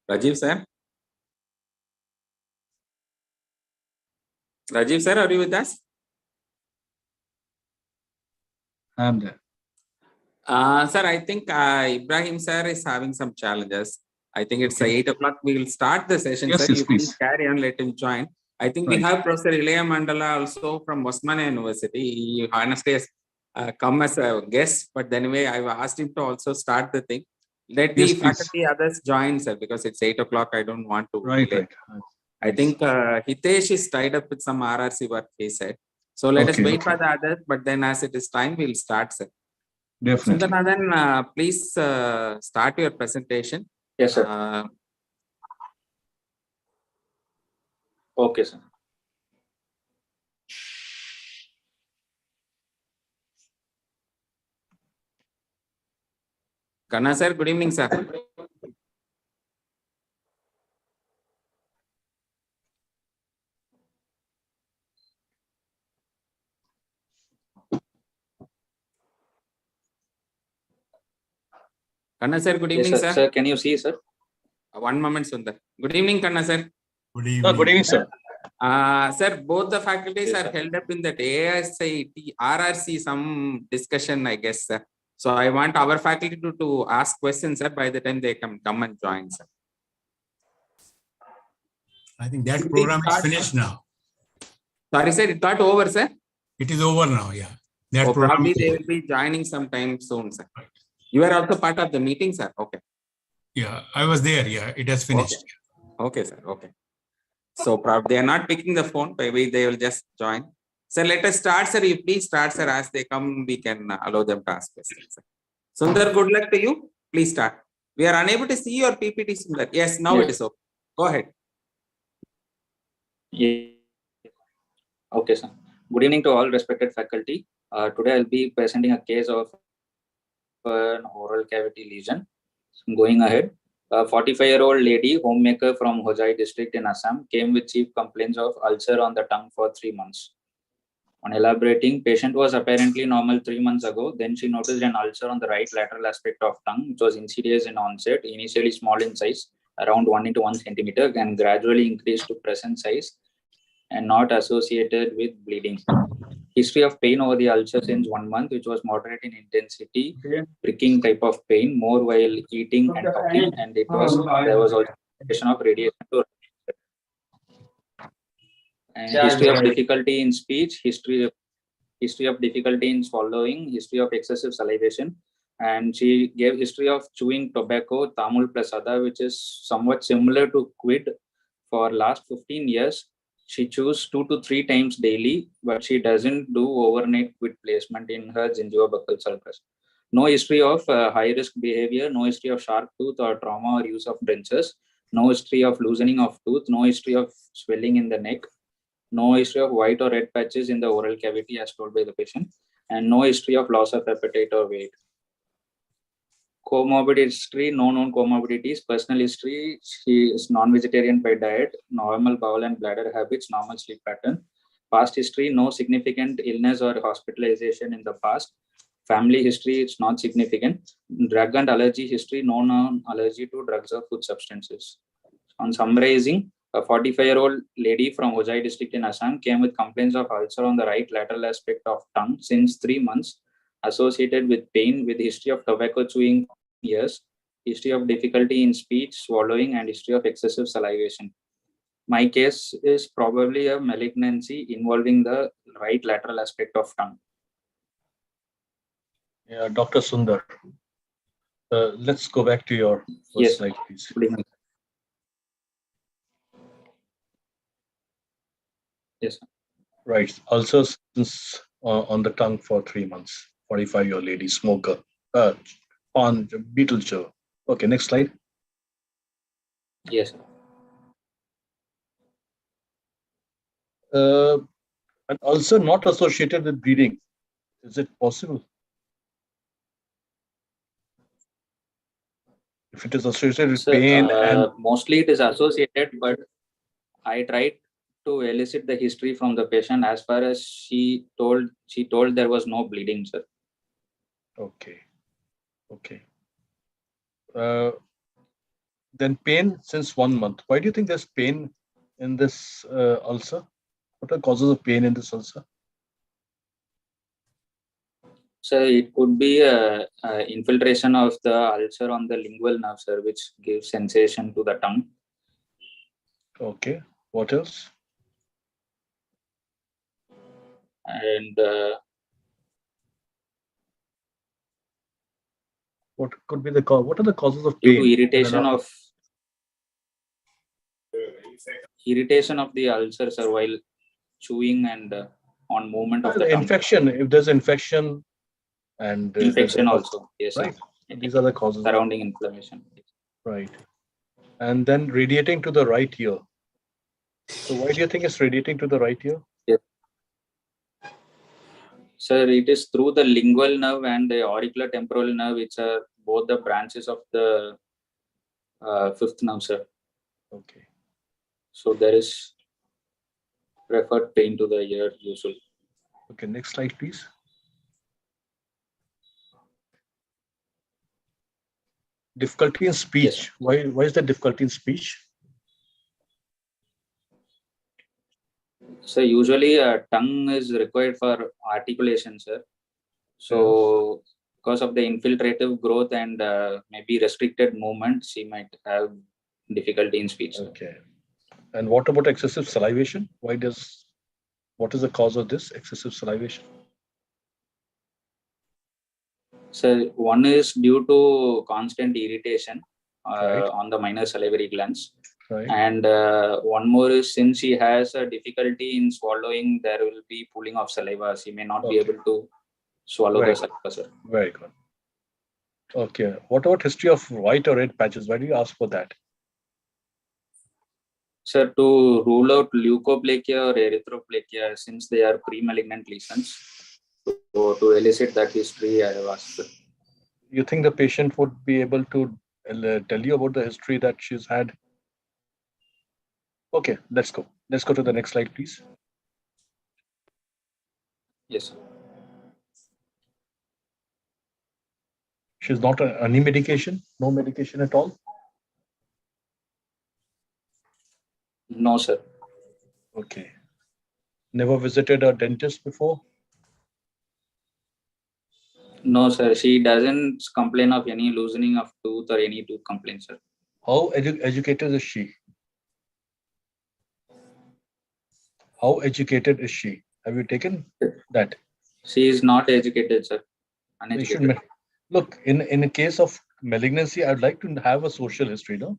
Rajiv sir? Rajiv sir, are you with us? I'm there. Sir, I think Ibrahim sir is having some challenges. I think it's 8 o'clock. We will start the session, Yes, sir. yes, You please. can carry on, let him join. I think we Right. have Professor Ilaya Mandala also from Osmania University. He honestly has come as a guest, but anyway, I've asked him to also start the thing. Let the Yes, please. faculty others join, sir, because it's 8 o'clock. I don't want to Right, delay. right. I think Hitesh is tied up with some RRC work, he said. So let us Okay, wait okay. for the others, but then as it is time, we'll start, sir. Definitely. Sundaranathan, please start your presentation. Yes, sir. Okay, sir. Kanna sir, good evening, sir. Kanna sir, good evening, Yes, sir. sir. Sir, can you see, sir? One moment, Sundar. Good evening, Kanna sir. Good evening. Good evening, sir. Sir, both the faculties Yes, are sir. held up in that ASIT, RRC, some discussion, I guess, sir. So I want our faculty to ask questions, sir, by the time they come and join, sir. I think that program is finished now. Sorry, sir, it got over, sir. It is over now, yeah. That program Probably is they over. will be joining sometime soon, sir. Right. You are also part of the meeting, sir. Okay. Yeah, I was there, yeah. It has finished. Okay, sir. Okay. So probably they are not picking the phone. Maybe they will just join. Sir, let us start, sir. You please start, sir. As they come, we can allow them to ask questions, sir. Sundar, good luck to you. Please start. We are unable to see your PPT, Sundar. Yes, now Yes. it is okay. Go ahead. Yeah. Okay, sir. Good evening to all respected faculty. Today I'll be presenting a case of an oral cavity lesion. So going ahead, a 45-year-old lady, homemaker from Hojai district in Assam, came with chief complaints of ulcer on the tongue for 3 months. On elaborating, patient was apparently normal 3 months ago. Then she noticed an ulcer on the right lateral aspect of tongue, which was insidious in onset, initially small in size, around 1 into 1 centimeter, and gradually increased to present size and not associated with bleeding. History of pain over the ulcer since 1 month, which was moderate in intensity, pricking type of pain, more while eating and talking, and there was also of radiation to and history of difficulty in speech, history of difficulty in swallowing, history of excessive salivation, and she gave history of chewing tobacco, Tamil plus Ada, which is somewhat similar to quid. For last 15 years, she chews 2 to 3 times daily, but she doesn't do overnight quid placement in her gingivobuccal sulcus. No history of high-risk behavior, no history of sharp tooth or trauma or use of dentures, no history of loosening of tooth, no history of swelling in the neck, no history of white or red patches in the oral cavity as told by the patient, and no history of loss of appetite or weight. Comorbid history, no known comorbidities. Personal history, she is non-vegetarian by diet, normal bowel and bladder habits, normal sleep pattern. Past history, no significant illness or hospitalization in the past. Family history, it's not significant. Drug and allergy history, no known allergy to drugs or food substances. On summarizing, a 45-year-old lady from Hojai district in Assam came with complaints of ulcer on the right lateral aspect of tongue since 3 months, associated with pain, with history of tobacco chewing years, history of difficulty in speech, swallowing, and history of excessive salivation. My case is probably a malignancy involving the right lateral aspect of tongue. Yeah, Dr. Sundar. Let's go back to your first slide, please. Yes. Right. Ulcers on the tongue for 3 months. 45-year-old lady, smoker, on beetle chew. Okay, next slide. Yes. And ulcer not associated with bleeding. Is it possible? If it is associated with pain and mostly it is associated, but I tried to elicit the history from the patient. As far as she told there was no bleeding, sir. Okay. Then pain since 1 month. Why do you think there's pain in this ulcer? What are causes of pain in this ulcer? So it could be a infiltration of the ulcer on the lingual nerve, sir, which gives sensation to the tongue. Okay. What else? And What could be the cause? What are the causes of due pain? to irritation of the ulcer, sir, while chewing and on movement of the tongue. Infection. If there's infection and there's Infection a lot, also, yes, sir. right? These are the causes. Surrounding inflammation. Right. And then radiating to the right ear. So why do you think it's radiating to the right ear? Yes. Sir, it is through the lingual nerve and the auricular temporal nerve, which are both the branches of the fifth nerve, sir. Okay. So there is referred pain to the ear usually. Okay, next slide, please. Difficulty in speech. Yes. Why is there difficulty in speech? So usually tongue is required for articulation, sir. So because of the infiltrative growth and maybe restricted movement, she might have difficulty in speech. Okay. And what about excessive salivation? What is the cause of this excessive salivation? So one is due to constant irritation Right. on the minor salivary glands. Right. And one more is since she has a difficulty in swallowing, there will be pooling of saliva. She may not be able to swallow Very the saliva, sir. Very good. Okay. What about history of white or red patches? Why do you ask for that? Sir, to rule out leukoplakia or erythroplakia, since they are pre-malignant lesions, so to elicit that history, I have asked. You think the patient would be able to tell you about the history that she's had? Okay, let's go. Let's go to the next slide, please. Yes, sir. She's not on any medication? No medication at all? No, sir. Okay. Never visited a dentist before? No, sir. She doesn't complain of any loosening of tooth or any tooth complaints, sir. How educated is she? How educated is she? Have you taken that? She is not educated, sir. Uneducated. Look, in a case of malignancy, I'd like to have a social history, no?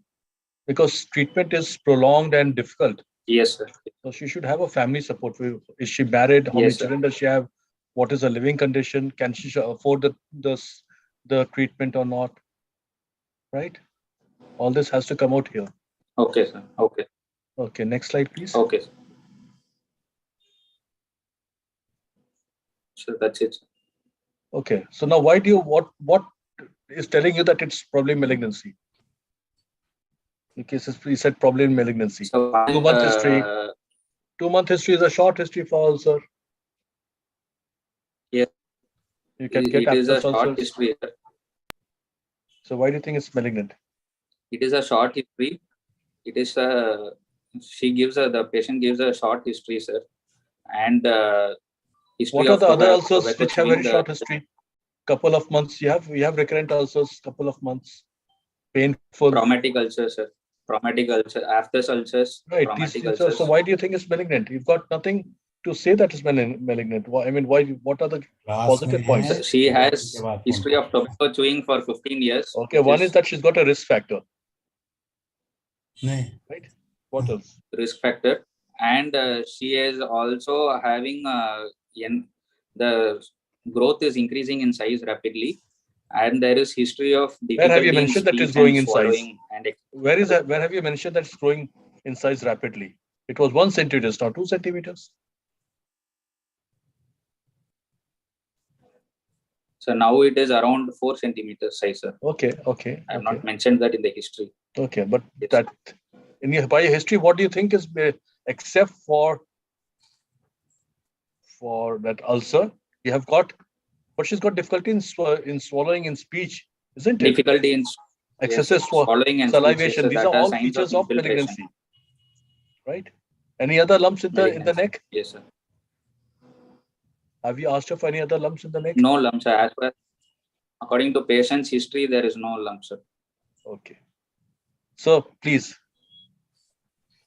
Because treatment is prolonged and difficult. Yes, sir. So she should have a family support. Is she married? How many children does she have? What is her living condition? Can she afford the treatment or not? Right? All this has to come out here. Okay, sir. Okay. Okay, next slide, please. Okay, sir. So that's it. Okay, so now why do you what is telling you that it's probably malignancy? In cases we said probably malignancy. So 2-month history. 2-month history is a short history for ulcer. Yes. You can get it is a short ulcers. history. So why do you think it's malignant? It is a short history. It is the patient gives a short history, sir. And history what are the other tobacco, ulcers which have very short history? Couple of months. You have recurrent ulcers, couple of months. Painful. Traumatic ulcers, sir. Traumatic ulcer, aphthous ulcers. Right. Traumatic ulcers. So why do you think it's malignant? You've got nothing to say that it's malignant. I mean, why? What are the positive points? She has history of tobacco chewing for 15 years. Okay, one is that she's got a risk factor. Right. What else? Risk factor, and she is also having the growth is increasing in size rapidly, and there is history of difficulty. Where have you mentioned that it's growing in size? And where is that? Where have you mentioned that it's growing in size rapidly? It was 1 centimeter, not 2 centimeters. So now it is around 4 centimeters size, sir. Okay. I have not mentioned that in the history. Okay, but that by your history, what do you think is except for that ulcer? You have got, but she's got difficulty in swallowing in speech, isn't it? Difficulty in excessive swallowing and salivation. speech, These that are all signs features of infiltration. malignancy, right? Any other lumps in the Malignancy. neck? Yes, sir. Have you asked her for any other lumps in the neck? No lumps, sir. As per according to patient's history, there is no lump, sir. Okay. So please,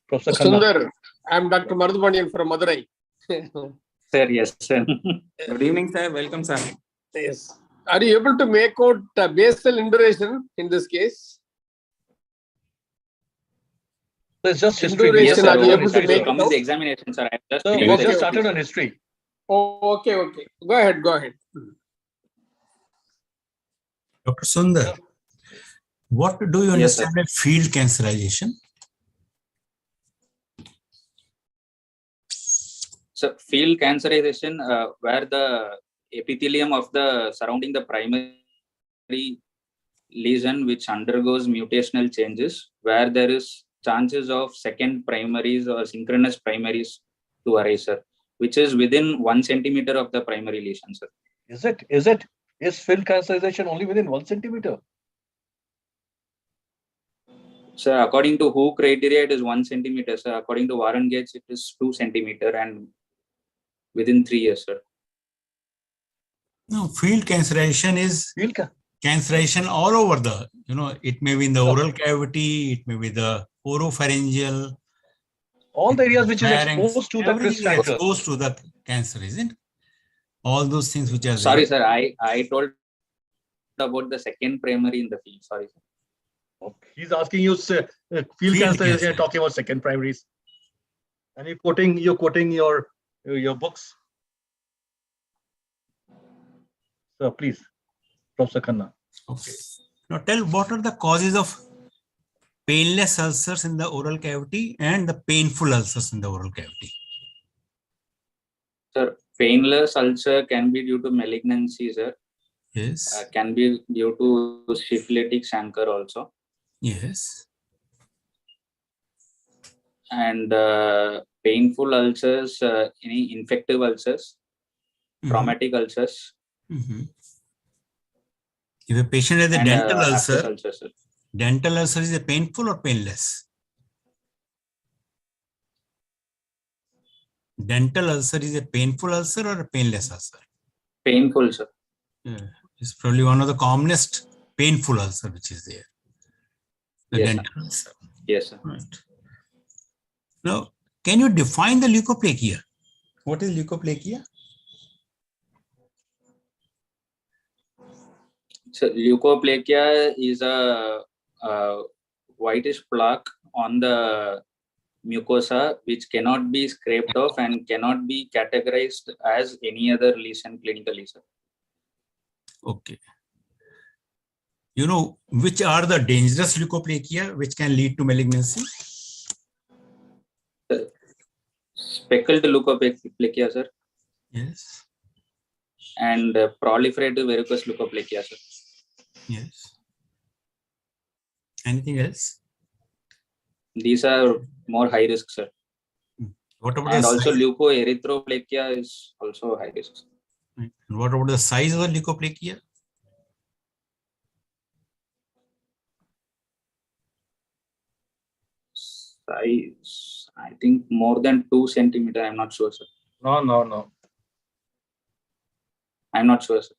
Professor Khanna. Sundar, I'm Dr. Marudhubanian from Madurai. Sir, yes, sir. Good evening, sir. Welcome, sir. Yes. Are you able to make out basal induration in this case? So it's just history. Induration, Yes, sir. are you able It to will make come it in the out? examination, sir. I have just So we finished just it. started on history. Oh, okay. Go ahead. Dr. Sundar, what do you Yes, sir. understand by field cancerization? So field cancerization, where the epithelium of the surrounding the primary lesion which undergoes mutational changes, where there is chances of second primaries or synchronous primaries to arise, sir, which is within 1 centimeter of the primary lesion, sir. Is it? Is field cancerization only within 1 centimeter? So according to WHO criteria, it is 1 centimeter, sir. According to Warren Gates, it is 2 centimeter and within 3 years, sir. No, field cancerization is cancerization all over the, it may be in the oral cavity, it may be the oropharyngeal. All the areas which is pharynx, exposed to the everything risk is factor. exposed to the cancer, isn't it? All those things which are Sorry, there. sir. I told about the second primary in the field. Sorry, sir. Okay. He's asking you field Field cancer. cancer. You're talking about second primaries, and you're quoting your books. So please, Professor Khanna. Okay. Now tell what are the causes of painless ulcers in the oral cavity and the painful ulcers in the oral cavity. Sir, painless ulcer can be due to malignancy, sir. Yes. Can be due to syphilitic chancre also. Yes. And painful ulcers, any infective ulcers, traumatic ulcers. If a patient has a dental abscess ulcer, ulcers, sir. dental ulcer is a painful or painless? Dental ulcer is a painful ulcer or a painless ulcer? Painful, sir. Yeah. It's probably one of the commonest painful ulcer which is there. The Yes, dental ulcer. Yes, sir. Right. Now, can you define the leukoplakia? What is leukoplakia? So leukoplakia is a whitish plaque on the mucosa which cannot be scraped off and cannot be categorized as any other lesion clinically, sir. Okay. You know which are the dangerous leukoplakia which can lead to malignancy? Speckled leukoplakia, sir. Yes. And proliferative varicose leukoplakia, sir. Yes. Anything else? These are more high risk, sir. What about And the also size? leukoerythroplakia is also high risk. And what about the size of the leukoplakia? Size, I think more than 2 centimeter. I'm not sure, sir. No. I'm not sure, sir.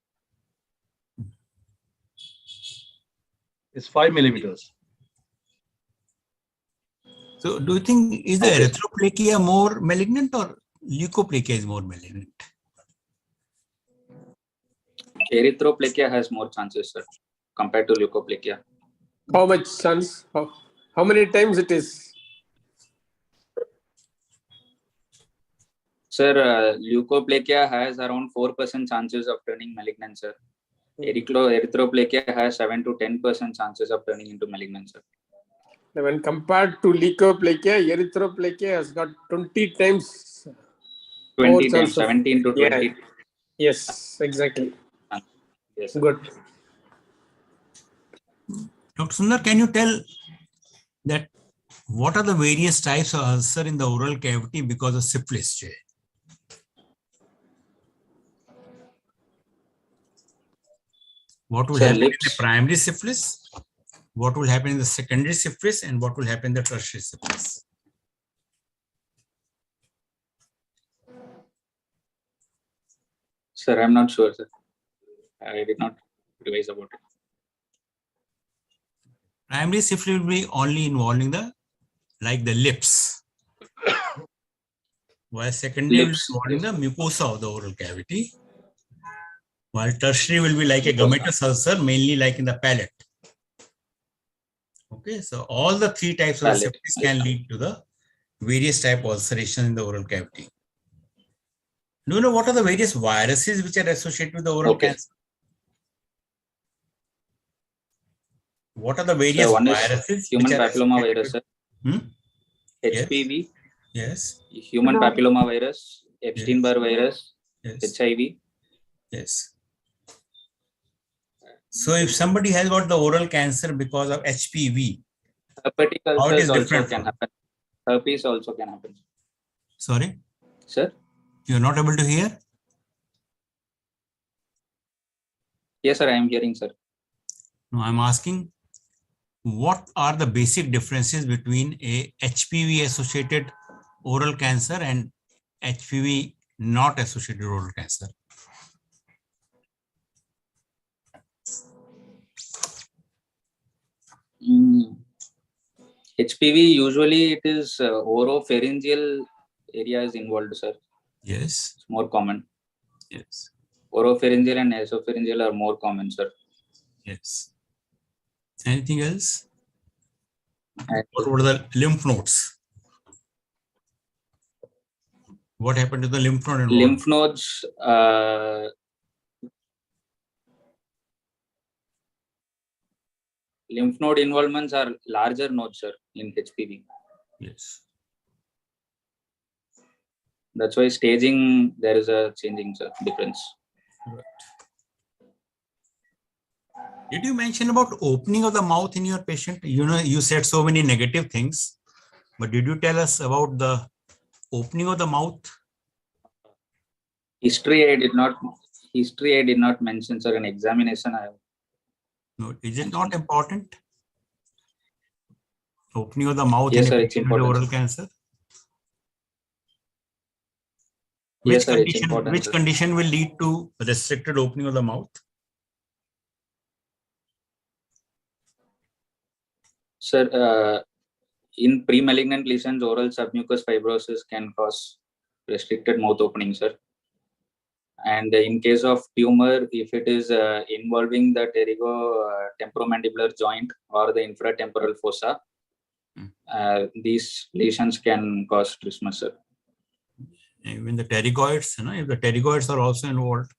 It's 5 millimeters. So do you think is the Okay. erythroplakia more malignant or leukoplakia is more malignant? Erythroplakia has more chances, sir, compared to leukoplakia. How much chance? How many times it is? Sir, leukoplakia has around 4% chances of turning malignant, sir. Erythroplakia has 7 to 10% chances of turning into malignant, sir. When compared to leukoplakia, erythroplakia has got 20 times 20 more times, chance of- 17 to 20. Yeah. Yes, exactly. Yes, sir. Good. Dr. Sundar, can you tell that what are the various types of ulcer in the oral cavity because of syphilis? What would Sir, happen in lips. the primary syphilis? what will happen in the secondary syphilis and what will happen in the tertiary syphilis. Sir, I'm not sure, sir. I did not revise about it. Primary syphilis will be only involving the lips, while secondary Lips, will be involving yes. the mucosa of the oral cavity, while tertiary will be like a Mucosa. gummatous ulcer, mainly like in the palate. Okay, so all the three types of Palate, syphilis yes, can sir. lead to the various type of ulceration in the oral cavity. Do you know what are the various viruses which are associated with the oral Okay. cancer? What are the various So one is viruses human which are papilloma associated virus, sir. with- Yes. HPV, Yes, human papilloma virus, Epstein-Barr virus, yes, HIV. yes. So if somebody has got the oral cancer because of HPV, Herpetic how it ulcers is also different can from? happen. Herpes also can happen. Sorry, Sir? you're not able to hear? Yes, sir, I am hearing, sir. No, I'm asking what are the basic differences between a HPV associated oral cancer and HPV not associated oral cancer? HPV, usually it is oropharyngeal area is involved, sir. Yes, It's more common. yes, Oropharyngeal and nasopharyngeal are more common, sir. yes. Anything else? And What were the lymph nodes? What happened to the lymph node involved? lymph nodes, lymph node involvements are larger nodes, sir, in HPV. Yes. That's why staging, there is a changing, sir, difference. Right. Did you mention about opening of the mouth in your patient? You know, you said so many negative things, but did you tell us about the opening of the mouth? History, I did not mention, sir. In examination, I have. No, is it not important? Opening of the mouth Yes, in a sir, it's patient with important, oral sir. cancer? Yes, sir, it's important, Which sir. condition will lead to restricted opening of the mouth? Sir, in pre-malignant lesions, oral submucous fibrosis can cause restricted mouth opening, sir. And in case of tumor, if it is involving the temporomandibular joint or the infratemporal fossa, these lesions can cause trismus, sir. Even the pterygoids, you know, if the pterygoids are also involved.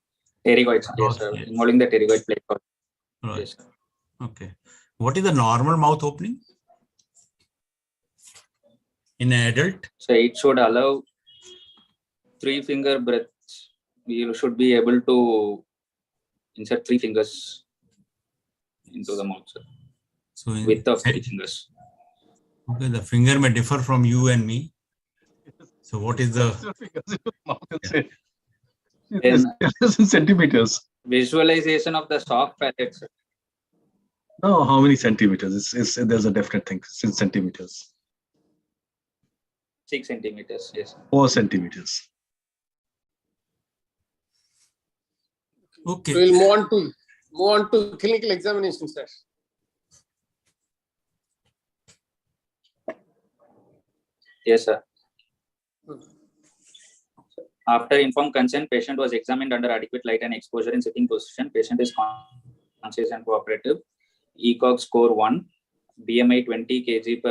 Pterygoids, yes, sir. Yes. Involving the pterygoid plate. Right. Yes, sir. Okay. What is the normal mouth opening in an adult? So it should allow 3-finger breaths. You should be able to insert 3 fingers into the mouth, sir. So Width of 3 fingers. Okay, the finger may differ from you and me. So what is the Then in centimeters? visualization of the soft palate, sir. No, how many centimeters? There's a definite thing. It's in centimeters. 6 centimeters, yes. 4 centimeters. okay? We'll move on to clinical examination, sir. Yes, sir. After informed consent, patient was examined under adequate light and exposure in sitting position. Patient is conscious and cooperative. ECOG score 1, BMI 20 kg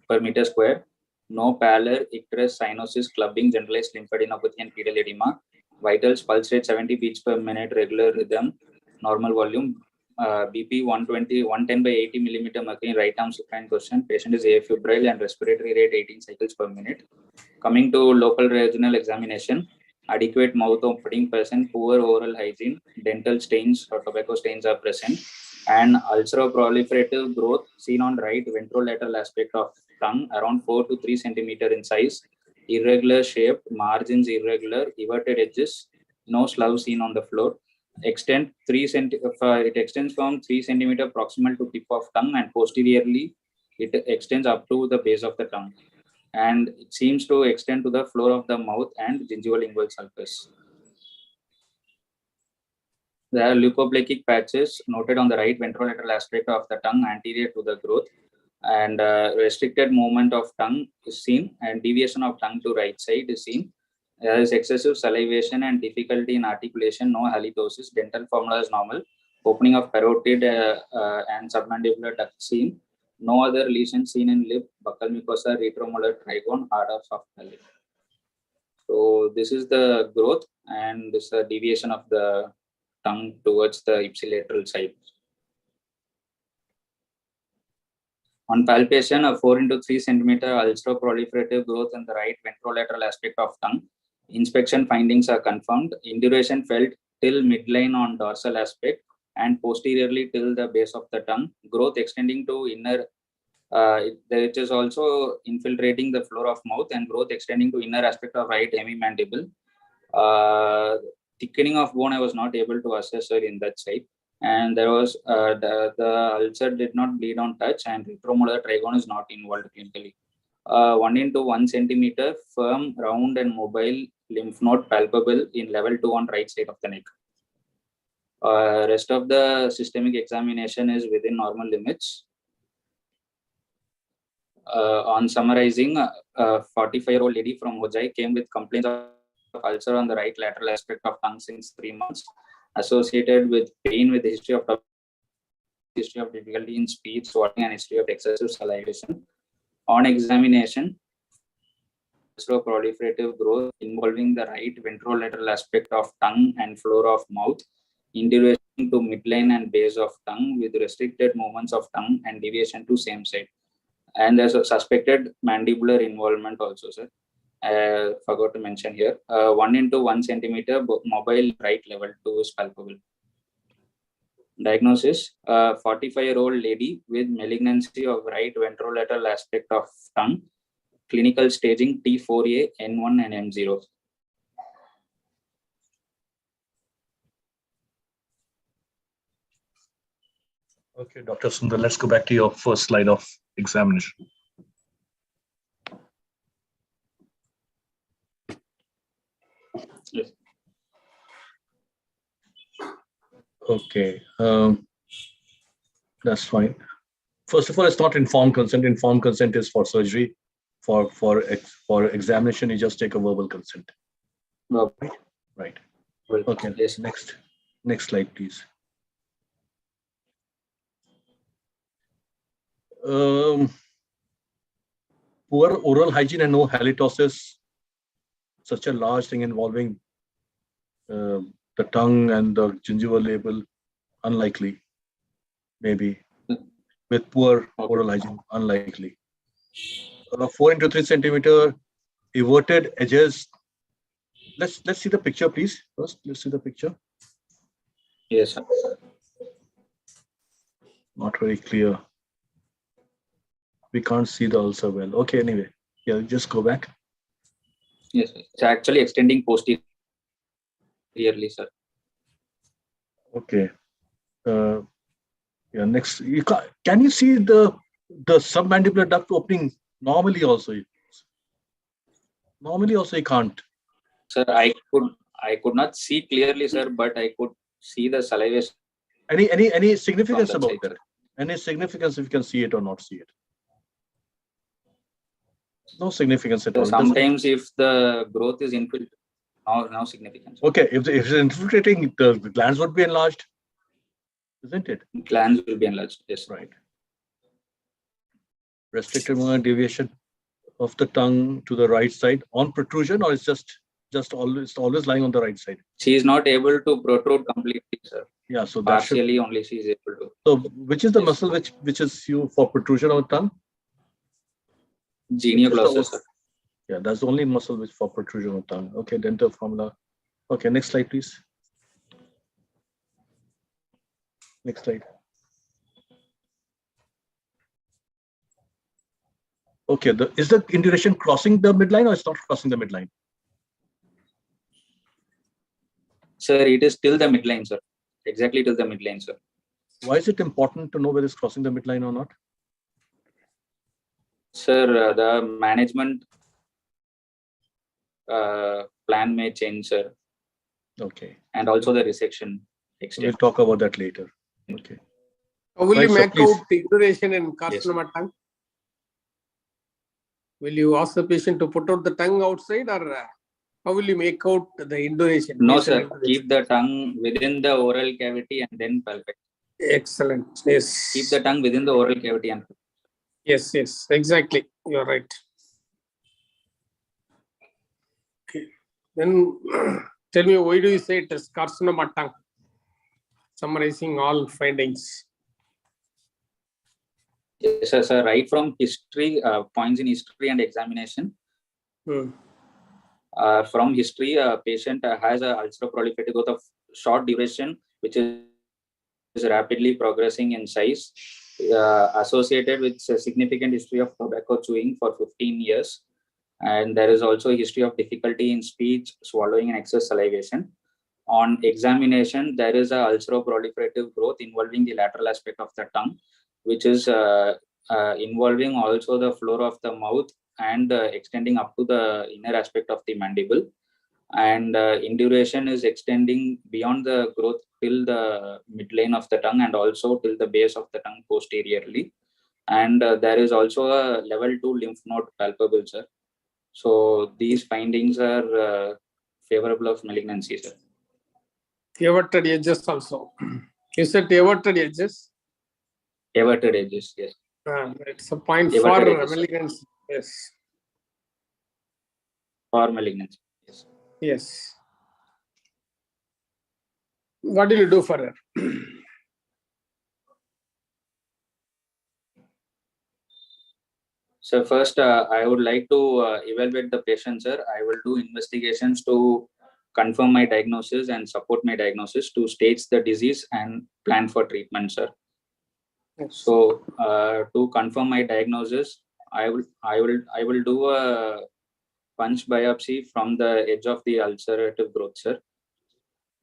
per meter square. No pallor, icterus, cyanosis, clubbing, generalized lymphadenopathy, and pedal edema. Vitals, pulse rate 70 beats per minute, regular rhythm, normal volume. BP 110 by 80 millimeter mercury in right arm supine position. Patient is afebrile and respiratory rate 18 cycles per minute. Coming to local regional examination, adequate mouth opening present, poor oral hygiene, dental stains or tobacco stains are present, and ulceroproliferative growth seen on right ventrolateral aspect of tongue around 4 to 3 centimeter in size, irregular shape, margins irregular, everted edges, no slough seen on the floor. extend it extends from 3 centimeter proximal to tip of tongue, and posteriorly it extends up to the base of the tongue, and it seems to extend to the floor of the mouth and gingivolingual sulcus. There are leukoplakic patches noted on the right ventrolateral aspect of the tongue anterior to the growth, and restricted movement of tongue is seen, and deviation of tongue to right side is seen. There is excessive salivation and difficulty in articulation, no halitosis, dental formula is normal, opening of parotid and submandibular duct seen, no other lesion seen in lip, buccal mucosa, retromolar trigone, hard or soft palate. So this is the growth, and this is a deviation of the tongue towards the ipsilateral side. On palpation, a 4 into 3 centimeter ultra-proliferative growth in the right ventrolateral aspect of tongue. Inspection findings are confirmed. Induration felt till midline on dorsal aspect and posteriorly till the base of the tongue. Growth extending to inner, it is also infiltrating the floor of mouth, and growth extending to inner aspect of right hemimandible. Thickening of bone I was not able to assess in that side. And there was the ulcer did not bleed on touch, and retromolar trigone is not involved clinically. 1 into 1 centimeter firm, round and mobile lymph node palpable in level 2 on right side of the neck. Rest of the systemic examination is within normal limits. On summarizing, a 45-year-old lady from Hojai came with complaints of ulcer on the right lateral aspect of tongue since 3 months, associated with pain with history of difficulty in speech, swallowing, and history of excessive salivation. On examination, proliferative growth involving the right ventrolateral aspect of tongue and floor of mouth, induration to midline and base of tongue with restricted movements of tongue and deviation to same side. And there's a suspected mandibular involvement also, sir. Forgot to mention here. 1 into 1 centimeter mobile right level 2 is palpable. Diagnosis: 45-year-old lady with malignancy of right ventrolateral aspect of tongue. Clinical staging T4A, N1 and N0. Okay, Dr. Sundar, let's go back to your first slide of examination. Yes. Okay, that's fine. First of all, it's not informed consent. Informed consent is for surgery. For examination, you just take a verbal consent. No. Right. Well, Okay. yes. Next slide, please. Poor oral hygiene and no halitosis. Such a large thing involving the tongue and the gingival label, unlikely. Maybe with poor oral hygiene, unlikely. 4 into 3 centimeter everted edges. Let's see the picture, please. First, let's see the picture. Yes, sir. Not very clear. We can't see the ulcer well. Okay, anyway, yeah, just go back. Yes, sir. It's actually extending posteriorly, sir. Okay. Yeah. Next, can you see the submandibular duct opening normally? Also, normally also you can't. Sir, I could not see clearly, sir, but I could see the salivation. Any significance that about side, that? sir. Any significance if you can see it or not see it? No significance at all. Sometimes if the growth is infiltrating, no significance. Okay, if it's infiltrating, the glands would be enlarged, isn't it? Glands will be enlarged. Yes. Right. Restricted movement deviation of the tongue to the right side on protrusion, or it's just always lying on the right side. She is not able to protrude completely, sir. Yeah, so that Partially only she is able to. So which is the Yes. muscle which is you for protrusion of the tongue? Genioglossus, sir. Yeah, that's the only muscle which for protrusion of tongue. Okay, dental formula. Okay, next slide, please. Next slide. Okay, is the induration crossing the midline or it's not crossing the midline? Sir, it is till the midline, sir. Exactly till the midline, sir. Why is it important to know whether it's crossing the midline or not? Sir, the management plan may change, sir, Okay. and also the resection We'll extent. talk about that later. Okay. How will Right, you sir, make please. out the induration in Yes. carcinoma tongue? Will you ask the patient to put out the tongue outside, or how will you make out the induration? No, nasal sir. induration? Keep the tongue within the oral cavity and then palpate. Excellent. Yes. Keep the tongue within the oral cavity and Yes, yes, exactly. You're right. Okay. Then tell me, why do you say it is carcinoma tongue? Summarizing all findings. yes, sir. Right from history, points in history and examination. Hmm. From history, a patient has a ulcerative growth of short duration, which is rapidly progressing in size, associated with a significant history of tobacco chewing for 15 years. And there is also a history of difficulty in speech, swallowing, and excess salivation. On examination, there is a ulceroproliferative growth involving the lateral aspect of the tongue, which is involving also the floor of the mouth and extending up to the inner aspect of the mandible. And induration is extending beyond the growth till the midline of the tongue and also till the base of the tongue posteriorly. And there is also a level 2 lymph node palpable, sir. So these findings are favorable of malignancy, sir. Everted edges also. You said everted edges. Everted edges, yes. It's a point Everted for edges, sir. malignancy. Yes. For malignancy, yes. Yes. What will you do for her? So first, I would like to evaluate the patient, sir. I will do investigations to confirm my diagnosis and support my diagnosis to stage the disease and plan for treatment, sir. So to confirm my diagnosis, I will do a punch biopsy from the edge of the ulcerative growth, sir.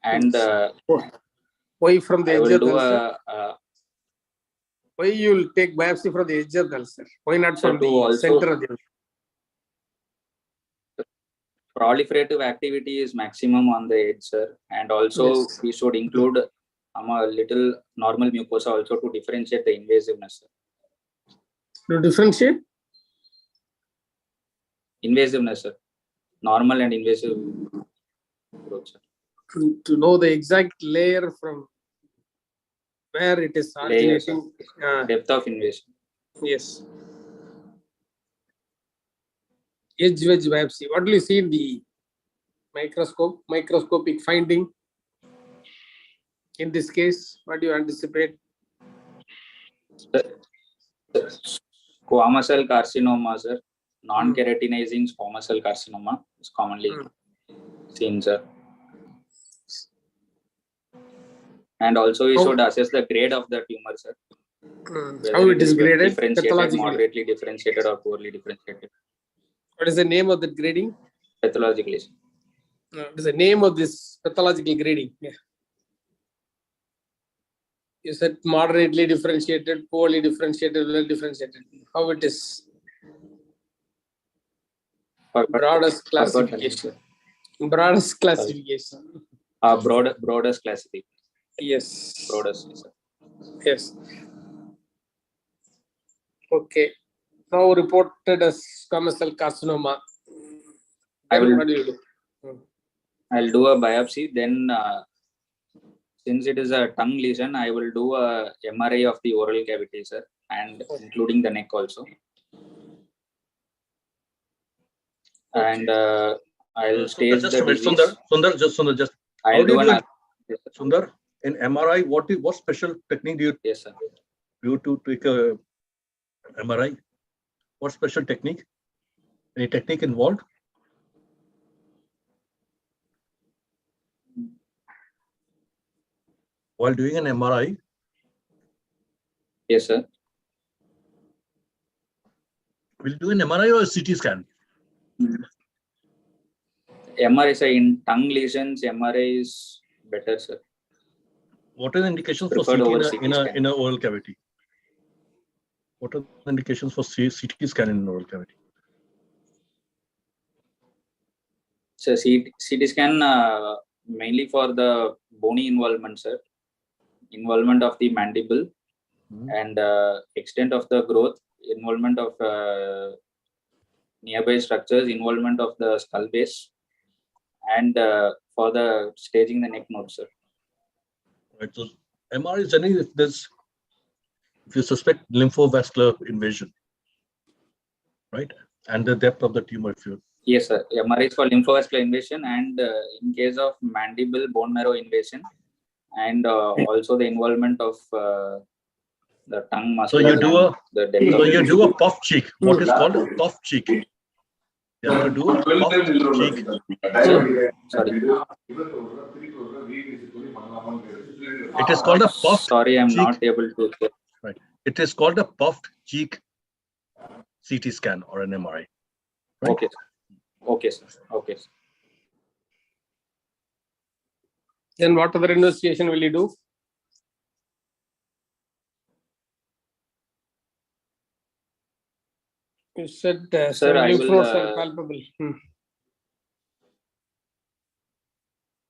And Why from the I edge will of the do ulcer? Why you will take biopsy from the edge of the ulcer? Why not Sir, from to the also- center of the ulcer? proliferative activity is maximum on the edge, sir. And also Yes. we should include a little normal mucosa also to differentiate the invasiveness, sir. To differentiate? Invasiveness, sir. Normal and invasive growth, sir. To know the exact layer from where it is Layers, sir. originating. Depth of invasion. Yes. Edge wedge biopsy. What will you see in the microscope? Microscopic finding. In this case, what do you anticipate? Squamous cell carcinoma, sir. Non-keratinizing squamous cell carcinoma is commonly seen, sir. And also we should assess the grade of the tumor, sir. How it is graded? Differentiated, Pathologically. moderately differentiated, or poorly differentiated. What is the name of that grading? Pathologically. What is the name of this pathological grading? Yeah. You said moderately differentiated, poorly differentiated, well differentiated. How it is? Broadest classification. Broadest classification. Broadest classification. Yes. Broadest, sir. Yes. Okay. Now reported as squamous cell carcinoma. Then what do you do? I'll do a biopsy. Then, since it is a tongue lesion, I will do a MRI of the oral cavity, sir, and including the neck also. And I'll stage the disease. Sundar, just I'll how do do you do an. it? Sundar, in MRI, what special technique do you Yes, sir. do to take a MRI? What special technique? Any technique involved? While doing an MRI, Yes, sir. will you do an MRI or a CT scan? MRI, sir, in tongue lesions, MRI is better, sir. What are the indications for Preferred CT over in CT a scan. oral cavity? What are the indications for CT scan in an oral cavity? So CT scan mainly for the bony involvement, sir. Involvement of the mandible and extent of the growth, involvement of nearby structures, involvement of the skull base, and for the staging the neck node, sir. Right. So MR is any if you suspect lymphovascular invasion, right? And the depth of the tumor if you. Yes, sir. MR is for lymphovascular invasion, and in case of mandible bone marrow invasion, and also the involvement of the tongue muscle. So you do the depth of puff cheek. What is called a puff cheek? You have to do a puff cheek. Sorry. It is called a puffed Sorry, I'm cheek. not able to. Right. It is called a puffed cheek CT scan or an MRI. Right? Okay. Okay, sir. Okay. Sir. Then what other investigation will you do? You said Sir, I lymph will, nodes are palpable.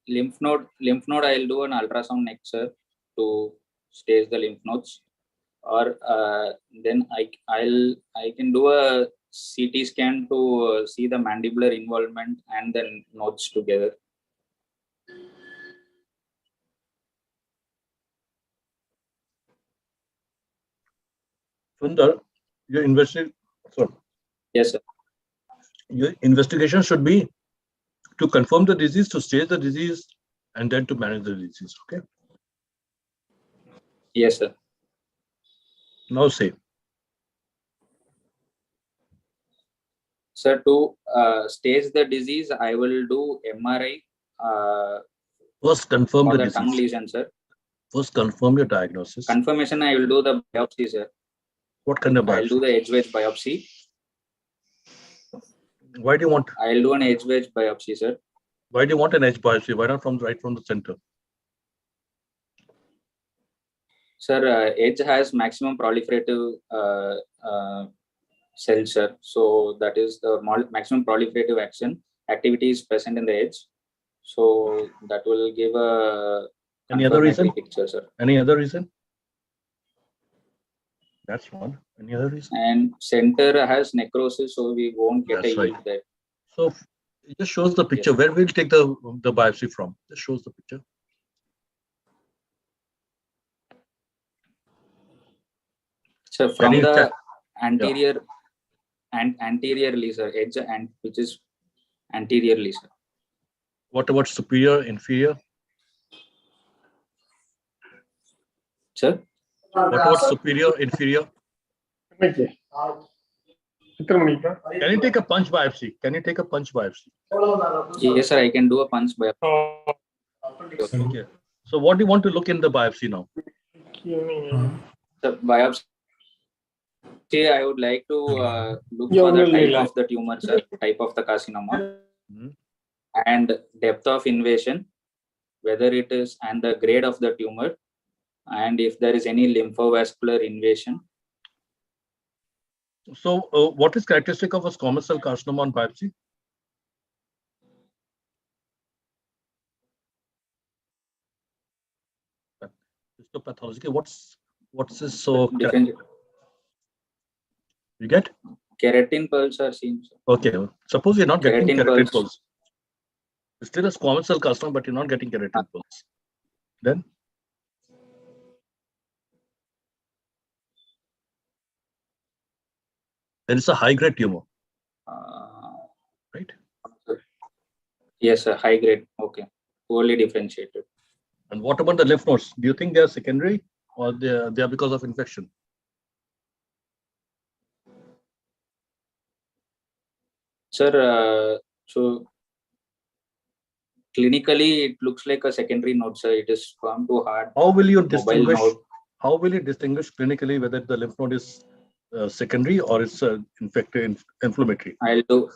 Lymph node, I'll do an ultrasound next, sir, to stage the lymph nodes, or then I can do a CT scan to see the mandibular involvement and then nodes together. Sundar, your Yes, sir. Your investigation should be to confirm the disease, to stage the disease, and then to manage the disease. Okay. Yes, sir. Now say. Sir, to stage the disease, I will do MRI. First, confirm for the the tongue disease. lesion, sir. First, confirm your diagnosis. Confirmation, I will do the biopsy, sir. What kind of biopsy? I'll do the edge wedge biopsy. Why do you want? I'll do an edge wedge biopsy, sir. Why do you want an edge biopsy? Why not right from the center? Sir, edge has maximum proliferative cells, sir. So that is the maximum proliferative activity is present in the edge. So that will give a any other reason? Picture, sir. Any other reason? That's one. Any other reason? And center has necrosis, so we won't get That's a yield right. there. So it just shows the picture. Yes. Where we'll take the biopsy from. Just shows the picture. So from the anterior and anteriorly, sir, edge and which is anteriorly, sir. What about superior, inferior? Sir? What about superior, inferior? Can you take a punch biopsy? Can you take a punch biopsy? Yes, sir, I can do a punch biopsy. Okay. So what do you want to look in the biopsy now? The biopsy, I would like to look for the type of the tumor, sir, type of the carcinoma, and depth of invasion, whether it is, and the grade of the tumor, and if there is any lymphovascular invasion. So what is characteristic of a squamous cell carcinoma on biopsy? Histopathology. What's this? So different. You get? Keratin pearls are seen, sir. Okay. Suppose you're not getting keratin pearls. pearls. It's still a squamous cell carcinoma, but you're not getting keratin pearls. Then? Then it's a high-grade tumor. Right? Yes, sir. High grade. Okay. Poorly differentiated. And what about the lymph nodes? Do you think they are secondary or they are because of infection? Sir, so clinically it looks like a secondary node, sir. It is firm to hard. How will you distinguish? Node. How will you distinguish clinically whether the lymph node is secondary or it's infected, inflammatory? I'll do.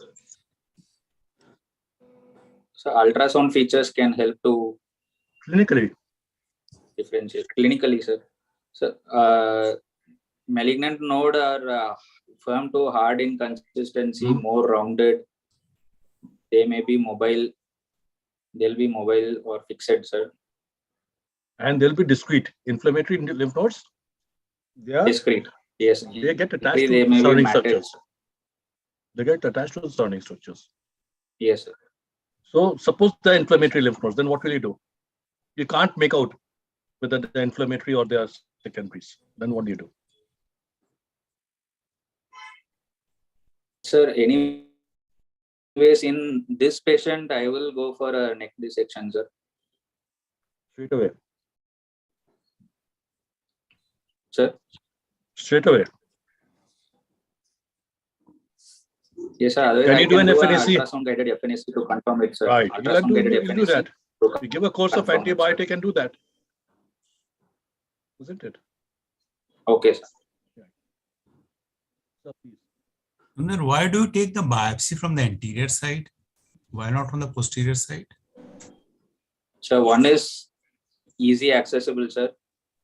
So ultrasound features can help to Clinically, differentiate clinically, sir. So, malignant node are firm to hard in consistency, more rounded. They may be mobile. They'll be mobile or fixed, sir. and they'll be discrete. Inflammatory lymph nodes, they are Discrete. Yes. they get attached They to may be surrounding matted. structures. They get attached to the surrounding structures. Yes, sir. So suppose the inflammatory lymph nodes, then what will you do? You can't make out whether they're inflammatory or they are secondaries. Then what do you do? Sir, anyways, in this patient, I will go for a neck dissection, sir. Straight away. Sir. Straight away. Yes, sir. Otherwise, Can I you do can an do FNAC? ultrasound guided FNAC to confirm it, sir. Right. Ultrasound guided You do that. to You give a course of confirm it, sir. antibiotic and do that. Isn't it? Okay, sir. So please. Sundar, why do you take the biopsy from the anterior side? Why not from the posterior side? So one is easy accessible, sir,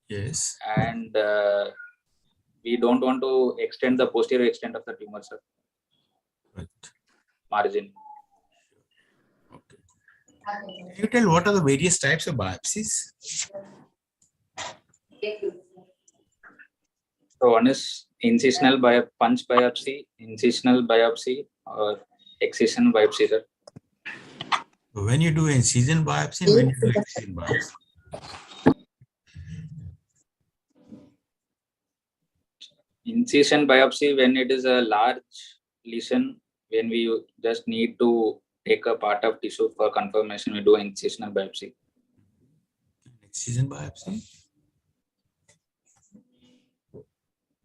Yes. and we don't want to extend the posterior extent of the tumor, sir. Right. Margin. Okay. Can you tell what are the various types of biopsies? So one is incisional punch biopsy, incisional biopsy, or excision biopsy, sir. So when you do incision biopsy and when you do excision biopsy. Incision biopsy when it is a large lesion, when we just need to take a part of tissue for confirmation, we do incisional biopsy. Excision biopsy?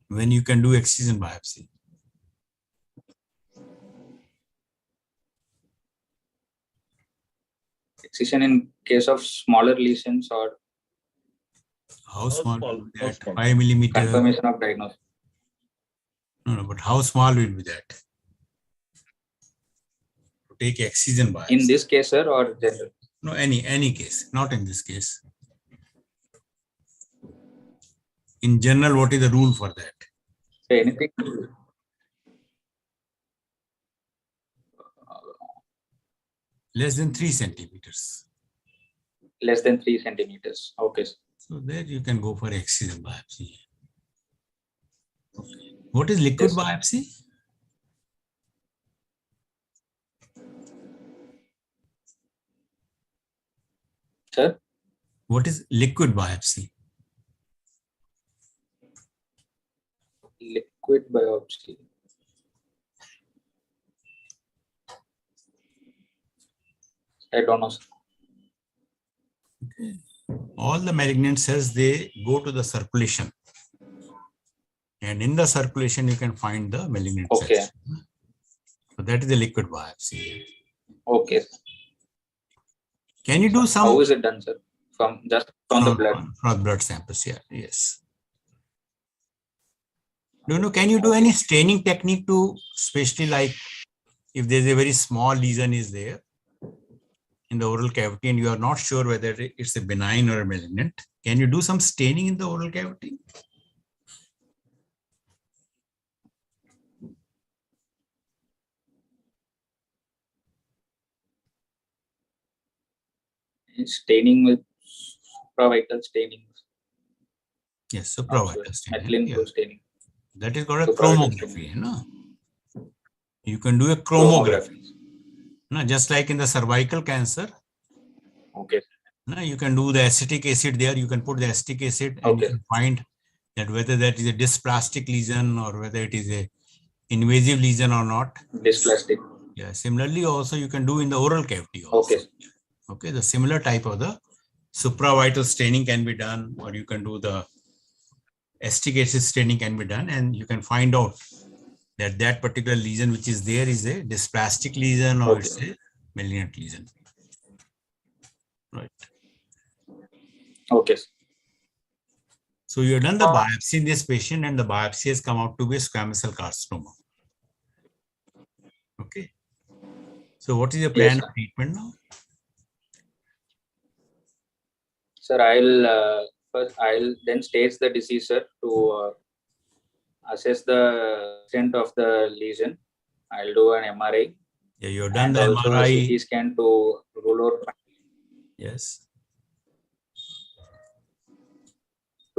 When you can do excision biopsy? Excision in case of smaller lesions or How small small? will be How that? small? 5 millimeter? confirmation of diagnosis. No, but how small will be that? To take excision biopsy. In this case, sir, or general? No, any case, not in this case. In general, what is the rule for that? Say anything. Less than 3 centimeters. Less than 3 centimeters. Okay, sir. So there you can go for excision biopsy. Okay. What is liquid Yes, sir. biopsy? Sir, What is liquid biopsy? liquid biopsy. I don't know, sir. All the malignant cells, they go to the circulation. And in the circulation, you can find the malignant Okay. cells. So that is the liquid biopsy. Okay. Can you do some How is it done, sir? From just from the blood. from blood samples? Yeah, yes. Do you know, can you do any staining technique to, especially like if there's a very small lesion is there in the oral cavity and you are not sure whether it's a benign or a malignant, can you do some staining in the oral cavity? Staining with supravital staining. Yes, supravital staining. Methylene Yeah. blue staining. That is called a Supravital chromography. No? You can do a chromography. No, just like in the cervical cancer, Okay. no, you can do the acetic acid there. You can put the acetic acid and you Okay. can find that whether that is a dysplastic lesion or whether it is a invasive lesion or not. Dysplastic. Yeah. Similarly, also you can do in the oral cavity also. Okay. Okay. The similar type of the supravital staining can be done, or you can do the acetic acid staining can be done, and you can find out that that particular lesion which is there is a dysplastic lesion or Okay. it's a malignant lesion. Right. Okay. So you have done the biopsy in this patient and the biopsy has come out to be a squamous cell carcinoma. Okay. So what is your plan Yes, of treatment now? Sir, I'll then stage the disease, sir, to assess the extent of the lesion. I'll do an MRI Yeah, you've done and the also MRI. CT scan to rule out Yes.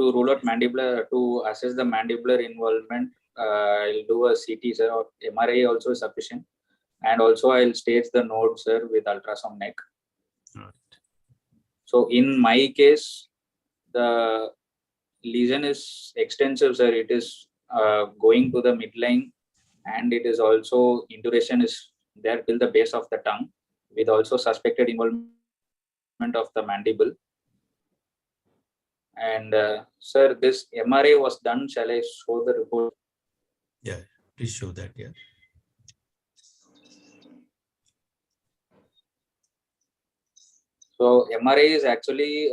mandibular, to assess the mandibular involvement. I'll do a CT, sir, or MRI also is sufficient, and also I'll stage the node, sir, with ultrasound neck. Right. So in my case, the lesion is extensive, sir. It is going to the midline, and it is also induration is there till the base of the tongue, with also suspected involvement of the mandible. And sir, this MRI was done. Shall I show the report? Yeah, please show that. Yeah. So MRI is actually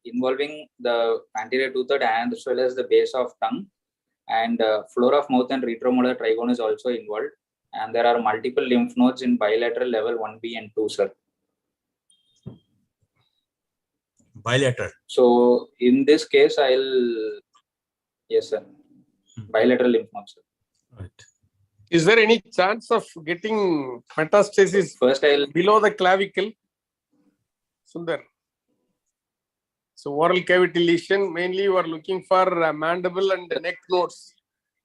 involving the anterior two-third and as well as the base of tongue, and floor of mouth and retromolar trigone is also involved. And there are multiple lymph nodes in bilateral level 1B and 2, sir. Bilateral. So in this case, yes, sir, bilateral lymph nodes, sir. Right. Is there any chance of getting metastasis First, I'll below the clavicle? Sundar. So oral cavity lesion, mainly you are looking for mandible and neck nodes.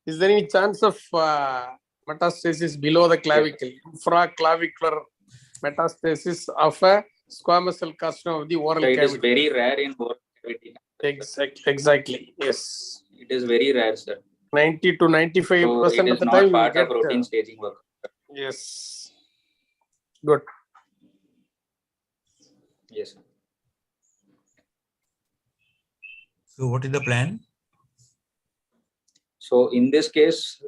Is there any chance of metastasis below the clavicle? Infraclavicular metastasis of a squamous cell carcinoma of the oral it is cavity. very rare in oral cavity. Exactly. Yes. It is very rare, sir. 90 to 95% So it of is the not time you part get. of routine staging work. Yes. Good. Yes, sir. So what is the plan? So in this case,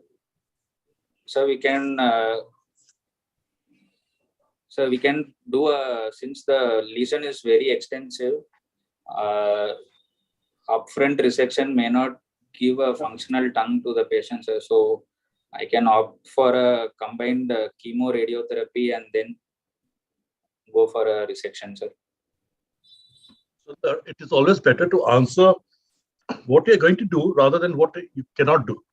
so we can do since the lesion is very extensive, upfront resection may not give a functional tongue to the patient, sir. So I can opt for a combined chemo radiotherapy and then go for a resection, sir. So it is always better to answer what you're going to do rather than what you cannot do.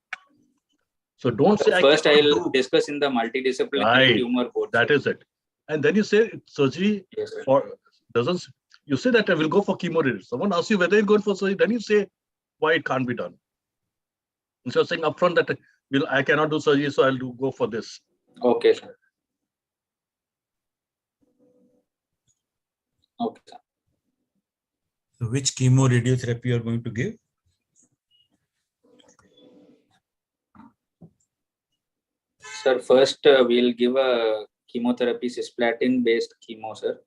So don't say First, I cannot I'll do. discuss in the multidisciplinary Right. tumor board. That is it. And then you say surgery Yes, sir. for doesn't. You say that I will go for chemo. Someone asks you whether you're going for surgery, then you say why it can't be done. Instead of saying upfront that I cannot do surgery, so I'll go for this. Okay, sir. Okay, sir. So which chemo radiotherapy you are going to give? Sir, first we'll give a chemotherapy cisplatin based chemo, sir.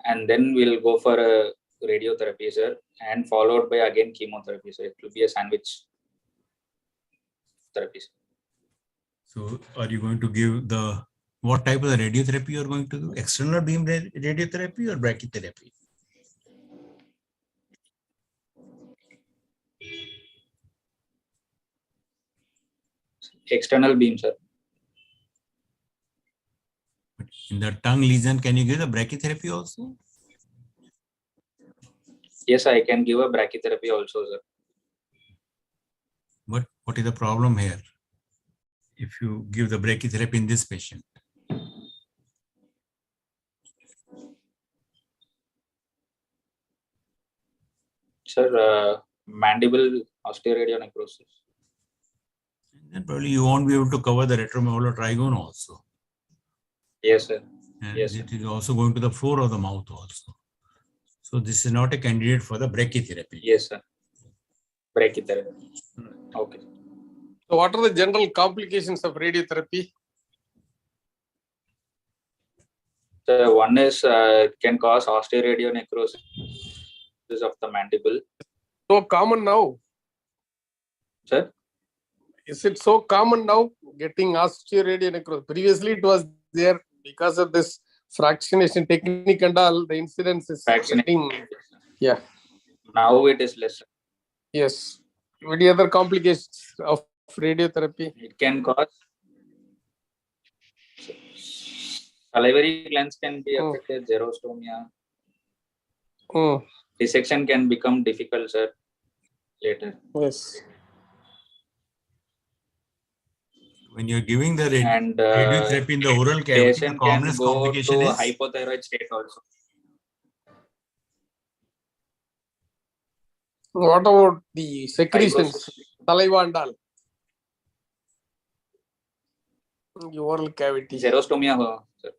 And then we'll go for a radiotherapy, sir, and followed by again chemotherapy. So it will be a sandwich therapy, sir. So are you going to give what type of the radiotherapy you are going to do? External beam radiotherapy or brachytherapy? External beam, sir. In the tongue lesion, can you give the brachytherapy also? Yes, I can give a brachytherapy also, sir. But what is the problem here? If you give the brachytherapy in this patient? Sir, mandible osteoradionecrosis. Then probably you won't be able to cover the retromolar trigone also. Yes, sir. And Yes, it is also going to the floor of the mouth also. So this is not a candidate for the brachytherapy. Yes, sir. Brachytherapy. Okay. So what are the general complications of radiotherapy? So one is it can cause osteoradionecrosis of the mandible. So common now. Sir? Is it so common now getting osteoradionecrosis? Previously it was there because of this fractionation technique and all, the incidence is getting, yeah. Now it is less. Yes. Any other complications of radiotherapy? It can cause salivary glands can be affected, xerostomia. Mm. Dissection can become difficult, sir, later. Yes. When you're giving the And radiotherapy in the oral cavity, the patient can commonest go complication to is hypothyroid state also. What about the secretions, Fibrosis. saliva and all? The oral cavity. Xerostomia, sir.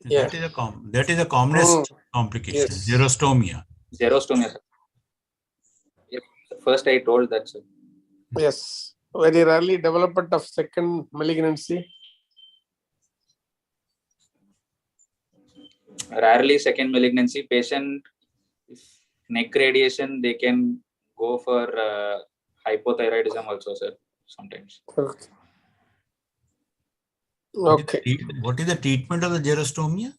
Yeah. that is the commonest complication, Yes. xerostomia. Xerostomia, sir. Yes. First I told that, sir. Yes. Very rarely development of second malignancy. Rarely second malignancy. Patient, if neck radiation, they can go for hypothyroidism also, sir, sometimes. Okay. Okay. What is the treatment of the xerostomia?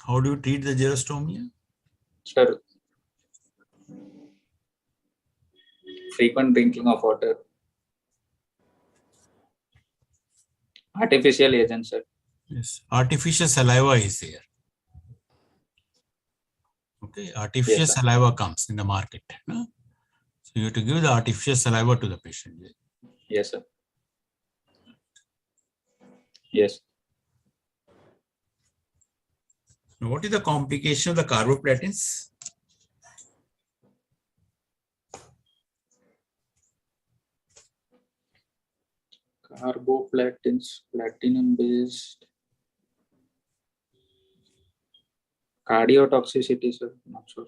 How do you treat the xerostomia? Sir, frequent drinking of water. Artificial agent, sir. Yes, artificial saliva is there. Okay, artificial Yes, sir. saliva comes in the market. No? So you have to give the artificial saliva to the patient. Yes, sir. Yes. Now, what is the complication of the carboplatins? Carboplatins, platinum based. Cardiotoxicity, sir. Not sure.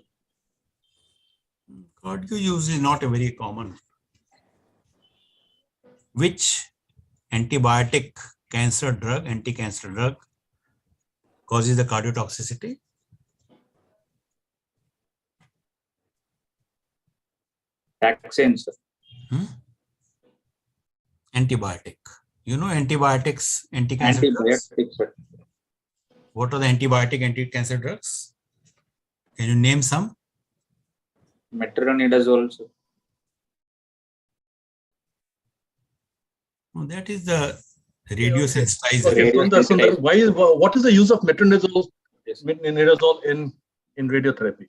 Cardio use is not a very common. Which antibiotic cancer drug, anti-cancer drug causes the cardiotoxicity? Taxane, sir. Antibiotic. You know antibiotics, anti-cancer drugs? Antibiotic, sir. What are the antibiotic anti-cancer drugs? Can you name some? Metronidazole, sir. No, that is the radiosensitizer. Okay, Sundar, what is the use of metronidazole Yes. in radiotherapy?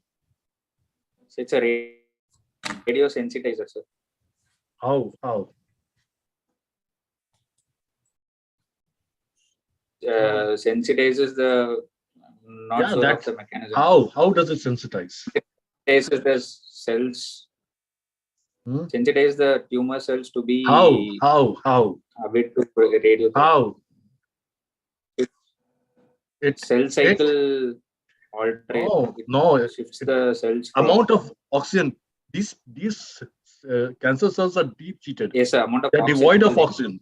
So it's a radio sensitizer, sir. How? Sensitizes the not Yeah, sure of the mechanism. How does it sensitize? Sensitizes the cells. Sensitize the tumor cells to be How? a bit to radio. How? Cell cycle alterates. Oh, no. Shifts the cells. Amount of oxygen. These cancer cells are deep seated. Yes, sir. Amount of They're oxygen. devoid of oxygen.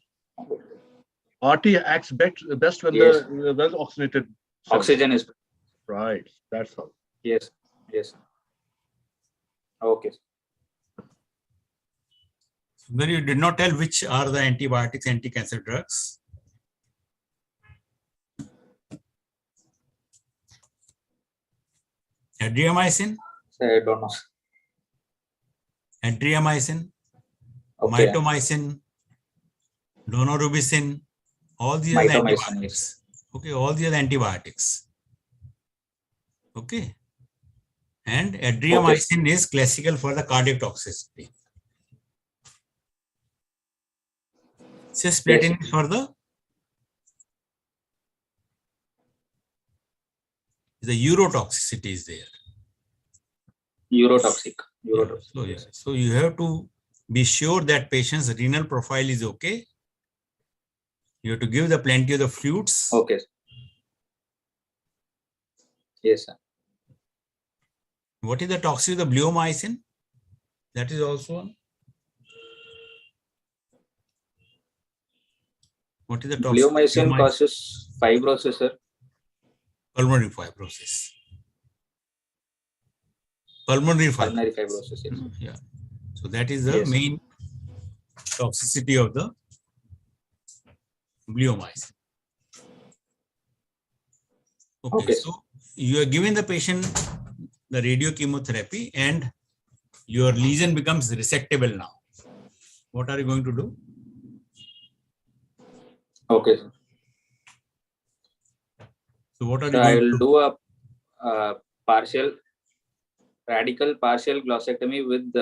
RT acts best when Yes. the well oxygenated cells. Oxygen is Right. That's how. yes. Okay. Then you did not tell which are the antibiotics, anti-cancer drugs. Adriamycin, I don't know. adriamycin, Okay. mitomycin, donorubicin, all these are the Mitomycin, antibiotics. Okay, all these are the antibiotics. Okay. And adriamycin is classical for the cardiac toxicity. Cisplatin is for the urotoxicity is there. Urotoxic. So you have to be sure that patient's renal profile is okay. You have to give the plenty of the fluids. Okay. Yes, sir. What is the toxicity of the bleomycin? That is also one. What is the toxicity? Bleomycin causes fibrosis, sir. Pulmonary fibrosis. Pulmonary fibrosis. Yes. Yeah. So that is the main toxicity of the bleomycin. Okay. So you are giving the patient the radiochemotherapy and your lesion becomes resectable now. What are you going to do? Okay, sir. So what are you So I going will to do a radical partial glossectomy with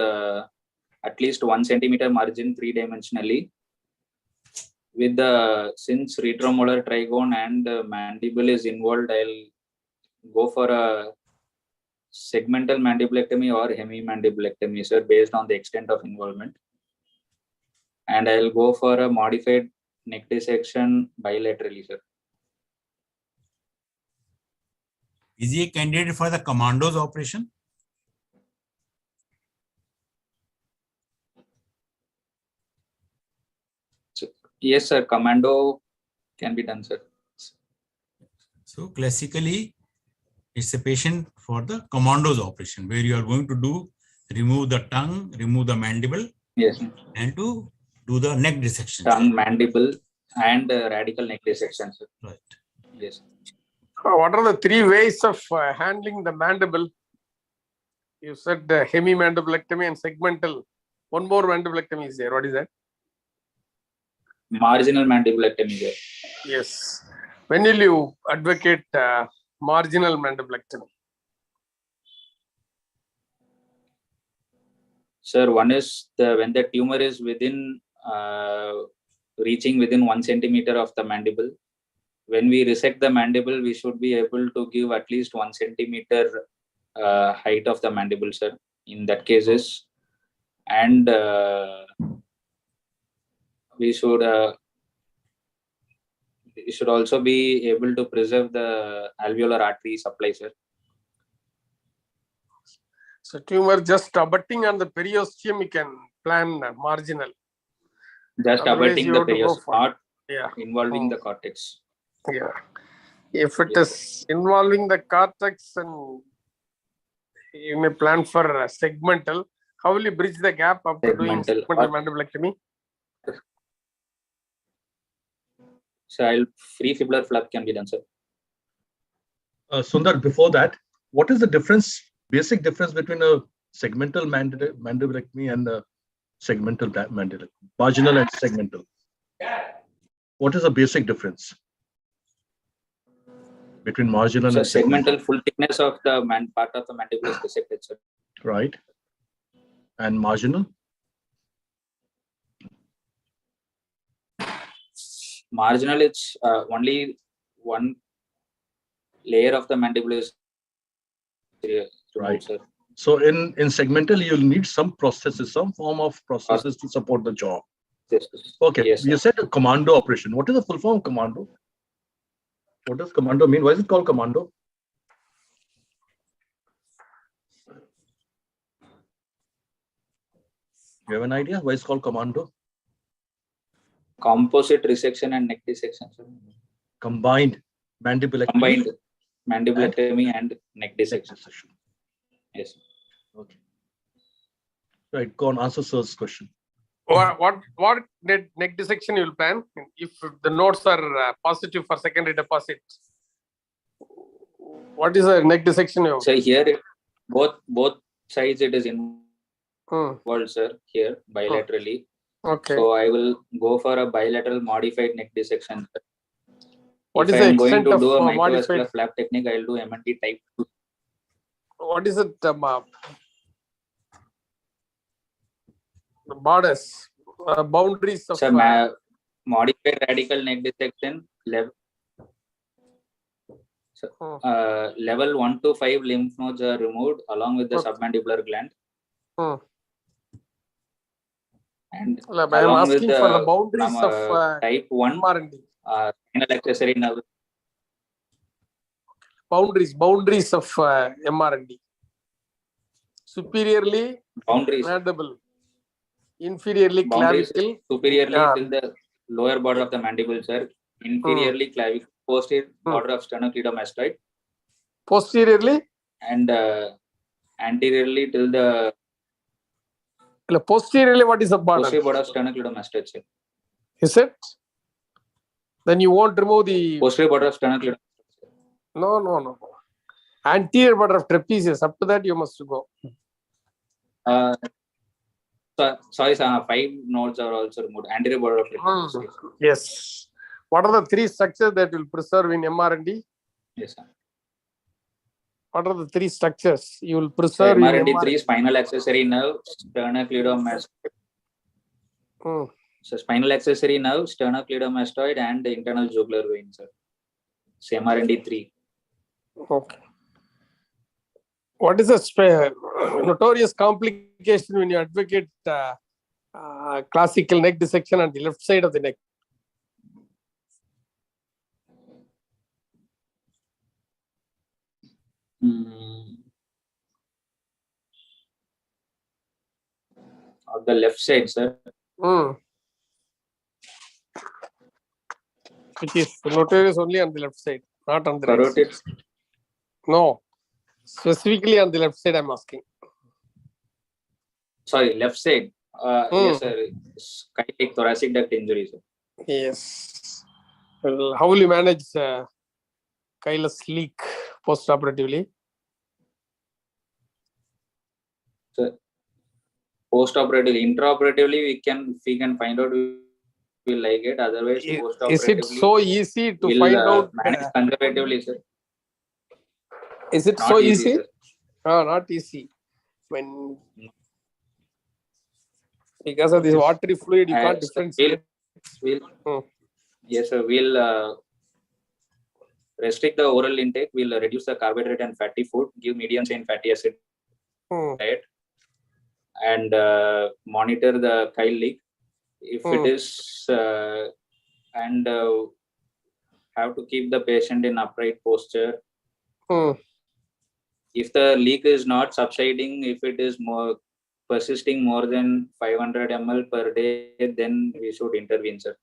at least 1 centimeter margin 3-dimensionally. With the since retromolar trigone and mandible is involved, I'll go for a segmental mandibulectomy or hemimandibulectomy, sir, based on the extent of involvement. And I'll go for a modified neck dissection bilaterally, sir. Is he a candidate for the commandos operation? Yes, sir. Commando can be done, sir. So classically, it's a patient for the commandos operation where you are going to remove the tongue, remove the mandible, Yes. and to do the neck dissection. Tongue, mandible, and radical neck dissection, sir. Right. Yes. What are the 3 ways of handling the mandible? You said hemimandibulectomy and segmental. One more mandibulectomy is there. What is that? Marginal mandibulectomy, sir. Yes. When will you advocate marginal mandibulectomy? Sir, one is when the tumor is within reaching within 1 centimeter of the mandible. When we resect the mandible, we should be able to give at least 1 centimeter height of the mandible, sir. In that cases, and we should also be able to preserve the alveolar artery supply, sir. So tumor just abutting on the periosteum, you can plan marginal. Just Otherwise, abutting you the have to go periosteum, for- not Yeah. involving the cortex. Yeah. If it Yes, is involving the cortex, and you may plan for segmental. How will you bridge the gap after doing Segmental. segmental mandibulectomy? So free fibular flap can be done, sir. Sundar, before that, what is the difference, basic difference between a segmental mandibulectomy and a segmental mandibulectomy, marginal and segmental? What is the basic difference between marginal So and segmental? segmental full thickness of the part of the mandible is dissected, sir. Right. And marginal? Marginal, it's only one layer of the mandible is removed, Right. sir. So in segmental, you'll need some processes, some form of processes to support the jaw. Yes, sir. Okay, Yes, you sir. said a commando operation. What is the full form of commando? What does commando mean? Why is it called commando? You have an idea why it's called commando? Composite resection and neck dissection, sir. Combined mandibulectomy. Combined mandibulectomy and neck dissection. Yes. Okay. Right, go on, answer sir's question. What neck dissection you will plan if the nodes are positive for secondary deposit? What is the neck dissection? So here, both sides it is involved, Hmm. sir. Here bilaterally. Okay. So I will go for a bilateral modified neck dissection, sir. What If is I the am going extent to of do a modified? microvascular flap technique, I will do MNT type 2. What is it? The borders, boundaries of. So modified radical neck dissection level. So, level 1 to 5 lymph nodes are removed along with the Okay. submandibular gland. And I am along with asking for the boundaries from, of type 1 MRND. spinal accessory nerve. Boundaries of MRND. Superiorly Boundaries. mandible, inferiorly Boundaries clavicle. superiorly till the lower border of the mandible, sir. Inferiorly clavicle, posterior border of sternocleidomastoid. Posteriorly? And anteriorly till the Posteriorly, what is the border? posterior border of sternocleidomastoid, sir. Is it? Then you won't remove the. Posterior border of sternocleidomastoid. No. Anterior border of trapezius. Up to that, you must go. Sorry, sir. 5 nodes are also removed. Anterior border of trapezius. Yes. What are the 3 structures that will preserve in MRND? Yes, sir. What are the three structures you will So preserve in MRND3, spinal accessory nerve, sternocleidomastoid. So spinal accessory nerve, sternocleidomastoid, and the internal jugular vein, sir. So MRND3. Okay. What is the notorious complication when you advocate classical neck dissection on the left side of the neck? On the left side, sir. Which is notorious only on the left side, not on the right Carotid. side. No, specifically on the left side, I'm asking. Sorry, left side. Yes, sir. Skylic thoracic duct injury, sir. Yes. Well, how will you manage chylus leak post-operatively? So post-operatively, intraoperatively, we can find out we like it. Otherwise, post-operatively, Is it so easy to we'll find out? manage conservatively, sir. Is it Not so easy, easy? sir. Not easy. Because of this watery fluid, you can't So differentiate. Yes, sir. We'll restrict the oral intake. We'll reduce the carbohydrate and fatty food. Give medium chain fatty acid diet, and monitor the chyle leak. If it is, and have to keep the patient in upright posture. If the leak is not subsiding, if it is more persisting more than 500 ml per day, then we should intervene, sir.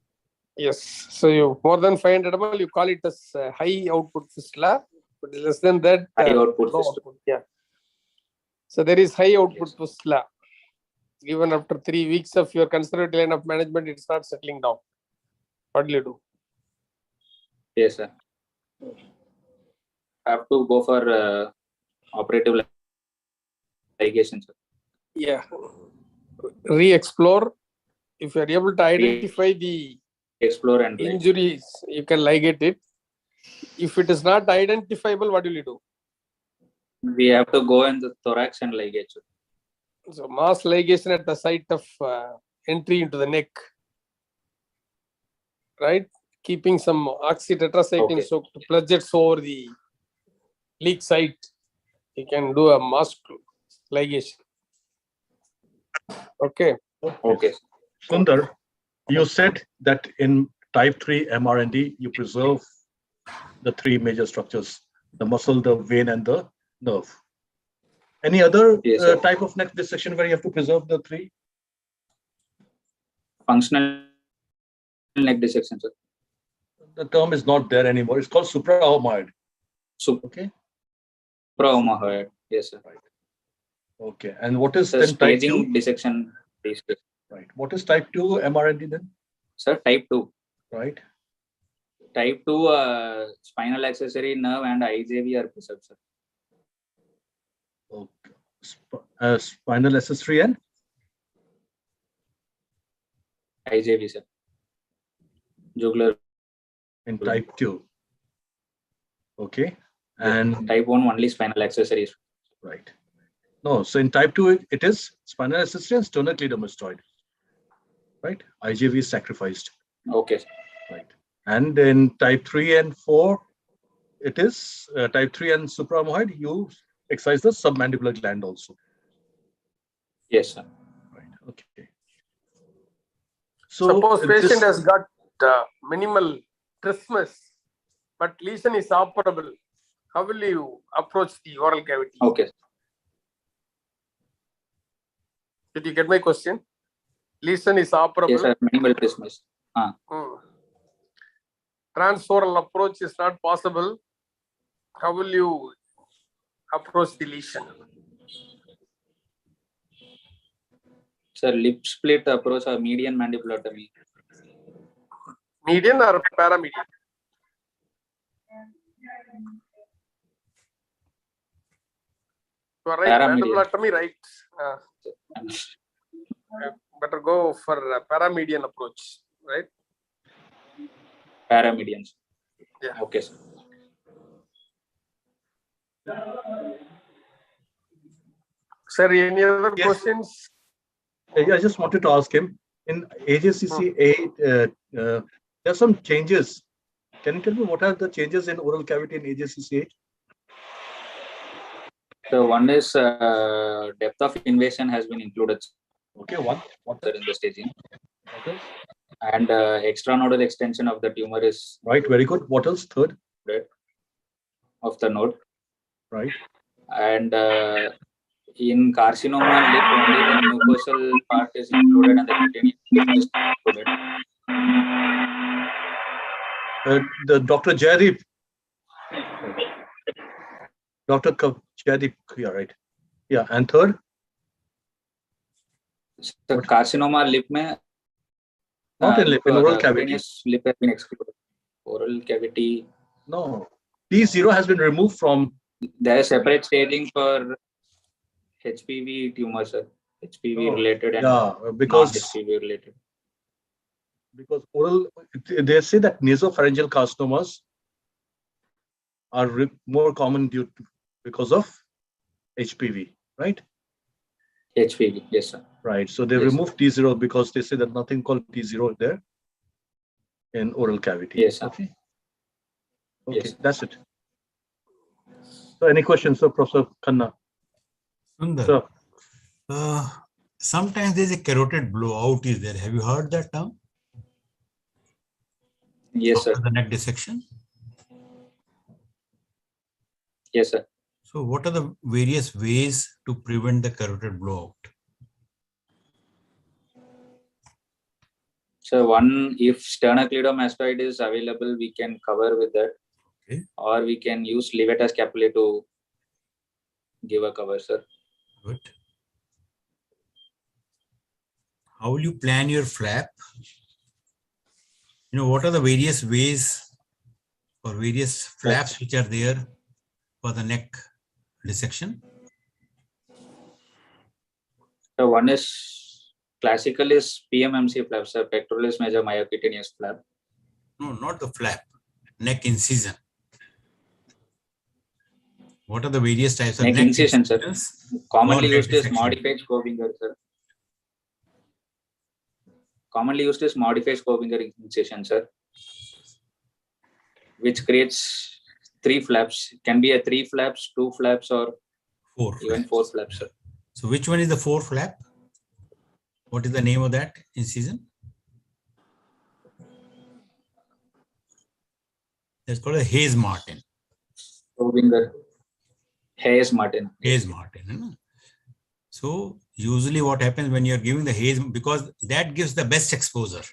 Yes. So you more than 500 ml, you call it as high output fistula, but less than that, High output low fistula. output. Yeah. So there is high output fistula. Even after 3 weeks of your conservative line of management, it's not settling down. What will you do? Yes, sir. Have to go for operative ligation, sir. Yeah. Re-explore. If you are able to identify the Explore and injuries, you can ligate it. If it is not identifiable, what will you do? We have to go in the thorax and ligate, sir. So mass ligation at the site of entry into the neck, right? Keeping some oxytetracycline soaked plugets over the leak site. You can do a mass ligation. Okay. Okay. Sundar, you said that in type 3 MRND, you preserve the three major structures, the muscle, the vein, and the nerve. Any other type of neck dissection where you have to preserve the three? Functional neck dissection, sir. The term is not there anymore. It's called supraomoid. Okay. Supraomoid. Yes, sir. Right. Okay. And what is the then type 2? Staging dissection. Right. What is type 2 MRND then? Sir, type 2. Right. Type 2 spinal accessory nerve and IJV are preserved, sir. Okay. Spinal accessory and IJV, sir. Jugular. In type 2. Okay. And type 1 only spinal accessories. Right. No, so in type 2, it is spinal accessory and sternocleidomastoid. Right? IJV is sacrificed. Okay. Right. And in type 3 and 4, it is type 3 and supraomoid, you excise the submandibular gland also. Yes, sir. Right. Okay. So suppose patient has got minimal trismus, but lesion is operable. How will you approach the oral cavity? Okay. Did you get my question? Lesion is operable. Yes, sir. Minimal trismus. Transoral approach is not possible. How will you approach the lesion? Sir, lip split approach or median mandibulotomy. Median or paramedian? You are right. Mandibulotomy, right? Better go for a paramedian approach, right? Paramedians. Yeah. Okay, sir. Sir, any other Yes. questions? I just wanted to ask him, in AJCC 8, there's some changes. Can you tell me what are the changes in oral cavity in AJCC 8? So one is depth of invasion has been included Okay, one. What in the staging, else? and extranodal extension of the tumor is Right, very good. What else? Third, of the node, right. and in carcinoma lip only the mucosal part is included and the cutaneous is included. The Dr. Jaydeep. Dr. Jaydeep, yeah, right. Yeah, and third? So carcinoma lip mein Not in lip, in oral cavity. cutaneous lip has been excluded. Oral cavity. No. T0 has been removed from. There is separate staging for HPV tumors, sir. HPV related and because non-HPV related. Because oral, they say that nasopharyngeal carcinomas are more common because of HPV, right? HPV, yes, sir. Right. So they Yes, removed T0 because they say that nothing called T0 there in oral cavity. Yes, sir. Okay. Yes. That's it. So any questions, sir, Professor Khanna? Sundar, Sir. Sometimes there's a carotid blowout is there. Have you heard that term? Yes, sir. After the neck dissection? Yes, sir. So what are the various ways to prevent the carotid blowout? So one, if sternocleidomastoid is available, we can cover with that. Okay. Or we can use levator scapulae to give a cover, sir. Good. How will you plan your flap? You know, what are the various ways or various flaps which are there for the neck dissection? So one is classical is PMMC flap, sir, pectoralis major myocutaneous flap. No, not the flap, neck incision. What are the various types of Neck incision, sir. Commonly used is dissection? modified Schobinger, sir. Commonly used is modified Schobinger incision, sir, which creates 3 flaps. Can be a 3 flaps, 2 flaps, or 4 even flaps. 4 flaps, sir. So which one is the 4 flap? What is the name of that incision? That's called a Hayes-Martin. Schobinger, Hayes-Martin. Hayes-Martin. You know? So usually what happens when you're giving the Hayes, because that gives the best exposure.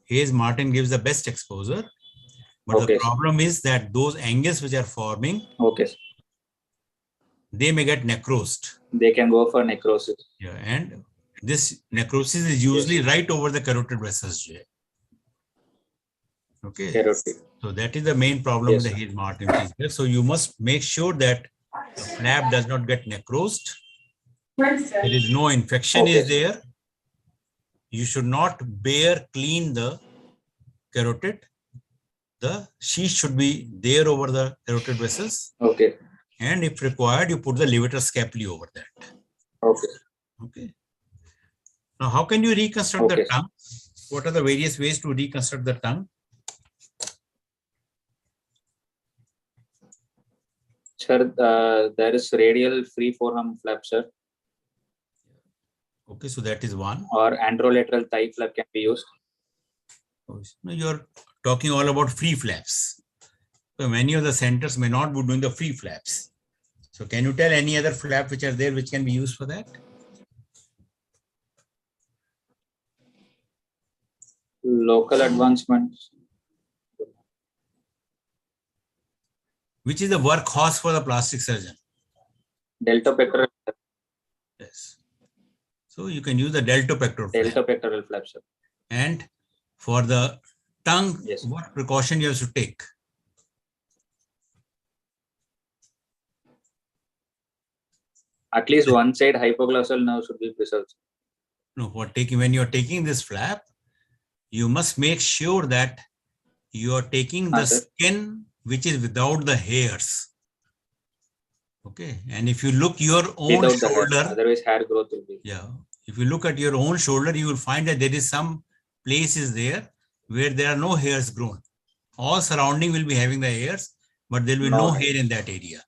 Hayes-Martin gives the best exposure. But Okay. the problem is that those angles which are forming, Okay. they may get necrosed. They can go for necrosis. Yeah, and this necrosis is usually right over the carotid vessels. Okay. Carotid. So that is the main problem with the Hayes-Martin feature. So you must make sure that the flap does not get necrosed. There is no infection is there. You should not bare clean the carotid. The sheath should be there over the carotid vessels. Okay. And if required, you put the levator scapulae over that. Okay. Okay. Now, how can you reconstruct the tongue? What are the various ways to reconstruct the tongue? Sir, there is radial free forearm flap, sir. Okay, so that is one. Or anterolateral thigh flap can be used. No, you're talking all about free flaps. So many of the centers may not be doing the free flaps. So can you tell any other flap which are there which can be used for that? Local advancements. Which is the workhorse for the plastic surgeon? Deltopectoral. Yes. So you can use the deltopectoral flap. Deltopectoral flap, sir. And for the tongue, Yes. what precaution you have to take? At least one side hypoglossal nerve should be preserved. No, when you are taking this flap, you must make sure that you are taking the skin which is without the hairs. Okay. And if you look your own without the hair. shoulder, Otherwise, hair growth will be. yeah, if you look at your own shoulder, you will find that there is some places there where there are no hairs grown. All surrounding will be having the hairs, but there will be no hair in that area.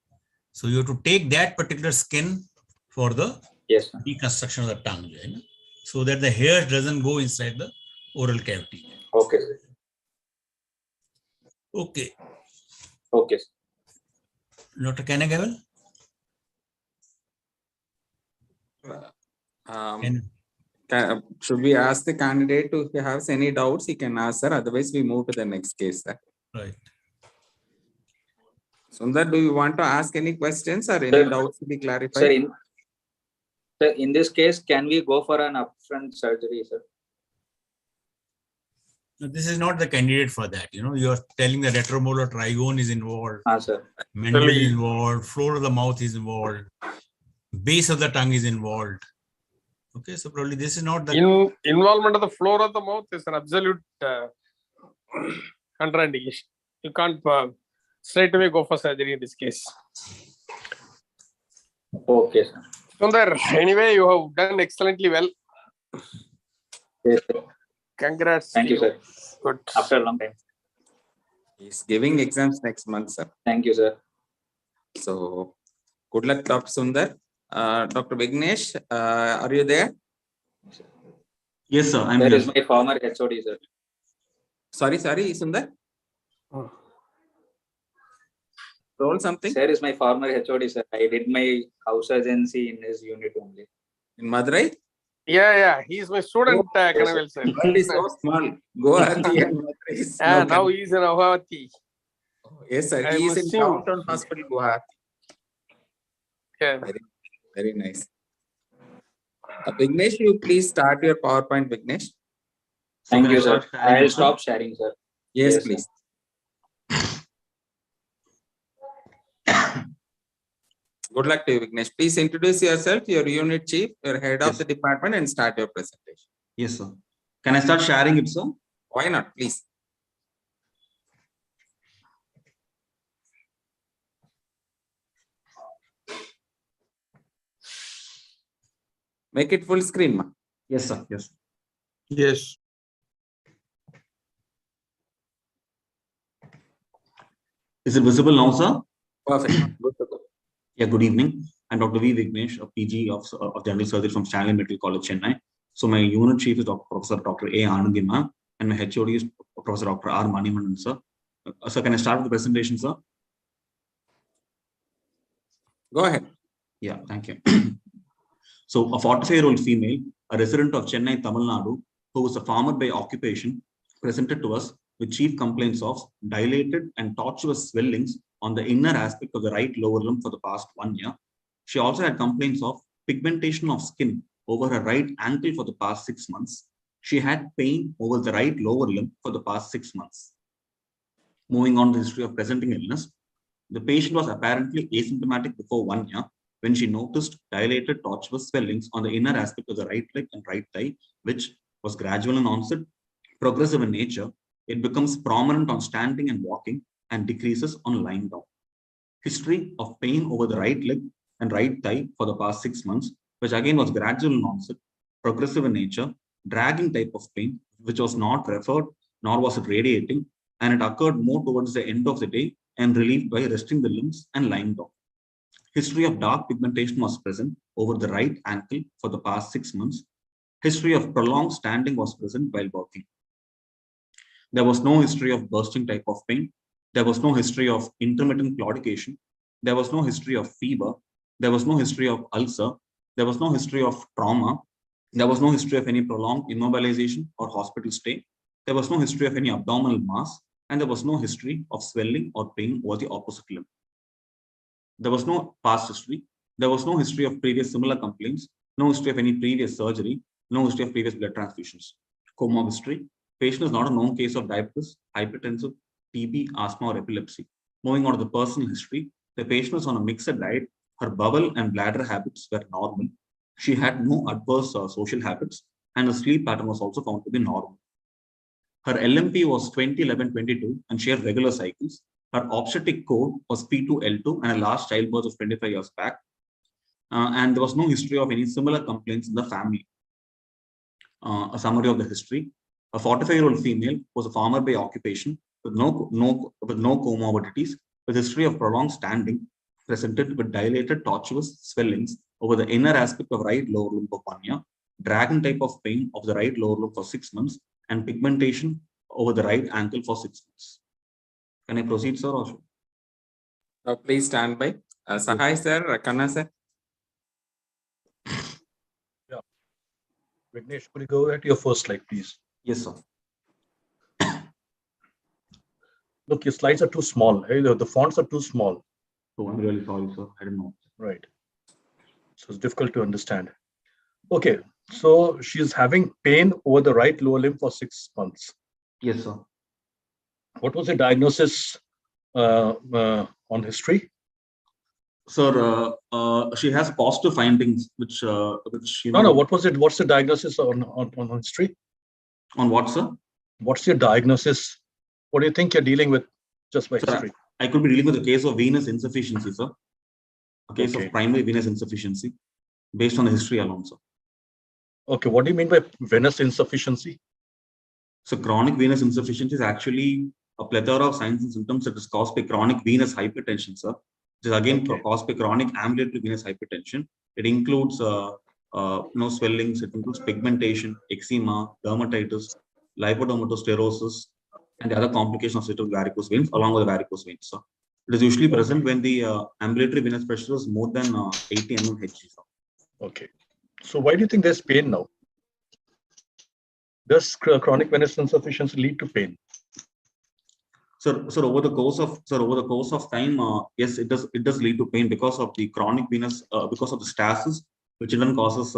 So you have to take that particular skin for the Yes, sir. reconstruction of the tongue, you know, so that the hair doesn't go inside the oral cavity. Okay, sir. Okay. Okay, sir. Dr. Kanagavel? Um, should we ask the candidate to, if he has any doubts, he can ask, sir. Otherwise, we move to the next case, sir. Right. Sundar, do you want to ask any questions or any Sir, doubts to be clarified? Sir, in this case, can we go for an upfront surgery, sir? No, this is not the candidate for that. You know, you are telling the retromolar trigone is involved, Sir. mandible is involved, floor of the mouth is involved, base of the tongue is involved. Okay, so probably this is not the Involvement of the floor of the mouth is an absolute contraindication. You can't straight away go for surgery in this case. Okay, sir. Sundar, anyway, you have done excellently well. Yes, sir. Congrats. Thank you, sir. Good. After a long time. He's giving exams next month, sir. Thank you, sir. So good luck, Dr. Sundar. Dr. Vignesh, are you there? Yes, sir. I'm There here. is my former HOD, sir. Sorry, Sundar. Told something Sir is my former HOD, sir. I did my house agency in his unit only. in Madurai. Yeah. He's my student, Kanavel sir. World is so small. Guwahati and Madurai is no Now he's in Guwahati. Yes, sir. I He is in Muslim. Downtown Hospital, Guwahati. Yeah. Very nice. Vignesh, you please start your PowerPoint, Vignesh. Thank can you, I sir. start sharing I'll it, sir? stop sharing, sir. Yes, Yes, please. Good luck to you, Vignesh. Please introduce yourself, your unit chief, your head of Yes. the department, and start your presentation. Yes, sir. Can I start sharing it, sir? Why not, please? Make it full screen, ma. Yes, sir. Yes. Yes. Is it visible now, sir? Perfect. Good to go. Yeah, good evening. I'm Dr. V. Vignesh, a PG of General Surgery from Stanley Medical College, Chennai. So my unit chief is Professor Dr. A. Anandima, and my HOD is Professor Dr. R. Manimanan, sir. Sir, can I start with the presentation, sir? Go ahead. Yeah, thank you. So a 45-year-old female, a resident of Chennai, Tamil Nadu, who was a farmer by occupation, presented to us with chief complaints of dilated and tortuous swellings on the inner aspect of the right lower limb for the past 1 year. She also had complaints of pigmentation of skin over her right ankle for the past 6 months. She had pain over the right lower limb for the past 6 months. Moving on to the history of presenting illness, the patient was apparently asymptomatic before 1 year when she noticed dilated tortuous swellings on the inner aspect of the right leg and right thigh, which was gradual in onset, progressive in nature. It becomes prominent on standing and walking and decreases on lying down. History of pain over the right leg and right thigh for the past 6 months, which again was gradual in onset, progressive in nature, dragging type of pain, which was not referred, nor was it radiating, and it occurred more towards the end of the day and relieved by resting the limbs and lying down. History of dark pigmentation was present over the right ankle for the past 6 months. History of prolonged standing was present while walking. There was no history of bursting type of pain. There was no history of intermittent claudication. There was no history of fever. There was no history of ulcer. There was no history of trauma. There was no history of any prolonged immobilization or hospital stay. There was no history of any abdominal mass, and there was no history of swelling or pain over the opposite limb. There was no past history. There was no history of previous similar complaints, no history of any previous surgery, no history of previous blood transfusions. Comorbid history. Patient is not a known case of diabetes, hypertensive, TB, asthma, or epilepsy. Moving on to the personal history, the patient was on a mixed diet. Her bowel and bladder habits were normal. She had no adverse social habits, and her sleep pattern was also found to be normal. Her LMP was 20, 11, 22, and she had regular cycles. Her obstetric code was P2L2 and a last childbirth of 25 years back. And there was no history of any similar complaints in the family. A summary of the history. A 45-year-old female was a farmer by occupation with no comorbidities, with history of prolonged standing, presented with dilated tortuous swellings over the inner aspect of right lower limb for 1 year, dragon type of pain of the right lower limb for 6 months, and pigmentation over the right ankle for 6 months. Can I proceed, sir? Or should... Please stand by. Sahai sir, Kanna sir. Yeah. Vignesh, could you go ahead to your first slide, please? Yes, sir. Look, your slides are too small. Hey, the fonts are too small. So I'm really sorry, sir. I don't know. Right. So it's difficult to understand. Okay. So she's having pain over the right lower limb for 6 months. Yes, sir. What was the diagnosis on history? Sir, she has positive findings, which you know. No. What was it? What's the diagnosis on history? On what, sir? What's your diagnosis? What do you think you're dealing with just by history? I could be dealing with a case of venous insufficiency, sir. A case of primary venous insufficiency based on the history alone, sir. Okay, what do you mean by venous insufficiency? So chronic venous insufficiency is actually a plethora of signs and symptoms that is caused by chronic venous hypertension, sir. Which is again caused by chronic ambulatory venous hypertension. It includes swellings, it includes pigmentation, eczema, dermatitis, lipodermatosclerosis, and the other complications associated with varicose veins, along with the varicose veins, sir. It is usually present when the ambulatory venous pressure is more than 80 mmHg, sir. Okay. So why do you think there's pain now? Does chronic venous insufficiency lead to pain? So over the course of time, yes, it does lead to pain because of the chronic venous, because of the stasis, which then causes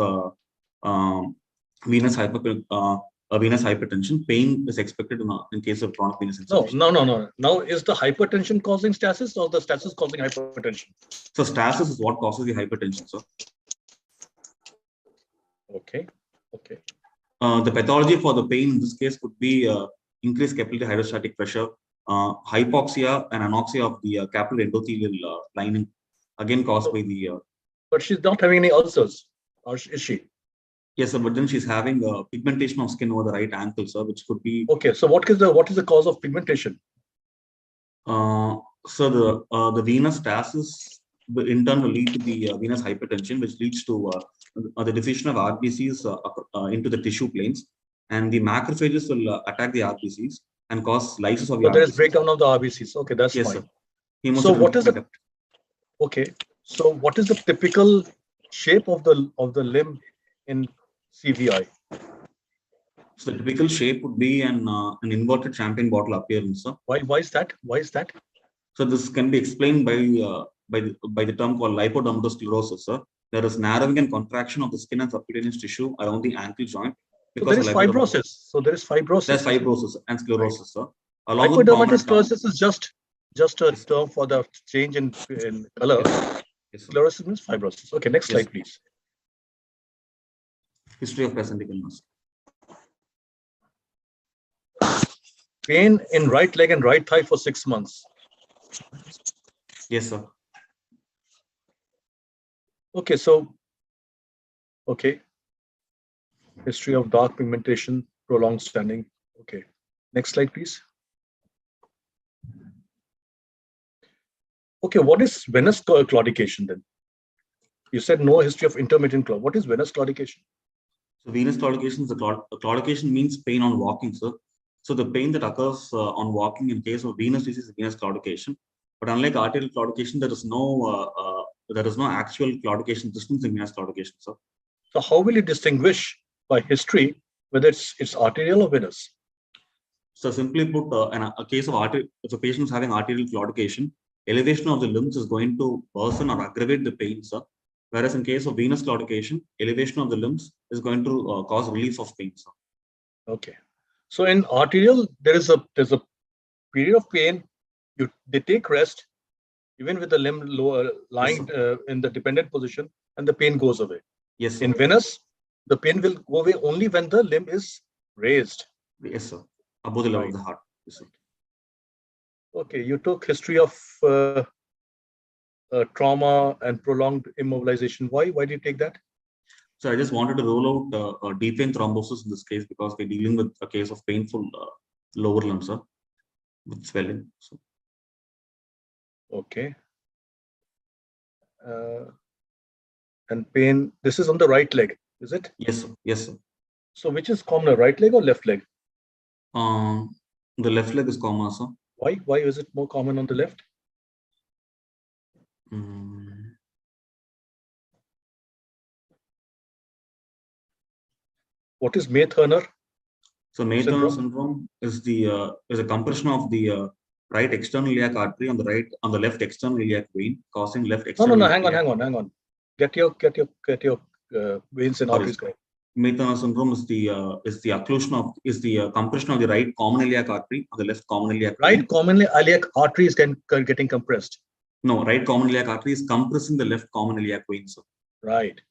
venous hypertension. Pain is expected in case of chronic venous insufficiency. No. Now, is the hypertension causing stasis or the stasis causing hypertension? So stasis is what causes the hypertension, sir. Okay. The pathology for the pain in this case could be increased capillary hydrostatic pressure, hypoxia and anoxia of the capillary endothelial lining, again caused by the. But she's not having any ulcers, or is she? Yes, sir. But then she's having pigmentation of skin over the right ankle, sir, which could be. Okay. So what is the cause of pigmentation? So the venous stasis in turn will lead to the venous hypertension, which leads to the diffusion of RBCs into the tissue planes, and the macrophages will attack the RBCs and cause lysis of the RBCs. There is breakdown of the RBCs. Okay, that's yes, fine. Sir. So what is the what is the typical shape of the limb in CVI? So the typical shape would be an inverted champagne bottle appearance, sir. Why is that? So this can be explained by the term called lipodermatosclerosis, sir. There is narrowing and contraction of the skin and subcutaneous tissue around the ankle joint. So there is fibrosis. There's fibrosis and sclerosis, sir. Hypodermatosclerosis is just a term for the change in color. Yes, sclerosis means fibrosis. Okay, next slide, please. History of presenting illness. Pain in right leg and right thigh for 6 months. Yes, sir. Okay, history of dark pigmentation, prolonged standing. Okay, next slide, please. Okay, what is venous claudication then? You said no history of intermittent claudication. What is venous claudication? So venous claudication is claudication means pain on walking, sir. So the pain that occurs on walking in case of venous disease is venous claudication. But unlike arterial claudication, there is no actual claudication distance in venous claudication, sir. So how will you distinguish by history whether it's arterial or venous? So simply put, a case of if a patient is having arterial claudication, elevation of the limbs is going to worsen or aggravate the pain, sir. Whereas in case of venous claudication, elevation of the limbs is going to cause relief of pain, sir. Okay. So in arterial, there's a period of pain. They take rest, even with the limb lying in the dependent position, and the pain goes away. Yes, sir. In venous, the pain will go away only when the limb is raised. Yes, sir. Above the level of the heart. Yes, sir. Okay, you took history of trauma and prolonged immobilization. Why? Why did you take that? So I just wanted to roll out a deep vein thrombosis in this case because we're dealing with a case of painful lower limb, sir, with swelling. So Okay. And pain. This is on the right leg, is it? yes, sir. Yes, sir. So which is commoner, right leg or left leg? The left leg is common, sir. Why? Why is it more common on the left? Mm. What is May-Turner? So May-Turner syndrome is a compression of the right external iliac artery on the left external iliac vein, causing left external. No. Hang on. Get your veins and arteries going. May-Turner syndrome is the compression of the right common iliac artery on the left common iliac vein. Right common iliac artery is getting compressed. No, right common iliac artery is compressing the left common iliac vein, sir. Right.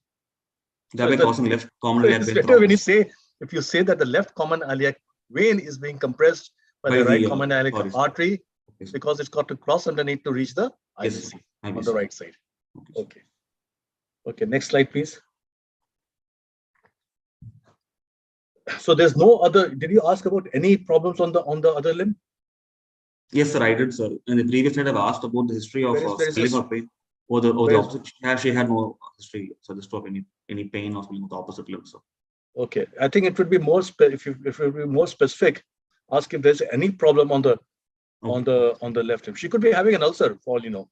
Thereby causing left common iliac vein. Better when if you say that the left common iliac vein is being compressed by the right common iliac artery, because it's got to cross underneath to reach the IVC on the right side. Okay. Okay. Next slide, please. So there's no other. Did you ask about any problems on the other limb? Yes, sir, I did, sir. In the previous slide, I've asked about the history of swelling or pain. Or the opposite. She had no history, so just of any pain or swelling with the opposite limb, sir. Okay, I think it would be more if it would be more specific. Ask if there's any problem on the left limb. She could be having an ulcer, for all you know.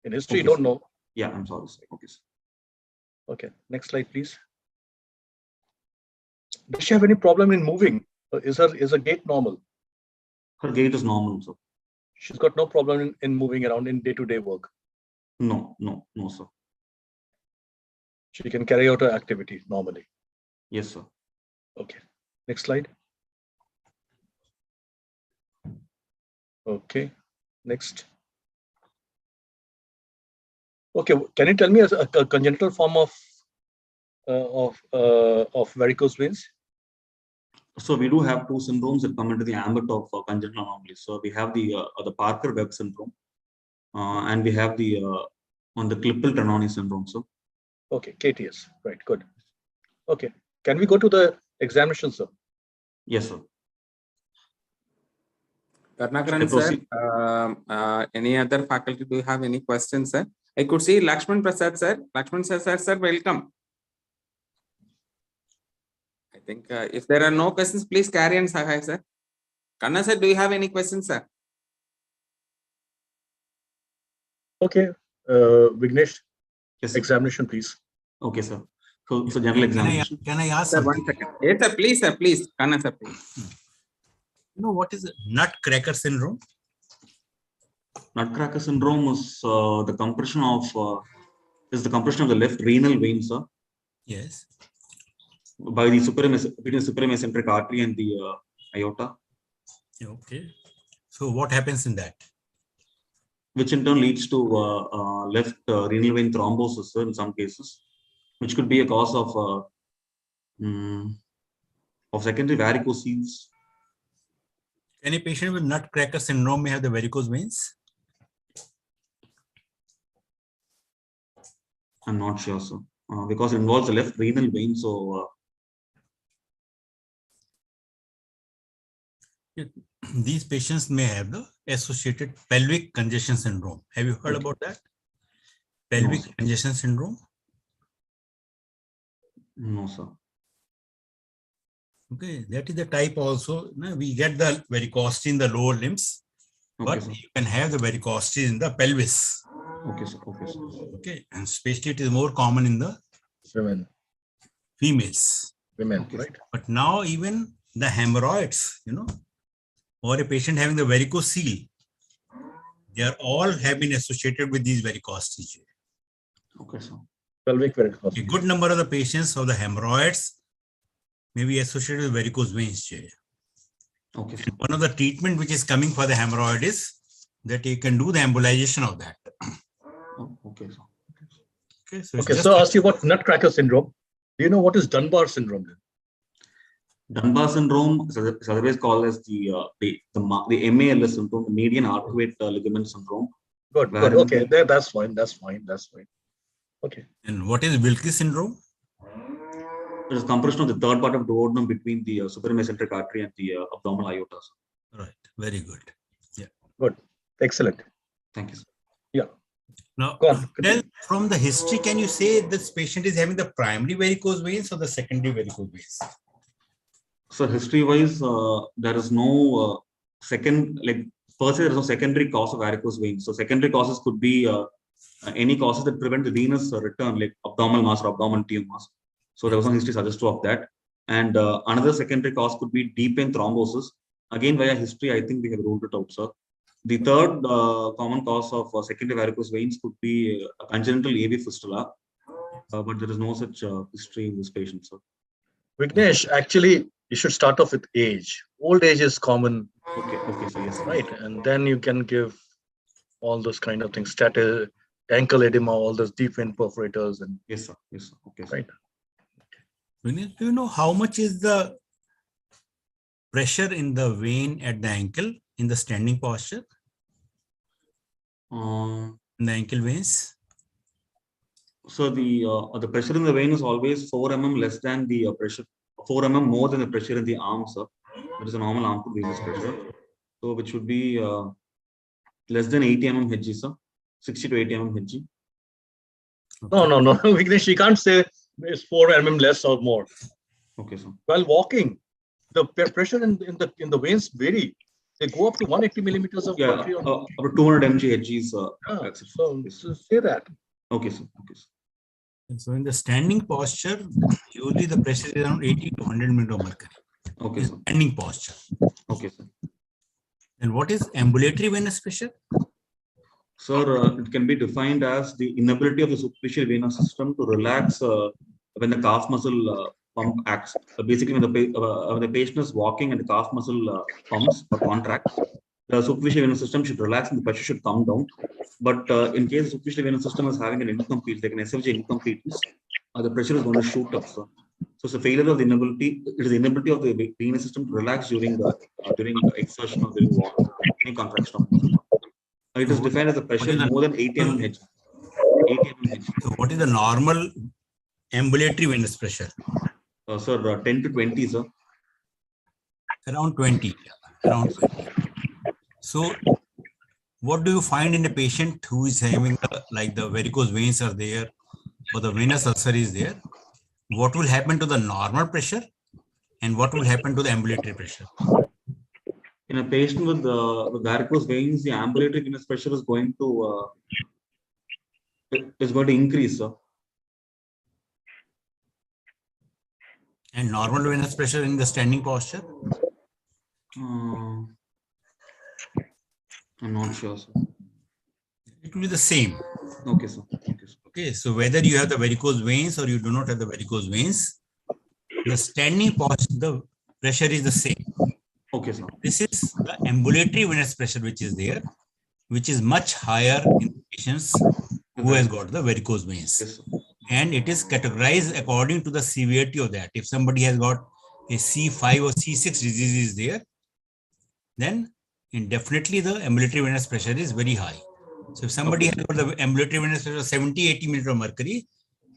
In history, you don't know. Yeah, I'm sorry, sir. Okay, sir. Okay, next slide, please. Does she have any problem in moving? Is her gait normal? Her gait is normal, sir. She's got no problem in moving around in day-to-day work. No, sir. She can carry out her activity normally. Yes, sir. Okay. Next slide. Okay. Next. Okay. Can you tell me a congenital form of varicose veins? So we do have two syndromes that come into the ambit of congenital anomalies. So we have the Parker-Webb syndrome, and we have the Klippel-Trenaunay syndrome. So. Okay, KTS. Right. Good. Okay. Can we go to the examination, sir? Yes, sir. Karnakaran, sir, any other faculty, do you have any questions, sir? I could see Lakshman Prasad, sir. Lakshman Prasad, sir, welcome. I think if there are no questions, please carry on, Sahai, sir. Kanna, sir, do you have any questions, sir? Okay. Vignesh, yes, sir. Examination, please. Okay, sir. So general examination. Can I ask sir, 1 second. Yes, sir, please, sir, please. Kanna, sir, please. You know what is nutcracker syndrome? Nutcracker syndrome is the compression of the left renal vein, sir. Yes. By the between supramesenteric artery and the aorta. Okay. So what happens in that? Which in turn leads to left renal vein thrombosis, sir, in some cases, which could be a cause of secondary varicoses. Any patient with nutcracker syndrome may have the varicose veins? I'm not sure, sir, because it involves the left renal vein. So these patients may have the associated pelvic congestion syndrome. Have you heard about that? Pelvic congestion syndrome? No, sir. Okay, that is the type also. We get the varicosity in the lower limbs, but sir. you can have the varicosity in the pelvis. Okay, sir. Okay, sir. Okay, and especially it is more common in the females. Women, right? But now even the hemorrhoids, or a patient having the varicocele, they are all have been associated with these varicosities. Okay, sir. Pelvic varicose. A good number of the patients of the hemorrhoids may be associated with varicose veins. Okay, sir. One of the treatment which is coming for the hemorrhoid is that you can do the embolization of that. Okay, sir. Okay, so I asked you about nutcracker syndrome. Do you know what is Dunbar syndrome? Dunbar syndrome is otherwise called as the MALS syndrome, the median arcuate ligament syndrome. Good. wherein Okay, the- that's fine. Okay. And what is Wilkes syndrome? It is compression of the third part of duodenum between the supramesenteric artery and the abdominal aorta. Right. Very good. Excellent. Thank you, sir. Now, Go on, continue. from the history, can you say this patient is having the primary varicose veins or the secondary varicose veins? So history-wise, there is no per se, there is no secondary cause of varicose veins. So secondary causes could be any causes that prevent the venous return, like abdominal mass or abdominal tumors. So there was no history suggestive of that. And another secondary cause could be deep vein thrombosis. Again, via history, I think we have ruled it out, sir. The third common cause of secondary varicose veins could be a congenital AV fistula, but there is no such history in this patient, sir. Vignesh, actually, you should start off with age. Old age is common, Okay, so yes. right? And then you can give all those kind of things, ankle edema, all those deep vein perforators, and Yes, sir. Okay, sir. right. Do you know how much is the pressure in the vein at the ankle in the standing posture, in the ankle veins? So the pressure in the vein is always 4 mm less than the pressure, 4 mm more than the pressure in the arm, sir. That is a normal arm to venous pressure. So which would be less than 80 mm Hg, sir. 60 to 80 mm Hg. No. Vignesh, you can't say it's 4 mm less or more. Okay, sir. While walking, the pressure in the veins vary. They go up to 180 millimeters of Yeah, mercury. up to 200 mg Hg is So say that. Okay, sir. So in the standing posture, usually the pressure is around 80 to 100 millimeters of mercury. Okay, In sir. standing posture. Okay, sir. And what is ambulatory venous pressure? Sir, it can be defined as the inability of the superficial venous system to relax when the calf muscle pump acts. Basically, when the patient is walking and the calf muscle pumps or contracts, the superficial venous system should relax and the pressure should come down. But in case the superficial venous system is having an incomplete, like an SFJ incompleteness, the pressure is going to shoot up. So it's a failure of the inability. It is the inability of the venous system to relax during exertion or during walk, any contraction of muscle. It is defined as a pressure more than 80 mm Hg. 80 mm Hg. So what is the normal ambulatory venous pressure? Sir, 10 to 20, sir. Around 20. Around 20. So what do you find in a patient who is having the varicose veins are there or the venous ulcer is there? What will happen to the normal pressure and what will happen to the ambulatory pressure? In a patient with varicose veins, the ambulatory venous pressure is going to increase, sir. And normal venous pressure in the standing posture? I'm not sure, sir. It will be the same. Okay, sir. Okay, so whether you have the varicose veins or you do not have the varicose veins, the standing posture, the pressure is the same. Okay, sir. This is the ambulatory venous pressure which is there, which is much higher in patients who has got the varicose veins. Yes, sir. And it is categorized according to the severity of that. If somebody has got a C5 or C6 disease is there, then definitely the ambulatory venous pressure is very high. So if somebody has got the ambulatory venous pressure of 70, 80 millimeters of mercury,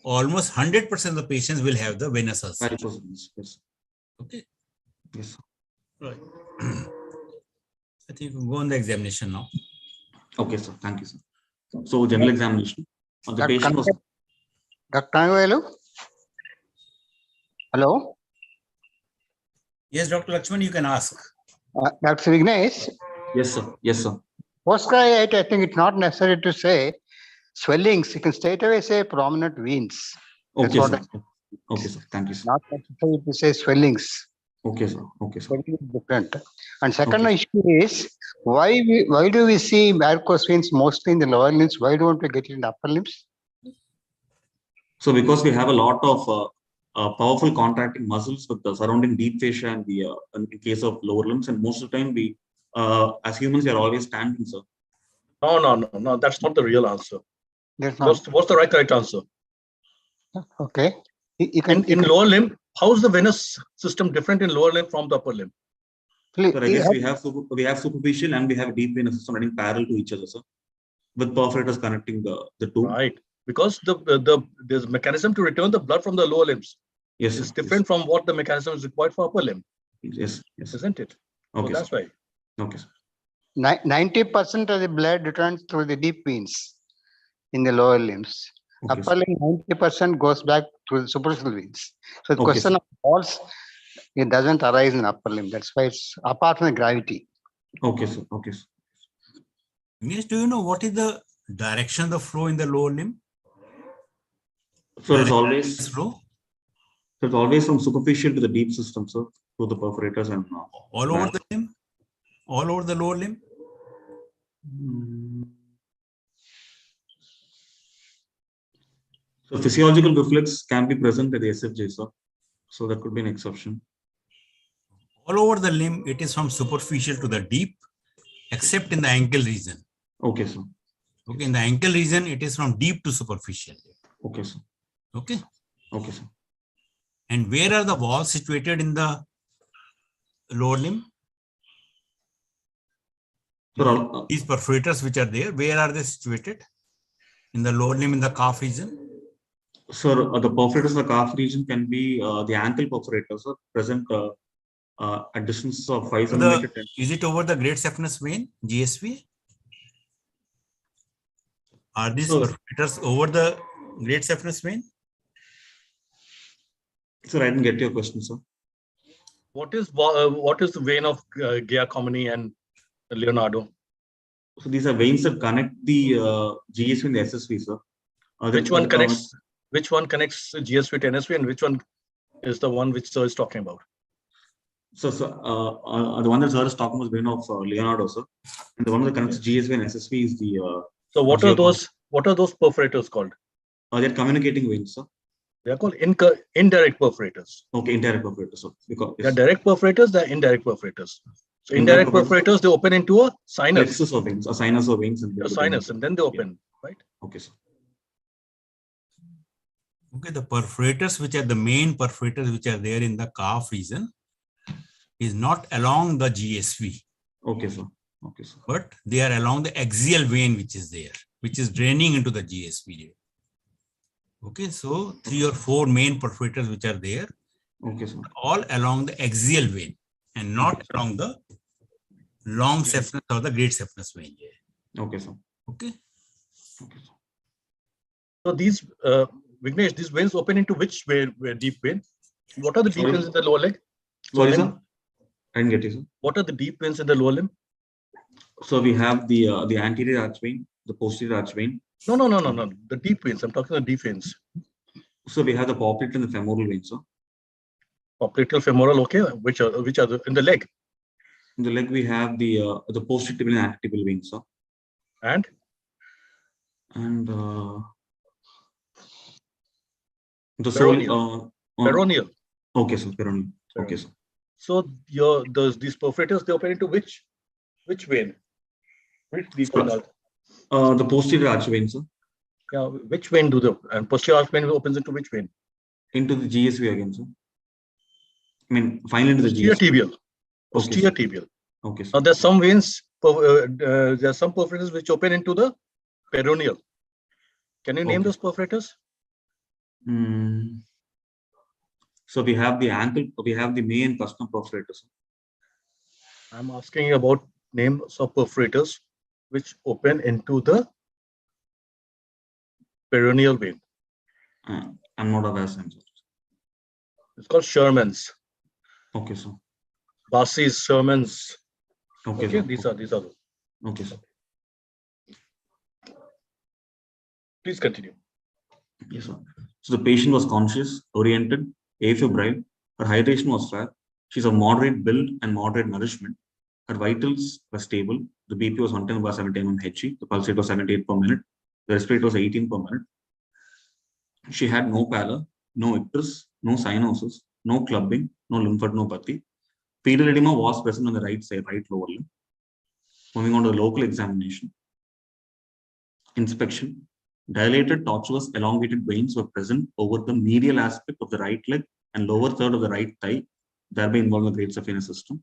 almost 100% of the patients will have the venous ulcer. Varicose veins, yes. Okay. Yes, sir. Right. I think you can go on the examination now. Okay, sir. Thank you, sir. So general examination. The patient was. Dr. Nagavelu? Hello? Yes, Dr. Lakshman, you can ask. Dr. Vignesh, Yes, sir. Yes, sir. post-cardiac, I think it's not necessary to say swellings. You can straight away say prominent veins. That's Okay, what sir. Okay, sir. Thank you, sir. Not necessary to say swellings. Okay, sir. Okay, sir. Very different. And second Okay. issue is why do we see varicose veins mostly in the lower limbs? Why don't we get it in the upper limbs? So because we have a lot of powerful contracting muscles with the surrounding deep fascia and in case of lower limbs, and most of the time we, as humans, we are always standing, sir. No. That's not the real answer. That's not What's the right answer? okay. You can, In lower limb, how's the venous system different in lower limb from the upper limb? So I guess we have superficial and we have deep venous system running parallel to each other, sir, with perforators connecting the two. Right, because there's mechanism to return the blood from the lower limbs. Yes, It's sir. different from what the mechanism is required for upper limb, Yes, yes. isn't it? So Okay, that's sir. why. Okay, sir. 90% of the blood returns through the deep veins in the lower limbs. Okay, Upper limb, 90% goes back to the superficial veins. So the Okay, question sir. of walls, it doesn't arise in upper limb. That's why it's apart from the gravity. Okay, sir. Okay, sir. Yes, do you know what is the direction of the flow in the lower limb? So it's Direction of always flow from superficial to the deep system, sir, through the perforators and all over the limb, all over the lower limb. So physiological reflex can be present at the SFJ, sir. So that could be an exception. All over the limb, it is from superficial to the deep, except in the ankle region. Okay, sir. Okay, in the ankle region, it is from deep to superficial. Okay, sir. Okay. Okay, sir. And where are the walls situated in the lower limb? So, These perforators which are there, where are they situated? In the lower limb, in the calf region? sir, the perforators of the calf region can be the ankle perforators, sir, present at distance of 5 centimeters. Is it over the great saphenous vein, GSV? Are these perforators over the great saphenous vein? Sir, I didn't get your question, sir. What is the vein of Giacomo and Leonardo? So these are veins that connect the GSV and the SSV, sir. Which one connects? Which one connects GSV to NSV, and which one is the one which sir is talking about? So, the one that sir is talking about is vein of Leonardo, sir, and the one that connects GSV and SSV is the. So what are those? What are those perforators called? They're communicating veins, sir. They are called indirect perforators. Okay, indirect perforators, sir. Because they are direct perforators, they are indirect perforators. So indirect perforators, they open into a sinus. Plexus of veins, a sinus of veins, and a sinus, and then they open, right? Okay, sir. Okay, the perforators, which are the main perforators which are there in the calf region, is not along the GSV. Okay, sir. Okay, sir. But they are along the axial vein which is there, which is draining into the GSV. Okay, so 3 or 4 main perforators which are there. Okay, sir. All along the axial vein and not along the long saphenous or the great saphenous vein. Okay, sir. Okay. Okay, sir. So these Vignesh, these veins open into which vein? Deep vein? What are the deep veins in the lower leg? Sorry, sir. I didn't get you, sir. What are the deep veins in the lower limb? So we have the anterior arch vein, the posterior arch vein. No. The deep veins. I'm talking about deep veins. So we have the popliteal and the femoral veins, sir. Popliteal, femoral, okay. Which are in the leg? In the leg, we have the posterior tibial and antitibial veins, sir. And the peroneal. Peroneal. Okay, sir. Peroneal. Okay, sir. So these perforators, they open into which vein? Which deep vein? The posterior arch vein, sir. Yeah, which vein do they? And posterior arch vein opens into which vein? Into the GSV again, sir. I mean, finally into the posterior GSV. tibial. Posterior Okay, tibial. Okay, sir. Now there's some veins. There are some perforators which open into the peroneal. Can you name those perforators? So we have the ankle. We have the main custom perforators. I'm asking you about names of perforators which open into the peroneal vein. I'm not aware, sir. It's called Sherman's. Okay, sir. Bassi's, Sherman's. Okay, Sir. These are those. Okay, sir. Please continue. Yes, sir. So the patient was conscious, oriented, afebrile. Her hydration was fair. She's of moderate build and moderate nourishment. Her vitals were stable. The BP was 110/70 mmHg. The pulse rate was 78 per minute. The respiratory was 18 per minute. She had no pallor, no icterus, no cyanosis, no clubbing, no lymphadenopathy. Pedal edema was present on the right side, right lower limb. Moving on to the local examination. Inspection. Dilated, tortuous, elongated veins were present over the medial aspect of the right leg and lower third of the right thigh, thereby involving the great saphenous system.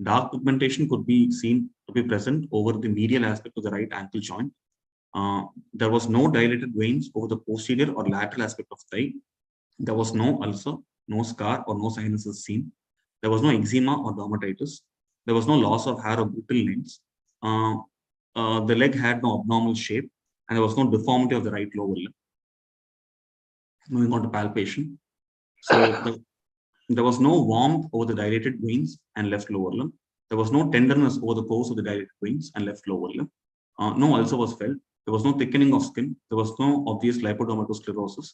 Dark pigmentation could be seen to be present over the medial aspect of the right ankle joint. There was no dilated veins over the posterior or lateral aspect of thigh. There was no ulcer, no scar, or no sinuses seen. There was no eczema or dermatitis. There was no loss of hair or brittle lengths. The leg had no abnormal shape, and there was no deformity of the right lower limb. Moving on to palpation. So there was no warmth over the dilated veins and left lower limb. There was no tenderness over the course of the dilated veins and left lower limb. No ulcer was felt. There was no thickening of skin. There was no obvious lipodermatosclerosis.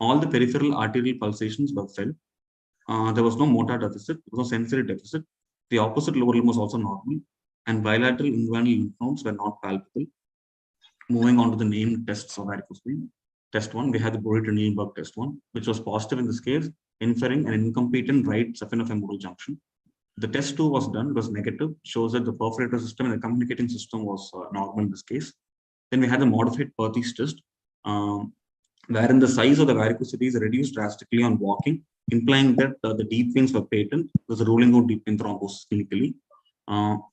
All the peripheral arterial pulsations were felt. There was no motor deficit. There was no sensory deficit. The opposite lower limb was also normal, and bilateral inguinal lymph nodes were not palpable. Moving on to the named tests of varicose vein. Test 1, we had the Burritt-Nielberg test 1, which was positive in this case, inferring an incompetent right saphenofemoral junction. The test 2 was done, it was negative, shows that the perforator system and the communicating system was normal in this case. Then we had the modified Perthes test, wherein the size of the varicosities reduced drastically on walking, implying that the deep veins were patent. There was a ruling out deep vein thrombosis clinically.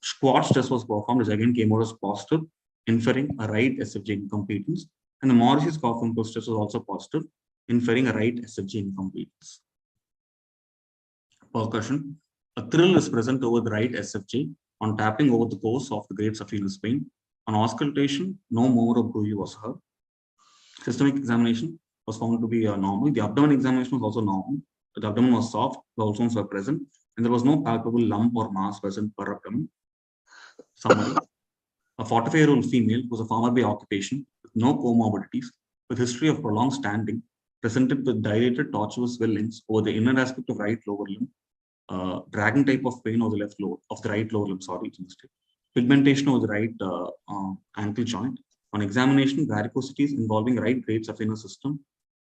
Schwartz test was performed, which again came out as positive, inferring a right SFJ incompetence. And the Morrissey's cough impulse test was also positive, inferring a right SFJ incompetence. Percussion. A thrill is present over the right SFJ on tapping over the course of the great saphenous vein. On auscultation, no murmur or bruit was heard. Systemic examination was found to be normal. The abdomen examination was also normal. The abdomen was soft, the ulcers were present, and there was no palpable lump or mass present per abdomen. Summary. A 45-year-old female who was a farmer by occupation with no comorbidities, with history of prolonged standing, presented with dilated tortuous swellings over the inner aspect of right lower limb, dragging type of pain over the left lower of the right lower limb, sorry, pigmentation over the right ankle joint. On examination, varicosities involving right great saphenous system,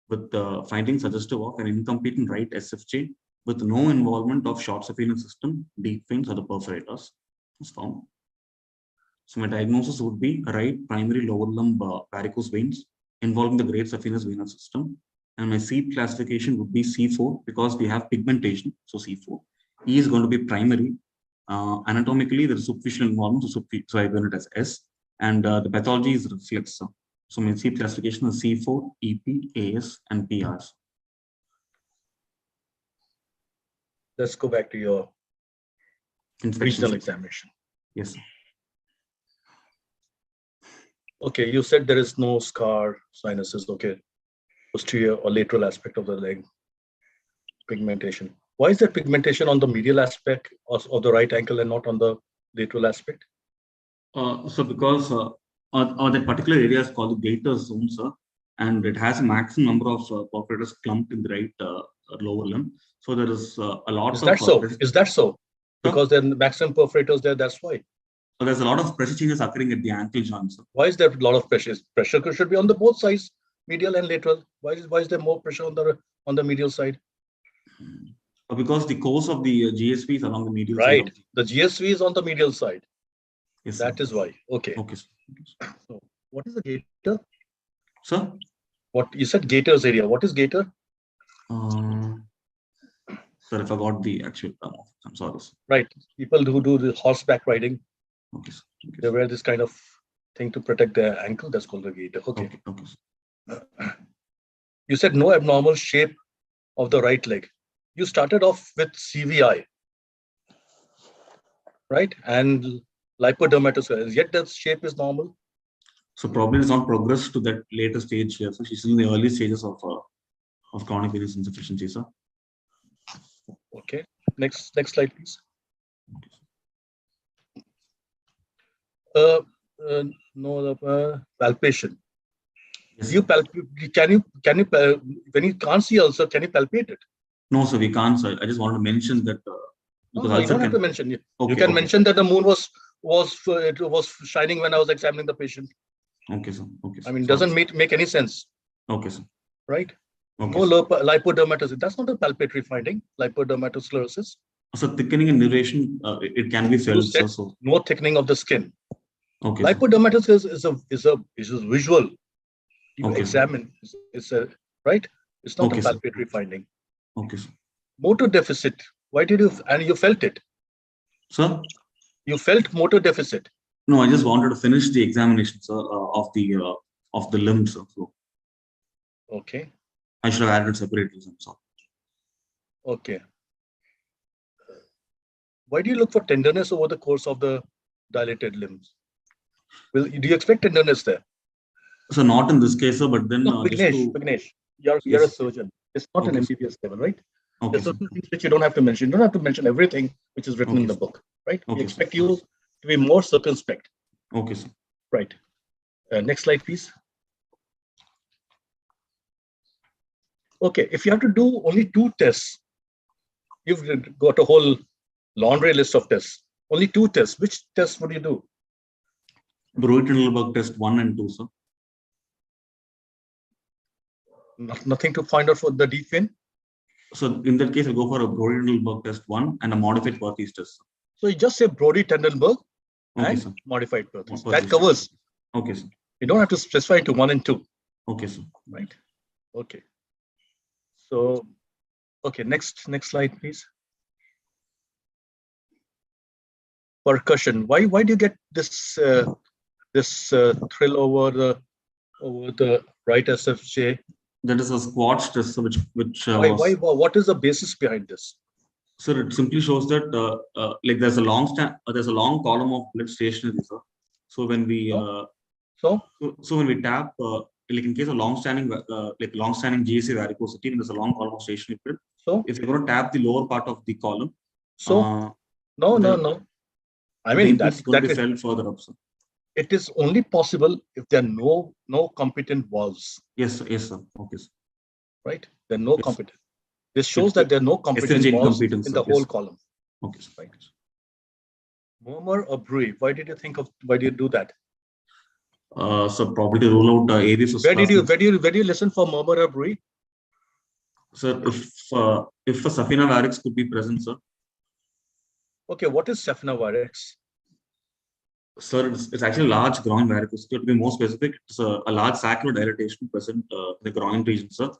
with findings suggestive of an incompetent right SFJ with no involvement of short saphenous system, deep veins, or the perforators was found. So my diagnosis would be right primary lower limb varicose veins involving the great saphenous venous system. And my seed classification would be C4 because we have pigmentation, so C4. E is going to be primary. Anatomically, there is superficial involvement, so I given it as S. And the pathology is reflex. So my seed classification is C4, EP, AS, and PRs. Let's go back to your regional examination. Yes, sir. Okay, you said there is no scar, sinuses, okay, posterior or lateral aspect of the leg, pigmentation. Why is there pigmentation on the medial aspect of the right ankle and not on the lateral aspect? So because that particular area is called the gator zone, sir, and it has a maximum number of perforators clumped in the right lower limb. So there is a lot of... Is that so? Because there are maximum perforators there, that's why. So there's a lot of pressure changes occurring at the ankle joint, sir. Why is there a lot of pressure? Pressure should be on the both sides, medial and lateral. Why is there more pressure on the medial side? Because the course of the GSV is along the medial side. Right. The GSV is on the medial side. Yes, that sir. is why. Okay. Okay, sir. So what is the gator? Sir? What you said gator's area. What is gator? Sir, I forgot the actual term. I'm sorry, sir. Right. People who do the horseback riding. Okay, sir. Okay, they wear this kind of thing to protect their ankle. That's called the gator. Okay. Okay. You said no abnormal shape of the right leg. You started off with CVI, right? And lipodermatosclerosis. Yet the shape is normal. So probably it's not progressed to that later stage here. So she's in the early stages of chronic venous insufficiency, sir. Okay. Next slide, please. Palpation. Yes, you can you when you can't see ulcer, can you palpate it? No, sir, we can't, sir. I just want to mention that. No, you don't have to mention. You can mention that the moon was shining when I was examining the patient. Okay, sir. Okay, sir. I mean, doesn't make any sense. Okay, sir. Right? Okay, no lipodermatosis. That's not a palpatory finding. Lipodermatosclerosis. So thickening and duration, it can be felt. So no thickening of the skin. Okay. Lipodermatosclerosis is a visual. You Okay, sir. examine, it's a, right? It's not Okay, a sir. palpatory finding. Okay, sir. Motor deficit, why did you, and you felt it? Sir? You felt motor deficit. No, I just wanted to finish the examination, sir, of the limb, sir. So Okay, I should have added separately, sir. So, okay. Why do you look for tenderness over the course of the dilated limbs? Well, do you expect tenderness there? so not in this case, sir, but then No, just to Vignesh, you're a Yes. surgeon. It's not Okay, an sir. MBBS level, right? Okay, There's sir. certain things which you don't have to mention. You don't have to mention everything which is written in Okay, the sir. book, right? We Okay, expect sir. you to be more circumspect, Okay, sir. right? Next slide, please. Okay, if you have to do only 2 tests, you've got a whole laundry list of tests. Only 2 tests. Which tests would you do? Broad test 1 and 2, sir. Nothing to find out for the deep vein. So in that case, I'll go for a Brody-Tendelberg test 1 and a modified Perthes test, sir. So you just say Brody-Tendelberg Okay, and sir. modified Perthes. Perthes That test. covers. Okay, sir. You don't have to specify into 1 and 2, Okay, sir. right? Okay. So, okay, next slide, please. Percussion. Why do you get this thrill over the right SFJ? That is a squat test, sir, which Why? was, What is the basis behind this? sir, it simply shows that like there's a long column of blood stationary, sir. So when we So when we tap like in case of long-standing GAC varicosity, and there's a long column of stationary blood. so If you're going to tap the lower part of the column, no. I the mean impulse is going to be that felt further up, sir. it is only possible if there are no competent valves, Yes, sir. Yes, sir. Okay, sir. right? There are no Yes. competent. This shows that there are no competent SFJ valves incompetence, in sir. the whole Yes. column. Okay, sir. Right. Murmur or bruit? Why did you do that? So probably to rule out areas of Where do spasms. you listen for murmur or bruit? Sir, if a Safina varix could be present, sir. Okay, what is Safina varix? Sir, it's actually a large groin varicosity. To be more specific, it's a large sacral dilatation present in the groin region, sir.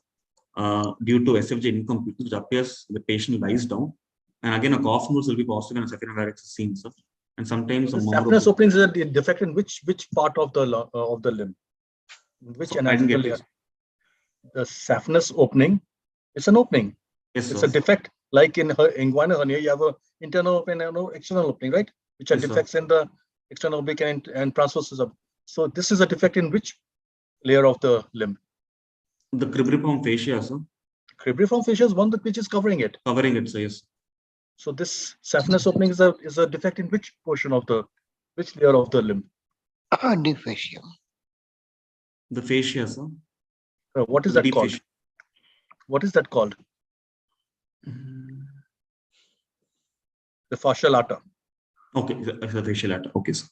Due to SFJ incompetence, which appears the patient lies down. And again, a cough notes will be positive and a Safina varix is seen, sir. And sometimes The saphenous openings is a defect in which part of the limb? Which anatomical layer? The saphenous opening, it's an opening. Yes, It's sir. a defect. Like in inguinal hernia, you have an internal opening and an external opening, right? Which are Yes, sir. defects in the external oblique and transversus. So this is a defect in which layer of the limb? The cribriform fascia, sir. Cribriform fascia is one which is covering it. Covering it, sir. Yes. So this saphenous opening is a defect in which portion of which layer of the limb? Deep fascia. The fascia, sir. What is The that deep called? fascia. What is that called? The fascia lata. Okay, the facial lata. Okay, sir.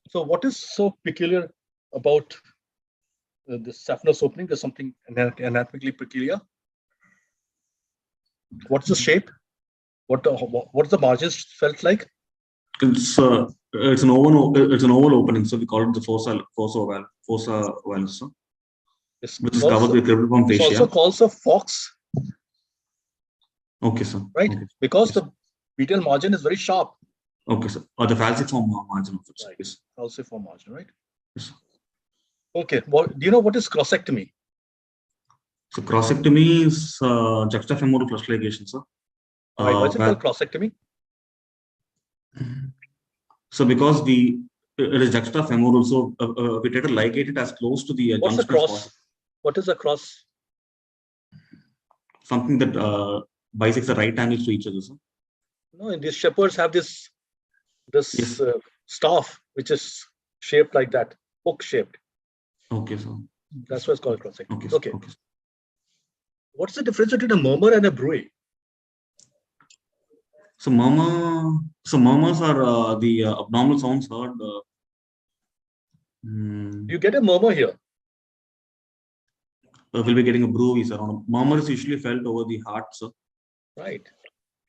So what is so peculiar about the saphenous opening? There's something anatomically peculiar. What's the shape? What's the margins felt like? It's an oval opening, so we call it the fossa ovalis, sir, which is covered with cribriform It's fascia. also called a fox, Okay, sir. right? Okay. Because Yes. the medial margin is very sharp. Okay, sir. Or the falciform margin of it, sir. Right. Yes. Falciform margin, right? Yes. Okay. Well, do you know what is crossectomy? So crossectomy is juxtafemoral clutch ligation, sir. All right. What's it called crossectomy? So because it is juxtafemoral, so we try to ligate it as close to the What's a junction as cross? possible. What is a cross? Something that bisects the right angles to each other, sir. No, these shepherds have this Yes. staff which is shaped like that, hook shaped. Okay, sir. That's why it's called crossectomy. Okay, sir. Okay. Okay. What's the difference between a murmur and a bruit? So murmurs are the abnormal sounds heard. You get a murmur here. We'll be getting a bruit, sir. Murmur is usually felt over the heart, sir. Right.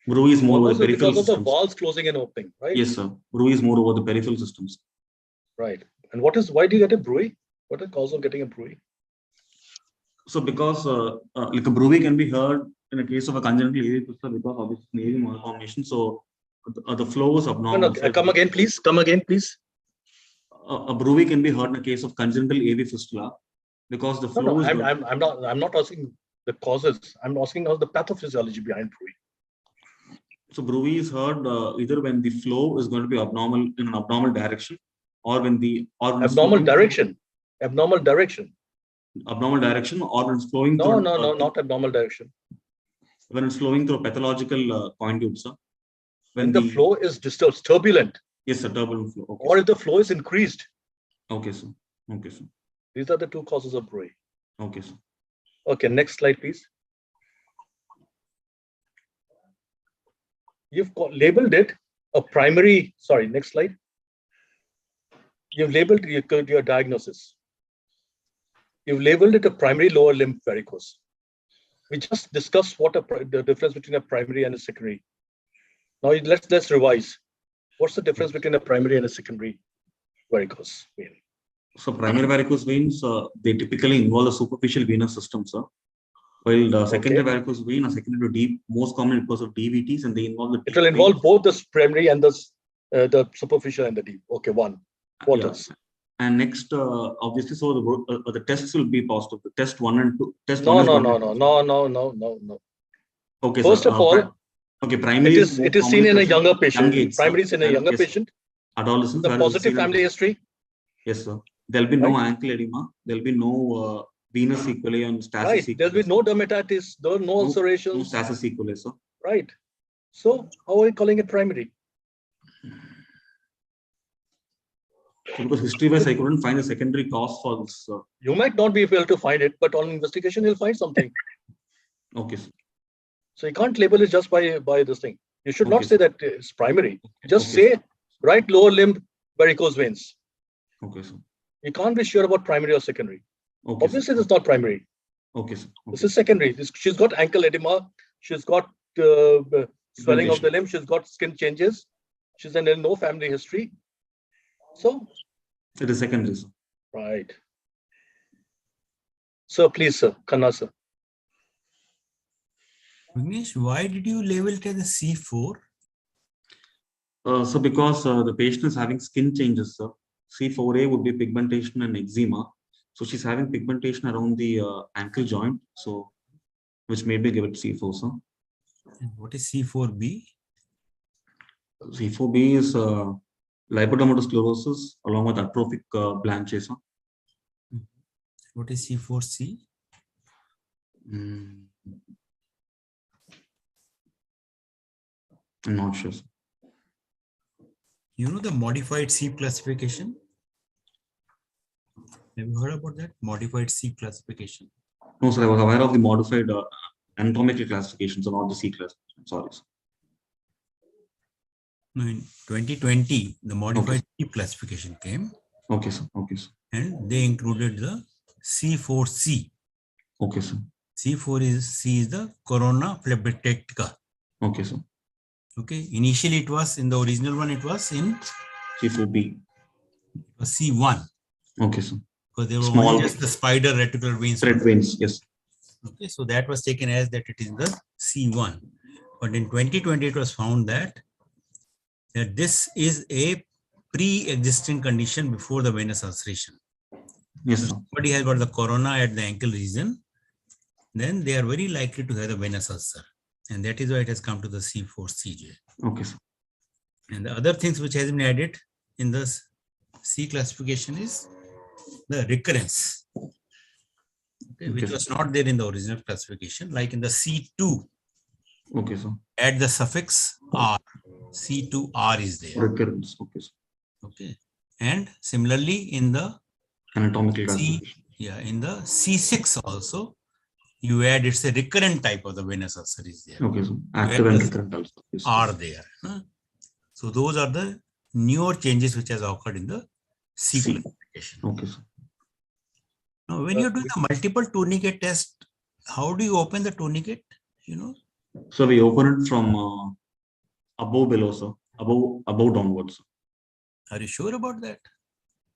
Bruit is more over the peripheral because of the systems. valves closing and opening, right? Yes, sir. Bruit is more over the peripheral systems. Right. And why do you get a bruit? What is the cause of getting a bruit? So because like a brewery can be heard in a case of a congenital AV fistula because obviously it's an AV malformation. So the flow is No, abnormal. no, come again, please. Come again, please. A brewery can be heard in a case of congenital AV fistula because the No, flow no, is good. I'm not asking the causes. I'm asking how the pathophysiology behind brewery. So brewery is heard either when the flow is going to be abnormal in an abnormal direction, or when the Abnormal direction. Abnormal direction. abnormal direction, or when it's flowing No, through no, no, not abnormal direction. when it's flowing through a pathological conduit, sir. When the flow is disturbed, turbulent, yes, sir, turbulent flow. Okay, or sir. if the flow is increased. Okay, sir. Okay, sir. These are the two causes of brewery. Okay, sir. Okay, next slide, please. You've labeled it a primary, sorry, next slide. You've labeled your diagnosis. You've labeled it a primary lower limb varicose. We just discussed what the difference between a primary and a secondary. Now let's revise. What's the difference between a primary and a secondary varicose vein? So primary varicose veins, they typically involve the superficial venous system, sir. While the secondary varicose vein are secondary to deep, most commonly because of DVTs, and they involve the. It will involve both the primary and the superficial and the deep. Okay, one. What else? And next, obviously, so the tests will be positive. The test 1 and 2. Test No, 1 is no, going no, to no, no. Okay, First sir. of all, okay, primary it is seen in a younger patient. Young age, primary is in a younger yes, patient. Adolescents. The positive family history. Yes, sir. There'll be no ankle edema. There'll be no venous sequelae and stasis. Right. There'll be no dermatitis. No ulcerations. No stasis sequelae, sir. Right. So how are you calling it primary? So because history-wise, I couldn't find a secondary cause for this. You might not be able to find it, but on investigation, you'll find something. Okay, sir. So you can't label it just by this thing. You should not say that it's primary. Just Okay, say right lower limb varicose veins. Okay, sir. You can't be sure about primary or secondary. Okay, obviously, this is not primary. Okay, sir. Okay. This is secondary. She's got ankle edema. She's got swelling of the limb. She's got skin changes. She's in no family history. So it is secondary, sir. Right. So please, sir, Khanna, sir. Vignesh, why did you label it as a C4? So because the patient is having skin changes, sir. C4A would be pigmentation and eczema. So she's having pigmentation around the ankle joint. So which made me give it C4, sir. And what is C4B? C4B is lipodermatosclerosis along with atrophic Blanche, sir. What is C4C? I'm not sure, sir. You know the modified C classification? Have you heard about that? Modified C classification? No, sir, I was aware of the modified anatomical classification, so not the C classification. Sorry, sir. No, in 2020, the modified C classification came. Okay, sir. Okay, sir. And they included the C4C. Okay, sir. C4 is the corona phlebectica. Okay, sir. Okay. Initially, it was in the original one. It was in C4B. It was C1. Okay, sir. Because they were Small only just the spider reticular veins. Thread veins, yes. Okay, so that was taken as that it is the C1. But in 2020, it was found that this is a pre-existing condition before the venous ulceration. Yes, so sir. somebody has got the corona at the ankle region, then they are very likely to have a venous ulcer. And that is why it has come to the C4CJ. Okay, sir. And the other things which has been added in the C classification is the recurrence, which was not there in the original classification, like in the C2. Okay, sir. Add the suffix R. C2R is there. Recurrence. Okay, sir. Okay. And similarly in the Anatomical classification. in the C6 also, you add it's a recurrent type of the venous ulcer is there. Okay, so active and recurrent also. Yes, are there. So those are the newer changes which has occurred in the C classification. Okay, sir. Now, when you're doing the multiple tourniquet test, how do you open the tourniquet? You know? So we open it from above below, sir. Above downwards. Are you sure about that?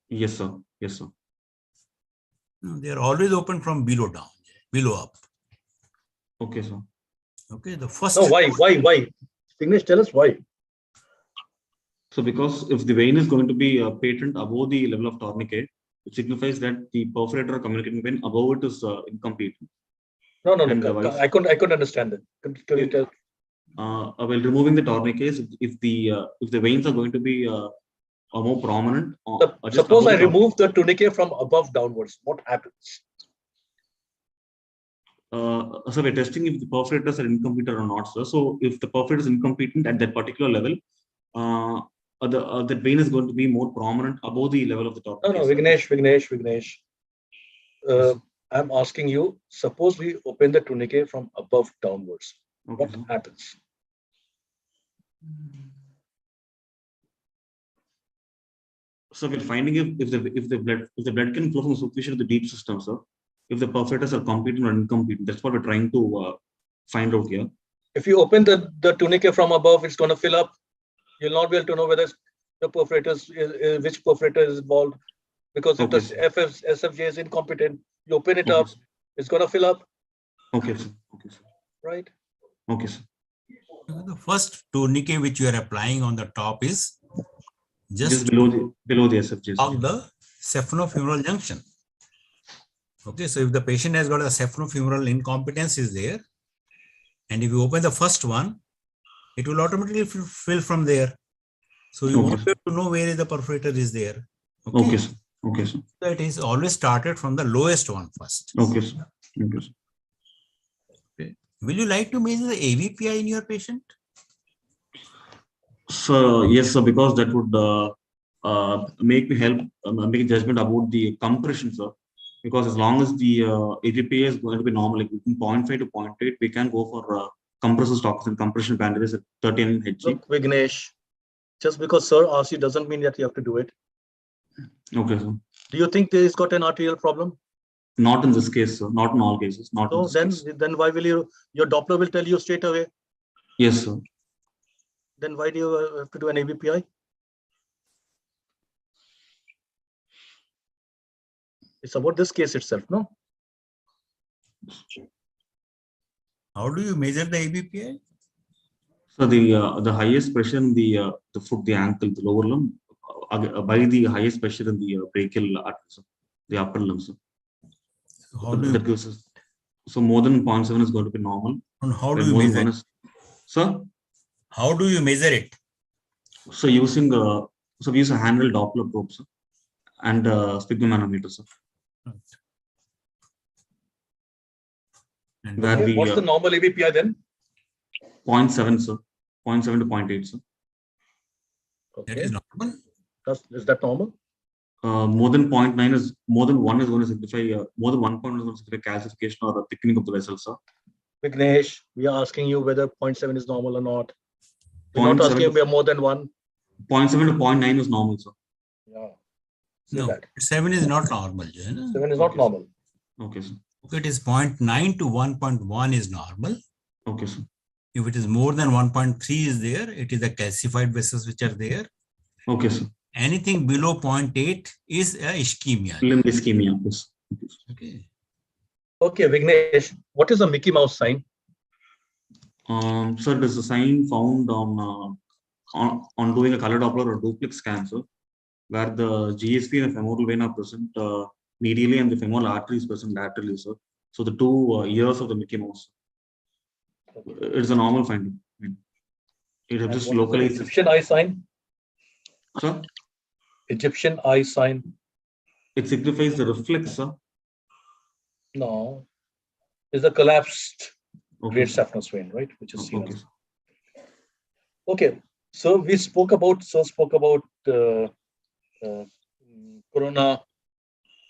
Yes, sir. Yes, sir. No, they are always open from below down. below up. Okay, sir. Okay, the first. No, why? Vignesh, tell us why. So because if the vein is going to be patent above the level of tourniquet, it signifies that the perforator or communicating vein above it is incomplete. No. And I couldn't understand that. Can you tell? While removing the tourniquets, if the veins are going to be more prominent, just Suppose above I the remove the tourniquet from above downwards, what happens? So we're testing if the perforators are incomplete or not, sir. So if the perforator is incomplete at that particular level, the vein is going to be more prominent above the level of the tourniquet. No, Vignesh. I'm asking you, suppose we open the tourniquet from above downwards. Okay, What sir. happens? So we're finding if the blood can flow from the superficial to the deep system, sir. If the perforators are competent or incompetent, that's what we're trying to find out here. If you open the tourniquet from above, it's going to fill up. You'll not be able to know whether the perforators, which perforator is involved. Because if Okay, the SFJ is incompetent, you open it Okay, up, sir. it's going to fill up, Okay, sir. Okay, sir. right? Okay, sir. The first tourniquet which you are applying on the top is Just below the SFJ. of the saphenofemoral junction. Okay, so if the patient has got a saphenofemoral incompetence is there, and if you open the first one, it will automatically fill from there. So you won't be able to know where the perforator is there. Okay, sir. Okay, sir. So it is always started from the lowest one first. Okay, sir. Okay, sir. Okay. Will you like to measure the AVPI in your patient? So yes, sir, because that would make me help make a judgment about the compression, sir. Because as long as the AGPA is going to be normal, like between 0.5 to 0.8, we can go for compressive stocks and compression bandages at 13 Hg. Look, Vignesh, just because sir asks you doesn't mean that you have to do it. Okay, sir. Do you think he's got an arterial problem? Not in this case, sir. Not in all cases. Not in So this case. then why will your Doppler will tell you straight away? Yes, sir. Then why do you have to do an ABPI? It's about this case itself, no? How do you measure the AVPI? So the highest pressure in the foot, the ankle, the lower limb, by the highest pressure in the brachial artery, sir, the upper limb, sir. How do you, That gives us, so more than 0.7 is going to be normal. and how do When you more than measure one it? is, sir. How do you measure it? So using so we use a handheld Doppler probe, sir, and sphygmomanometer, sir. And Where we What's the normal ABPI then? 0.7, sir. 0.7 to 0.8, sir. that is normal. Is that normal? More than 0.9 is more than 1 is going to signify more than 1 point is going to signify calcification or a thickening of the vessel, sir. Vignesh, we are asking you whether 0.7 is normal or not. We're not 0.7 asking if we are more than 1. 0.7 to 0.9 is normal, sir. Yeah. Say No, that. 7 is not normal. You know? 7 is not Okay, normal. Okay, sir. Okay, it is 0.9 to 1.1 is normal. Okay, sir. If it is more than 1.3 is there, it is the calcified vessels which are there. Okay, sir. Anything below 0.8 is a ischemia. Limb ischemia, yes. Okay. Okay, Vignesh, what is a Mickey Mouse sign? Sir, there's a sign found on doing a color Doppler or duplex scan, sir, where the GSP and the femoral vein are present medially and the femoral artery is present laterally, sir. So the two ears of the Mickey Mouse. It's a normal finding. It has just localized. Egyptian eye sign? Sir, Egyptian eye sign? it signifies the reflex, sir. No. Is the collapsed Okay, great sir. saphenous vein, right? Which is seen Okay, as. sir. Okay. So we spoke about corona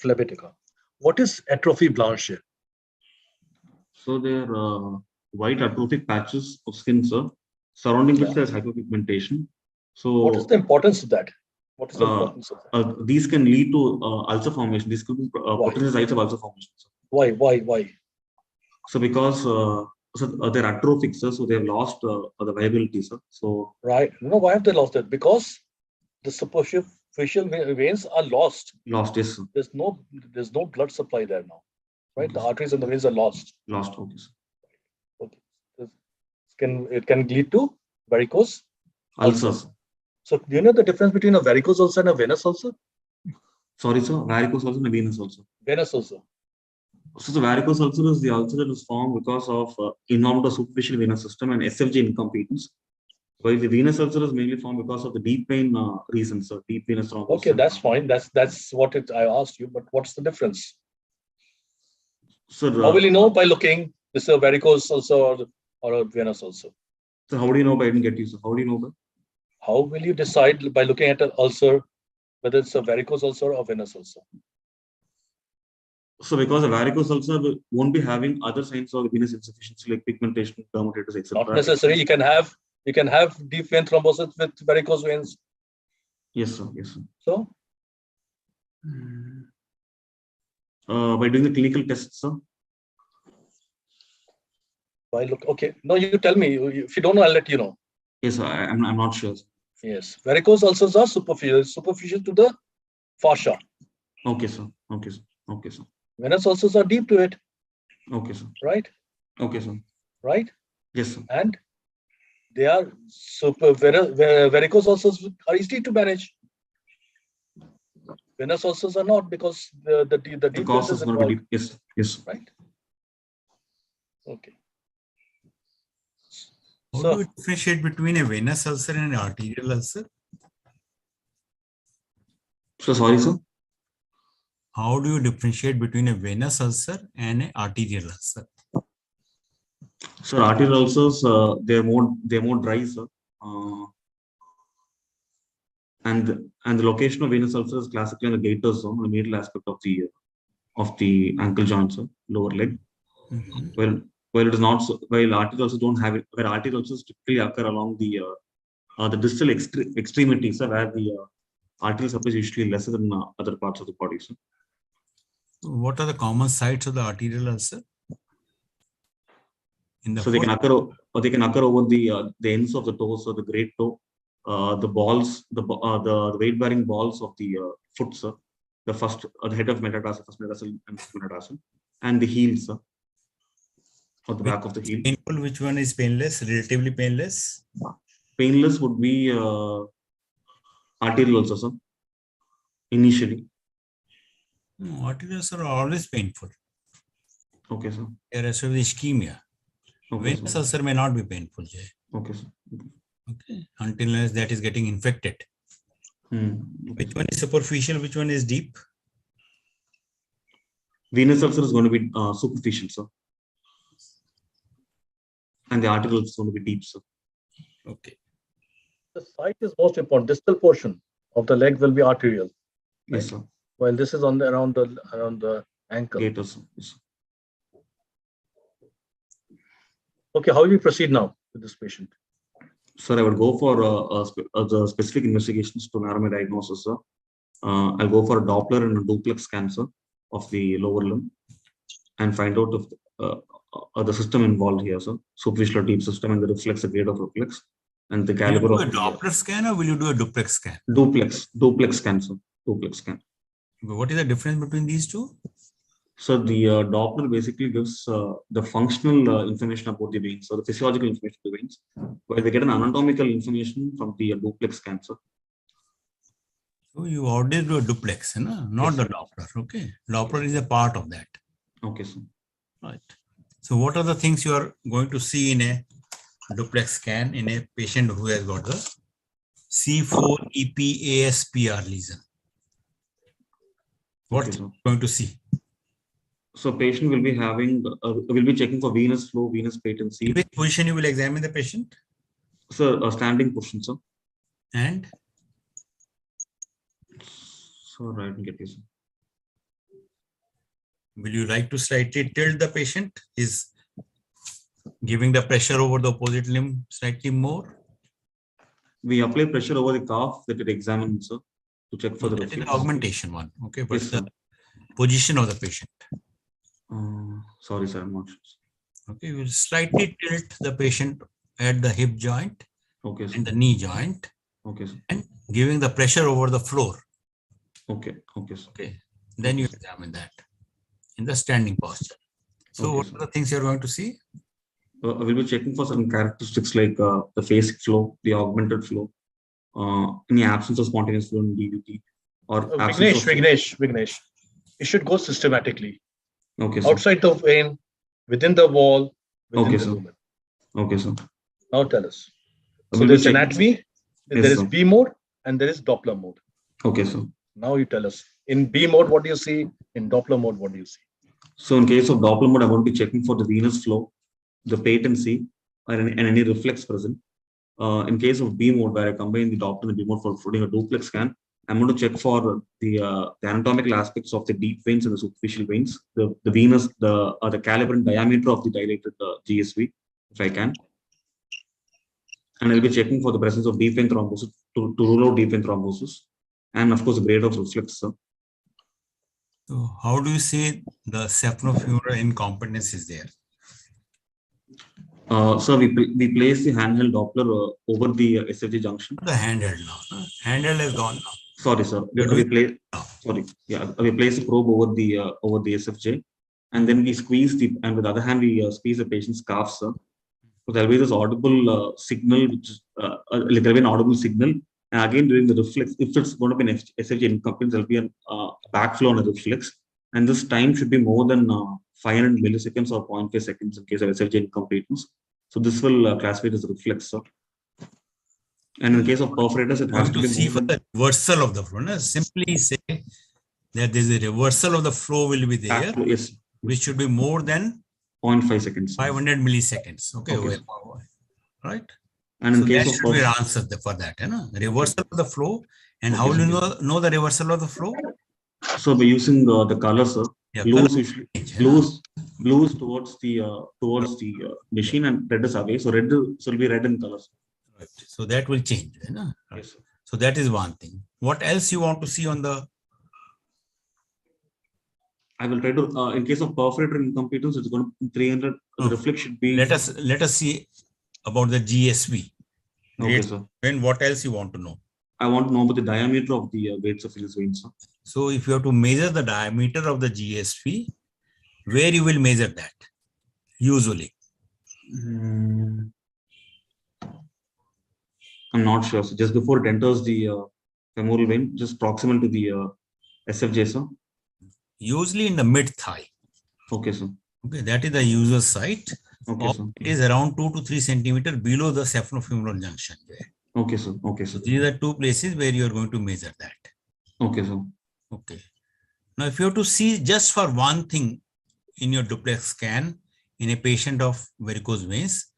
phlebitica. What is atrophy blanche? So they're white atrophic patches of skin, sir, surrounding which there's hyperpigmentation. So What is the importance of that? What is the importance of that? these can lead to ulcer formation. These could be potential sites of ulcer formation, sir. Why? So because they're atrophic, sir, so they've lost the viability, sir. So Right. Why have they lost it? Because the superficial veins are lost. lost, yes, sir. There's no blood supply there now. right? The Okay. arteries and the veins are lost. Lost. Okay, sir. Okay. It can lead to varicose ulcer. Ulcers. So do you know the difference between a varicose ulcer and a venous ulcer? Sorry, sir. Varicose ulcer and venous ulcer. Venous ulcer. So the varicose ulcer is the ulcer that is formed because of involvement of superficial venous system and SFG incompetence. While the venous ulcer is mainly formed because of the deep vein reasons, so deep venous thrombosis. Okay, that's fine. That's what I asked you. But what's the difference? So, How will you know by looking this is a varicose ulcer or a venous ulcer? so how do you know by? I didn't get you. So how do you know by? How will you decide by looking at an ulcer whether it's a varicose ulcer or venous ulcer? So because a varicose ulcer won't be having other signs of venous insufficiency like pigmentation, dermatitis, etc. Not necessary. You can have deep vein thrombosis with varicose veins. Yes, sir. Yes, sir. So By doing the clinical tests, sir. okay. No, you tell me. If you don't know, I'll let you know. Yes, sir. I'm not sure. Sir. Yes, varicose ulcers are superficial to the fascia. Okay, sir. Okay, sir. Okay, sir. Venous ulcers are deep to it, Okay, sir. right? Okay, sir. Right? Yes, sir. And they are varicose ulcers are easy to manage. Venous ulcers are not because the The deep cause veins is going to be deep. Yes, yes. right? Okay. How So do you differentiate between a venous ulcer and an arterial ulcer? So sorry, sir. How do you differentiate between a venous ulcer and an arterial ulcer? So arterial ulcers, they're more dry, sir. And the location of venous ulcer is classically in the gaiter zone, the middle aspect of the ankle joint, sir, lower leg. Mhm. Well, it is not so. While arterial ulcers don't have it, where arterial ulcers typically occur along the distal extremities, sir, where the arterial supply is usually lesser than other parts of the body, sir. What are the common sites of the arterial ulcer? In the So they foot? can occur over the ends of the toes, so the great toe, the balls, the weight bearing balls of the foot, sir. The head of metatarsal, first metatarsal and metatarsal, and the heel, sir, or the back of the heel. Painful, which one is painless, relatively painless? Painless would be arterial ulcer, sir. Initially. No, arterial ulcer are always painful. Okay, sir. There is ischemia. Okay, Venous sir. ulcer may not be painful, Jay. Okay, sir. Okay, until that is getting infected. Okay. Which one is superficial? Which one is deep? Venous ulcer is going to be superficial, sir. And the arterial ulcer is going to be deep, sir. Okay. the site is most important. Distal portion of the leg will be arterial, Yes, sir. while this is around the ankle. Gaiter, sir. Yes, sir. Okay, how do we proceed now with this patient? Sir, I would go for the specific investigations to narrow my diagnosis, sir. I'll go for a Doppler and a duplex scan, sir, of the lower limb and find out if the system involved here, sir. Superficial or deep system and the reflex, the grade of reflex and the Will you caliber do of a Doppler scan or will you do a duplex scan? duplex scan, sir. Duplex scan. What is the difference between these two? So the Doppler basically gives the functional information about the veins, so the physiological information of the veins, while they get an anatomical information from the duplex scan, sir. So you already do a duplex, no? Not Yes, the sir. Doppler. Okay. Doppler is a part of that. Okay, sir. Right. So what are the things you are going to see in a duplex scan in a patient who has got the C4-EP-ASPR lesion? What Okay, you sir. going to see? So patient will be having, will be checking for venous flow, venous patency. In which position you will examine the patient? Sir, a standing position, sir. And So I didn't get you, sir. will you like to slightly tilt the patient? Is giving the pressure over the opposite limb slightly more? We apply pressure over the calf that it examines, sir, to check for the That is the reflex. augmentation one. Okay. But Yes, the sir. position of the patient. Sorry, sir, I'm not sure. Okay. You will slightly tilt the patient at the hip joint Okay, sir. and the knee joint Okay, sir. and giving the pressure over the floor. Okay, okay, sir. Okay. Then Okay, you sir. examine that. in the standing posture. So Okay, what sir. are the things you're going to see? We'll be checking for some characteristics like the phasic flow, the augmented flow, any absence of spontaneous flow in DVT, or absence of. Vignesh. It should go systematically. Okay, sir. Outside the vein, within the wall, within Okay, the sir. lumen. Okay, sir. Now tell us. So We'll be there's checking. anatomy, there Yes, is sir. B mode, and there is Doppler mode. Okay, sir. Now you tell us. In B mode, what do you see? In Doppler mode, what do you see? So in case of Doppler mode, I want to be checking for the venous flow, the patency, and any reflex present. In case of B mode, where I combine the Doppler and the B mode for doing a duplex scan, I'm going to check for the anatomical aspects of the deep veins and the superficial veins, the venous, the caliber and diameter of the dilated GSV, if I can. And I'll be checking for the presence of deep vein thrombosis to rule out deep vein thrombosis, and of course the grade of reflex. Sir. So how do you say the saphenofemoral incompetence is there? So we place the handheld Doppler over the SFG junction. The handheld now. Handheld is gone now. Sorry, sir. We place. Sorry, yeah. We place the probe over the SFJ, and then we squeeze and with the other hand we squeeze the patient's calf, sir. So there'll be this audible signal, which is like there'll be an audible signal. And again, during the reflex, if it's going to be an SFJ incompetence, there'll be a backflow on a reflex, and this time should be more than 500 milliseconds or 0.5 seconds in case of SFJ incompetence. So this will classify as reflex, sir. And in case of perforators, it has to be see more for than the reversal of the flow. No? Simply say that there's a reversal of the flow will be there, backflow, yes, which should be more than 0.5 seconds. 500 milliseconds. Okay, Okay. Right. And in So case that of should be the answer for that. You know? Reversal of the flow. And how Okay, will you know the reversal of the flow? so by using the color, sir, Yeah, blues color usually change, blues towards the machine, and red is away. So red will be red in color. Right. So that will change. You know? Yes, sir. So that is one thing. What else you want to see on the? I will try to in case of perforator incompetence, it's going to be 300. The reflex should be. Let us see about the GSV. Okay, sir. Then what else you want to know? I want to know about the diameter of the weights of his veins, sir. So if you have to measure the diameter of the GSV, where you will measure that? Usually. I'm not sure. So just before it enters the femoral vein, just proximal to the SFJ, sir. Usually in the mid thigh. Okay, sir. Okay, that is the usual site. Okay, sir. It is around 2 to 3 centimeters below the saphenofemoral junction. Okay, sir. Okay, sir. So these are two places where you are going to measure that. Okay, sir. Okay. Now, if you have to see just for one thing in your duplex scan in a patient of varicose veins,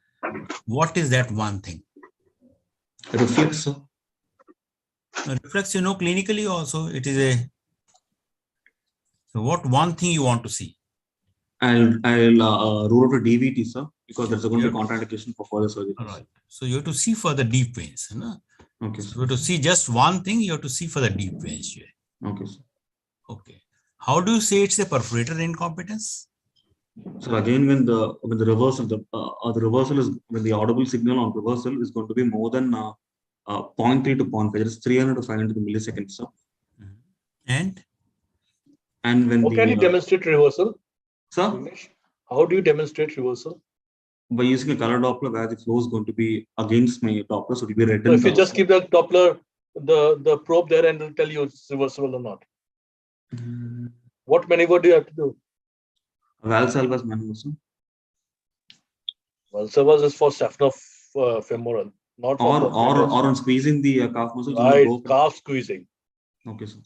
what is that one thing? Reflex, sir. Reflex, you know, clinically also it is a. So what one thing you want to see? I'll rule out a DVT, sir, because there's going to be contraindication for further surgery. All right. So you have to see for the deep veins. You know? Okay, So sir. you have to see just one thing, you have to see for the deep veins here. Okay, sir. Okay. How do you say it's a perforator incompetence? So again, when the reversal, the reversal is when the audible signal on reversal is going to be more than 0.3 to 0.5, that is 300 to 500 milliseconds, sir. And when How the can you demonstrate reversal? sir, Vignesh? How do you demonstrate reversal? by using a color Doppler where the flow is going to be against my Doppler, so it will be red So in if you color. just keep the Doppler, the probe there, and it'll tell you it's reversible or not. What maneuver do you have to do? Valsalva's maneuver, sir. Valsalvas is for saphenofemoral, not for Or on squeezing the calf muscles. right, calf squeezing. Okay, sir.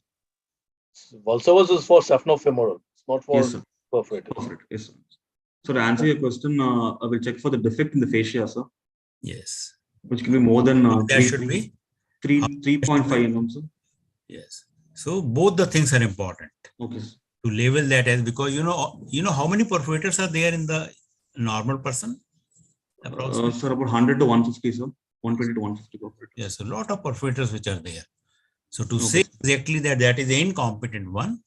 Valsalvas is for saphenofemoral. It's not for Yes, sir. perforators. Perfect. Yes, sir. So to answer your question, I will check for the defect in the fascia, sir, yes, which can be more than that should be 3.5 mm, sir. yes. So both the things are important Okay, sir. to label that as, because you know how many perforators are there in the normal person? Approximately. Sir, about 100 to 150, sir. 120 to 150 perforators. Yes, a lot of perforators which are there. So to Okay, say sir. exactly that is the incompetent one,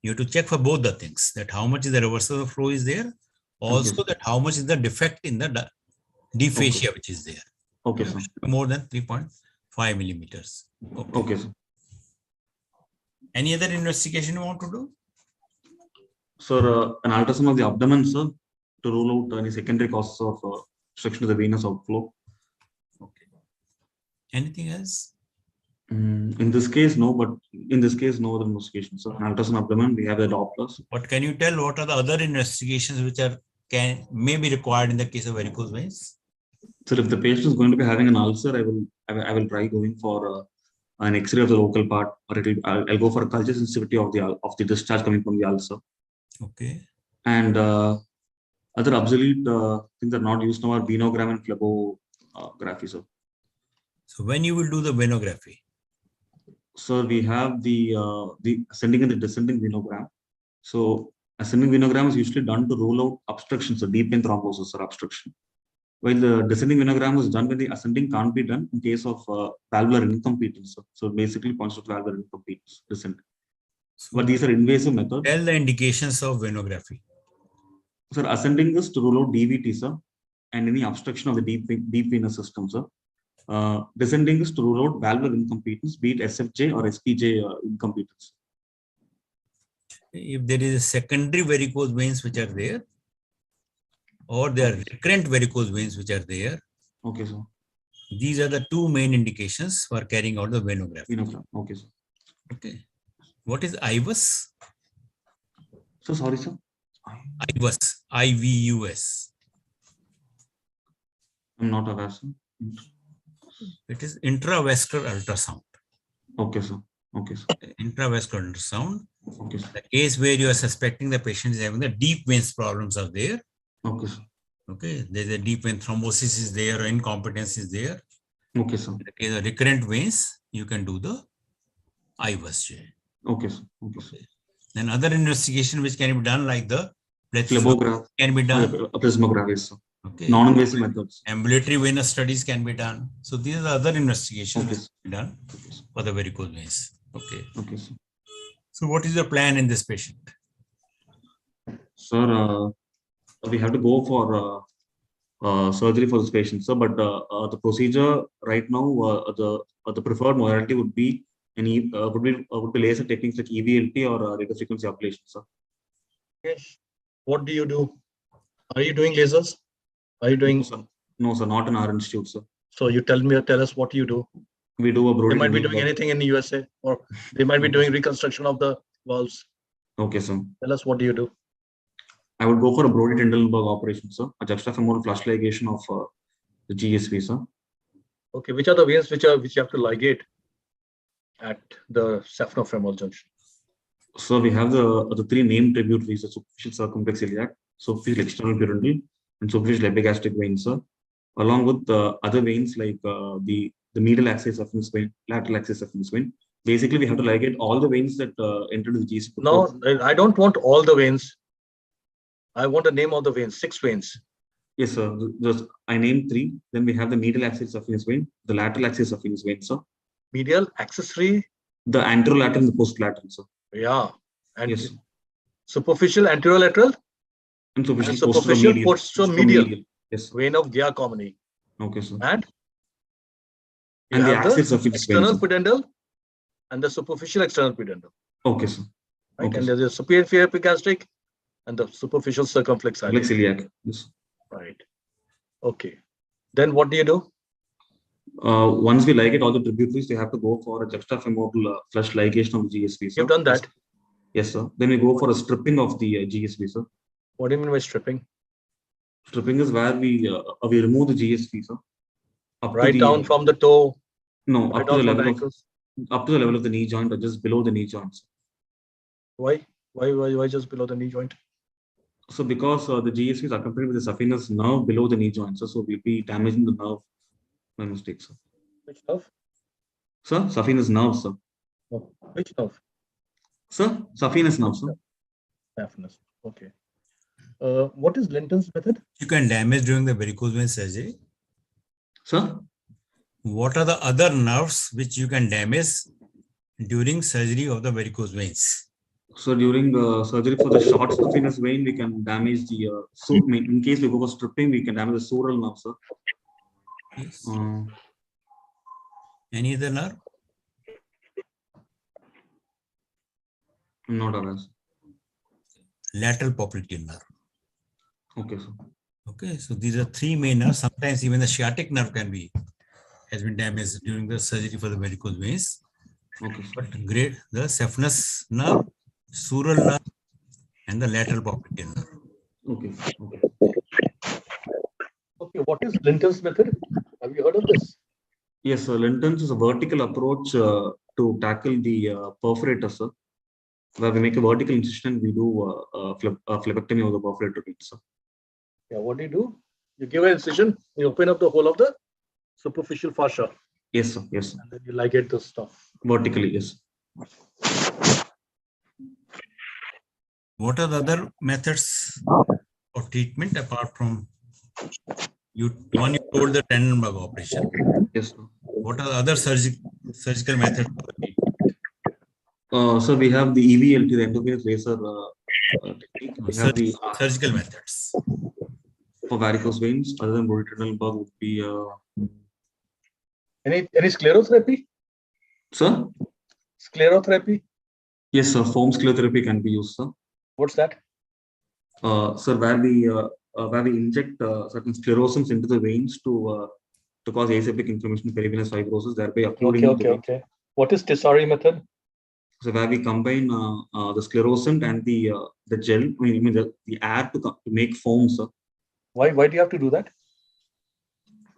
you have to check for both the things, that how much is the reversal of flow is there, also Okay. that how much is the defect in the deep fascia which is there. Okay, sir. More than 3.5 millimeters. Okay, sir. Any other investigation you want to do? Sir, an ultrasound of the abdomen, sir, to rule out any secondary causes of obstruction to the venous outflow. Okay. Anything else? In this case, no, but in this case, no other investigation. So, an ultrasound abdomen, we have the Dopplers. But can you tell what are the other investigations which are may be required in the case of varicose veins? So, if the patient is going to be having an ulcer, I will try going for an X-ray of the local part, or I'll go for a culture sensitivity of the discharge coming from the ulcer. Okay. And other obsolete things that are not used now are venogram and phlebography. So when you will do the venography? So we have the ascending and the descending venogram. So ascending venogram is usually done to rule out obstruction, so deep vein thrombosis or obstruction. While the descending venogram is done when the ascending can't be done in case of valvular incompetence. So basically points to valvular incompetence, descent. But these are invasive methods. Tell the indications of venography. Sir, ascending is to rule out DVT, sir, and any obstruction of the deep venous system, sir. Descending is to rule out valvular incompetence, be it SFJ or SPJ incompetence. If there is a secondary varicose veins which are there, or there are recurrent varicose veins which are there, okay, sir. These are the two main indications for carrying out the venography. Venogram. Okay, sir. Okay. What is IVUS? So sorry, sir. IVUS. IVUS. I'm not aware, sir. It is intravascular ultrasound. Okay, sir. Okay, sir. Intravascular ultrasound. Okay, sir. The case where you are suspecting the patient is having the deep veins problems are there. Okay, sir. Okay, there's a deep vein thrombosis is there or incompetence is there. Okay, sir. In the case of recurrent veins, you can do the IVUS. Okay, sir. Okay, sir. Then other investigation which can be done like the Phlebograph can be done. Prismography, sir. Okay. Non-invasive methods. Ambulatory venous studies can be done. So these are the other investigations Okay, which can be done for the varicose veins. Okay. Okay, sir. So what is the plan in this patient? Sir, we have to go for surgery for this patient, sir. But the procedure right now, the preferred modality would be would be laser techniques like EVLT or radio frequency ablation, sir. Yes. What do you do? Are you doing lasers? Are you doing? No, sir. Not in our institute, sir. So you tell us what you do. We do a Brody. They might be doing anything in the USA, or they might be doing reconstruction of the valves. Okay, sir. Tell us what do you do? I would go for a Brody Trendelenburg operation, sir. A juxtafemoral flush ligation of the GSV, sir. Okay, which are the veins which you have to ligate at the saphenofemoral junction? So we have the three named tributaries: the superficial circumflex iliac, superficial external pudendal, and superficial epigastric veins, sir. Along with other veins like the medial axis of this vein, lateral axis of this vein. Basically, we have to ligate all the veins that entered the GSV. No, I don't want all the veins. I want the name of the veins, 6 veins. Yes, sir. I named 3. Then we have the medial axis of venous vein, the lateral axis of venous vein, sir. Medial, accessory. The anterolateral and the postlateral, sir. Yeah. And yes. Superficial anterolateral. And superficial posterior-medial. Yes. Vein of Giacomo. Okay, sir. And the axis of external pudendal and the superficial external pudendal. Okay, sir. Right? Okay, and there's a superior epigastric and the superficial circumflex iliac. Yes. Right. Okay. Then what do you do? Once we ligate all the tributaries, we have to go for a juxtafemoral flush ligation of the GSV, sir. You've done that? Yes, sir. Then we go for a stripping of the GSV, sir. What do you mean by stripping? Stripping is where we remove the GSV, sir. Right down from the toe. No, up to the level of the knee joint or just below the knee joint. Why? Why just below the knee joint? So because the GSV is accompanied with the saphenous nerve below the knee joint, sir. So we'll be damaging the nerve by mistake, sir. Which nerve? Sir, saphenous nerve, sir. Oh, which nerve? Sir, saphenous nerve, sir. Saphenous. Okay. What is Linton's method? You can damage during the varicose vein surgery. Sir? What are the other nerves which you can damage during surgery of the varicose veins? So during the surgery for the short saphenous vein, we can damage the in case we go for stripping, we can damage the sural nerve, sir. Yes. Any other nerve? I'm not aware. lateral popliteal nerve. Okay, sir. Okay, so these are three main nerves. Sometimes even the sciatic nerve has been damaged during the surgery for the varicose veins. Okay, sir. But great, the saphenous nerve, sural nerve, and the lateral popliteal nerve. Okay. Okay. Okay, what is Linton's method? Have you heard of this? Yes, sir. Lentons is a vertical approach to tackle the perforator, sir. Where we make a vertical incision and we do phlebectomy of the perforator veins, sir. Yeah, what do? You give an incision, you open up the whole of the superficial fascia, Yes, sir. Yes, sir. and then you ligate the stuff. Vertically, yes. What are the other methods of treatment apart from you told the tendon bug operation? Yes, sir. What are the other surgical methods? So we have the EVLT, the endovenous laser technique. We have the Surgical methods. for varicose veins, other than tendon bug would be Any sclerotherapy? sir? Sclerotherapy? Yes, sir. Foam sclerotherapy can be used, sir. What's that? Sir, where we inject certain sclerosins into the veins to cause aseptic inflammation, perivenous fibrosis, thereby occluding Okay. What is Tessari method? So where we combine the sclerosant and the gel, I mean the air to make foam, sir. Why do you have to do that?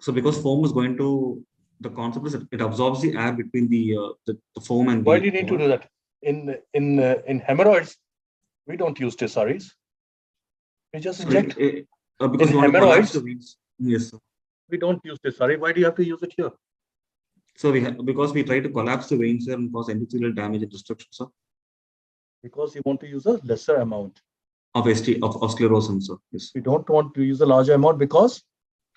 So because foam is going to, the concept is that it absorbs the air between the foam and Why the. do you need to do that? In hemorrhoids, we don't use Tessaris. We just inject. Because in we want to collapse the hemorrhoids? veins. Yes, sir. We don't use Tessari. Why do you have to use it here? So because we try to collapse the veins here and cause endothelial damage and destruction, sir. Because you want to use a lesser amount. Of sclerosant, sir. Yes. We don't want to use a larger amount because.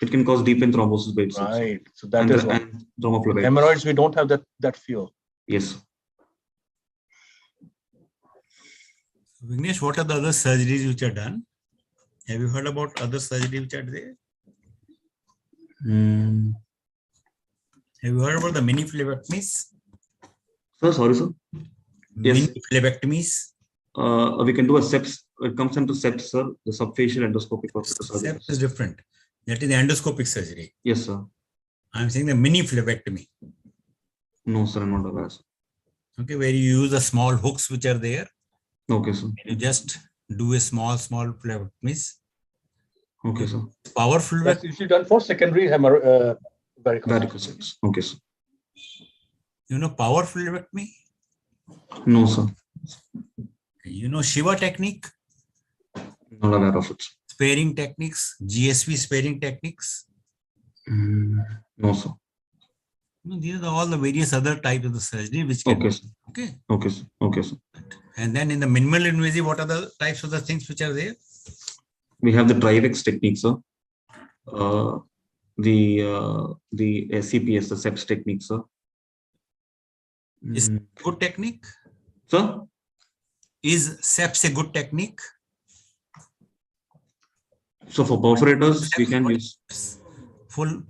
It can cause deep vein thrombosis by itself. Right. So that is why. And thrombophlebectomy. Hemorrhoids, we don't have that fear. Yes. Vignesh, what are the other surgeries which are done? Have you heard about other surgeries which are there? Have you heard about the mini phlebectomies? Sir, sorry, sir. Yes. Mini phlebectomies. We can do a SEPS. It comes into SEPS, sir. The subfacial endoscopic surgery. SEPS is different. That is the endoscopic surgery. Yes, sir. I'm saying the mini phlebectomy. No, sir, I'm not aware, sir. Okay, where you use the small hooks which are there. Okay, sir. You just do a small phlebectomies. Okay, sir. Powerful. That's usually done for secondary Varicose. Okay, sir. You know power phlebectomy? No, sir. You know Shiva technique? Not aware of it. Sparing techniques, GSP sparing techniques? No, sir. No, these are all the various other types of the surgery which can. Okay, sir. Okay. Okay, sir. Okay, sir. And then in the minimal invasive, what are the types of the things which are there? We have the Trivex technique, sir. The SCPS, the SEPS technique, sir. Is good technique? Sir? Is SEPS a good technique? So for perforators, we can use Full.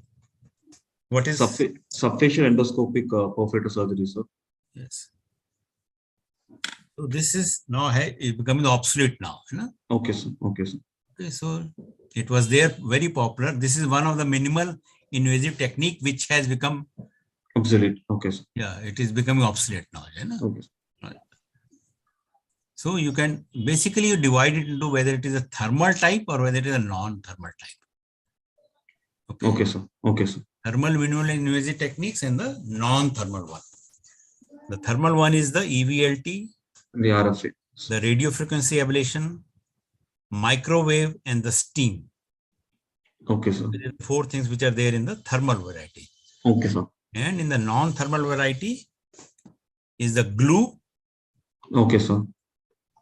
What is subfacial endoscopic perforator surgery, sir. Yes. So this is now becoming obsolete now. You know? Okay, sir. Okay, sir. Okay, so it was there very popular. This is one of the minimal invasive technique which has become obsolete. Okay, sir. Yeah, it is becoming obsolete now. You know? Okay. Right. So you can basically you divide it into whether it is a thermal type or whether it is a non-thermal type. Okay. Okay, sir. Okay, sir. Thermal minimal invasive techniques and the non-thermal one. The thermal one is the EVLT, The RFA. the radio frequency ablation, microwave, and the steam. Okay, sir. There are 4 things which are there in the thermal variety. Okay, sir. And in the non-thermal variety is the glue. Okay, sir.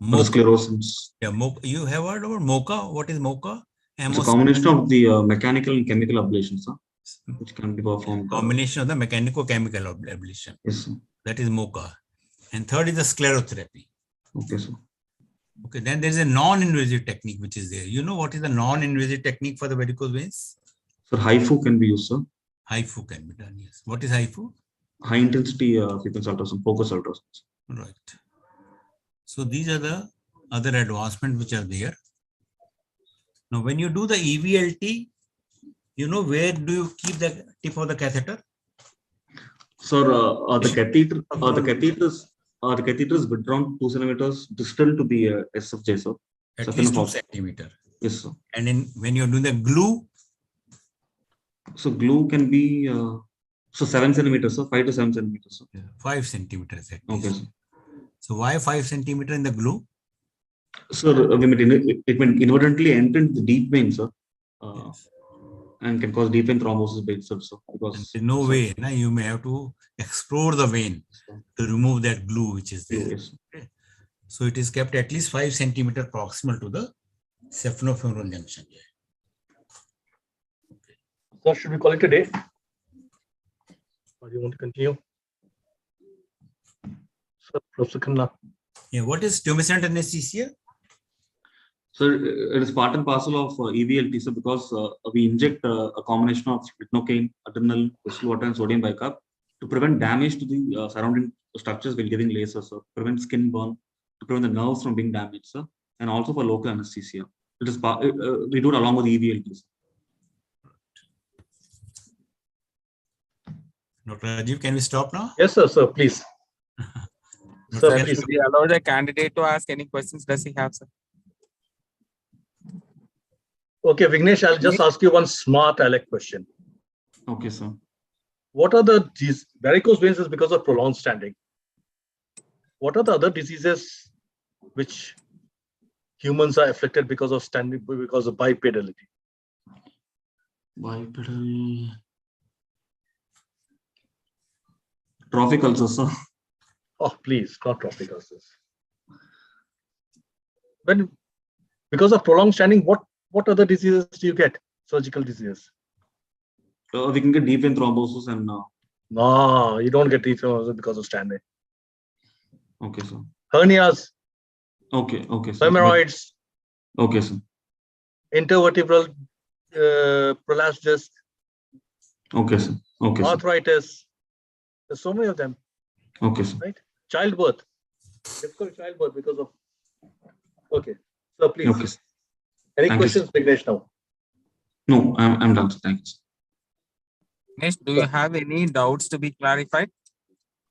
Sclerosins. Yeah, you have heard about MOCA? What is MOCA? It's a combination of the mechanical and chemical ablation, sir, which can be performed. Combination of the mechanico-chemical ablation. Yes, sir. That is MOCA. And third is the sclerotherapy. Okay, sir. Okay, then there is a non-invasive technique which is there. You know what is the non-invasive technique for the varicose veins? Sir, HIFU can be used, sir. HIFU can be done, yes. What is HIFU? High intensity frequency ultrasound, focus ultrasound. Right. So these are the other advancements which are there. Now, when you do the EVLT, you know, where do you keep the tip of the catheter? Sir, the catheter is withdrawn 2 centimeters distal to the SFJ, sir. At Second least 2 of- centimeter. Yes, sir. And when you're doing the glue, So glue can be 7 centimeters, sir, 5 to 7 centimeters, sir. 5 centimeters at least. Okay, sir. So why 5 centimeter in the glue? Sir, it may inadvertently enter into the deep vein, sir, and can cause deep vein thrombosis by itself, sir. And Because there's no way, na, you may have to explore the vein to remove that glue which is there. Yes, Okay. So it is kept at least 5 centimeter proximal to the saphenofemoral junction. So should we call it a day? Or do you want to continue? Sir, Professor Khanna. Yeah, what is tumescent anesthesia? so it is part and parcel of EVLT, sir, because we inject a combination of lidocaine, adrenal, crystal water, and sodium bicarb to prevent damage to the surrounding structures while giving laser, sir. Prevent skin burn, to prevent the nerves from being damaged, sir, and also for local anesthesia. It is we do it along with EVLT, sir. Dr. Rajiv, can we stop now? Yes, sir, sir, please. Sir, Sir, please. should we allow the candidate to ask any questions? Does he have, sir? Okay, Vignesh, I'll just ask you one smart Alec question. Okay, sir. What are these varicose veins is because of prolonged standing? What are the other diseases which humans are afflicted because of standing, because of bipedality? Bipedal. Trophic ulcer, sir. Oh, please, not trophic ulcers. When, because of prolonged standing, what other diseases do you get? Surgical diseases? We can get deep vein thrombosis and No, you don't get deep vein thrombosis because of standing. okay, sir. Hernias, Okay, okay, sir. hemorrhoids, Okay, sir. intervertebral prolapse disc, Okay, sir. Okay, sir. arthritis. There's so many of them. Okay, sir. Childbirth, difficult childbirth because of. Okay, so please. Okay, sir. Any Thank you, questions, Vignesh, now? No, I'm done, sir. Thank you, sir. Next, do you have any doubts to be clarified?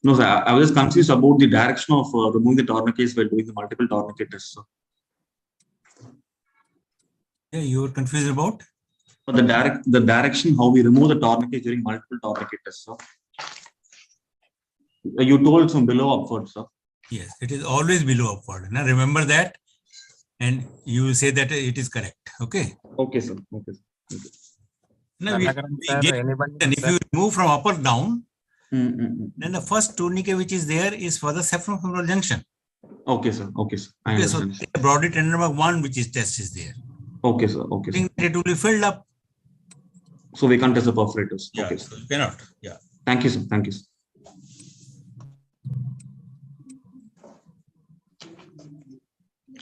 No, sir. I was just confused about the direction of removing the tourniquets while doing the multiple tourniquet tests, sir. Yeah, you were confused about? The direction how we remove the tourniquet during multiple tourniquet tests, sir. You told from below upward, sir. Yes, it is always below upward. Now remember that, and you will say that it is correct. Okay. Okay, sir. Okay, sir. Okay. Now, Sir, anybody, and if sir? you remove from upper down, Mm-mm. then the first tourniquet which is there is for the saphenofemoral junction. Okay, sir. Okay, sir. I Okay, so understand. they brought it under number 1, which is test is there. Okay, sir. Okay, sir. It will be filled up. So we can't test the perforators. Yeah, Okay, so sir. you cannot. Yeah. Thank you, sir. Thank you, sir.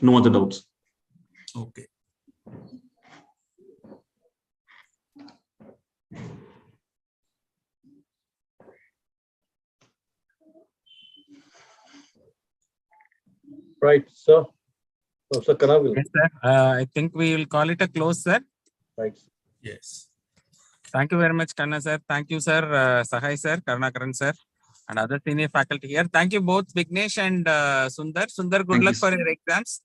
No other doubts. Okay. Right, sir. Professor Khanna, Yes, sir. I think we will call it a close, sir. right. Yes. Thank you very much, Kanna sir. Thank you, sir. Sahai sir, Karnakaran sir, and other senior faculty here. Thank you both, Vignesh and Sundar. Sundar, good Thank luck you, for sir. your exams.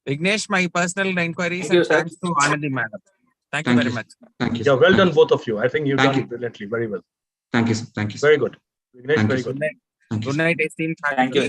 Vignesh, my personal inquiries Thank you, and sir. thanks to Anandi madam. Thank you Thank very you. much. Thank you. Yeah, sir. well Thank done, you. both of you. I think you've Thank done you. brilliantly, very well. Thank you, sir. Thank you. Sir. Very good. Vignesh, Thank you, very sir. good. Good night. Thank you. Good Sir. night, esteemed Thank you, faculty. sir.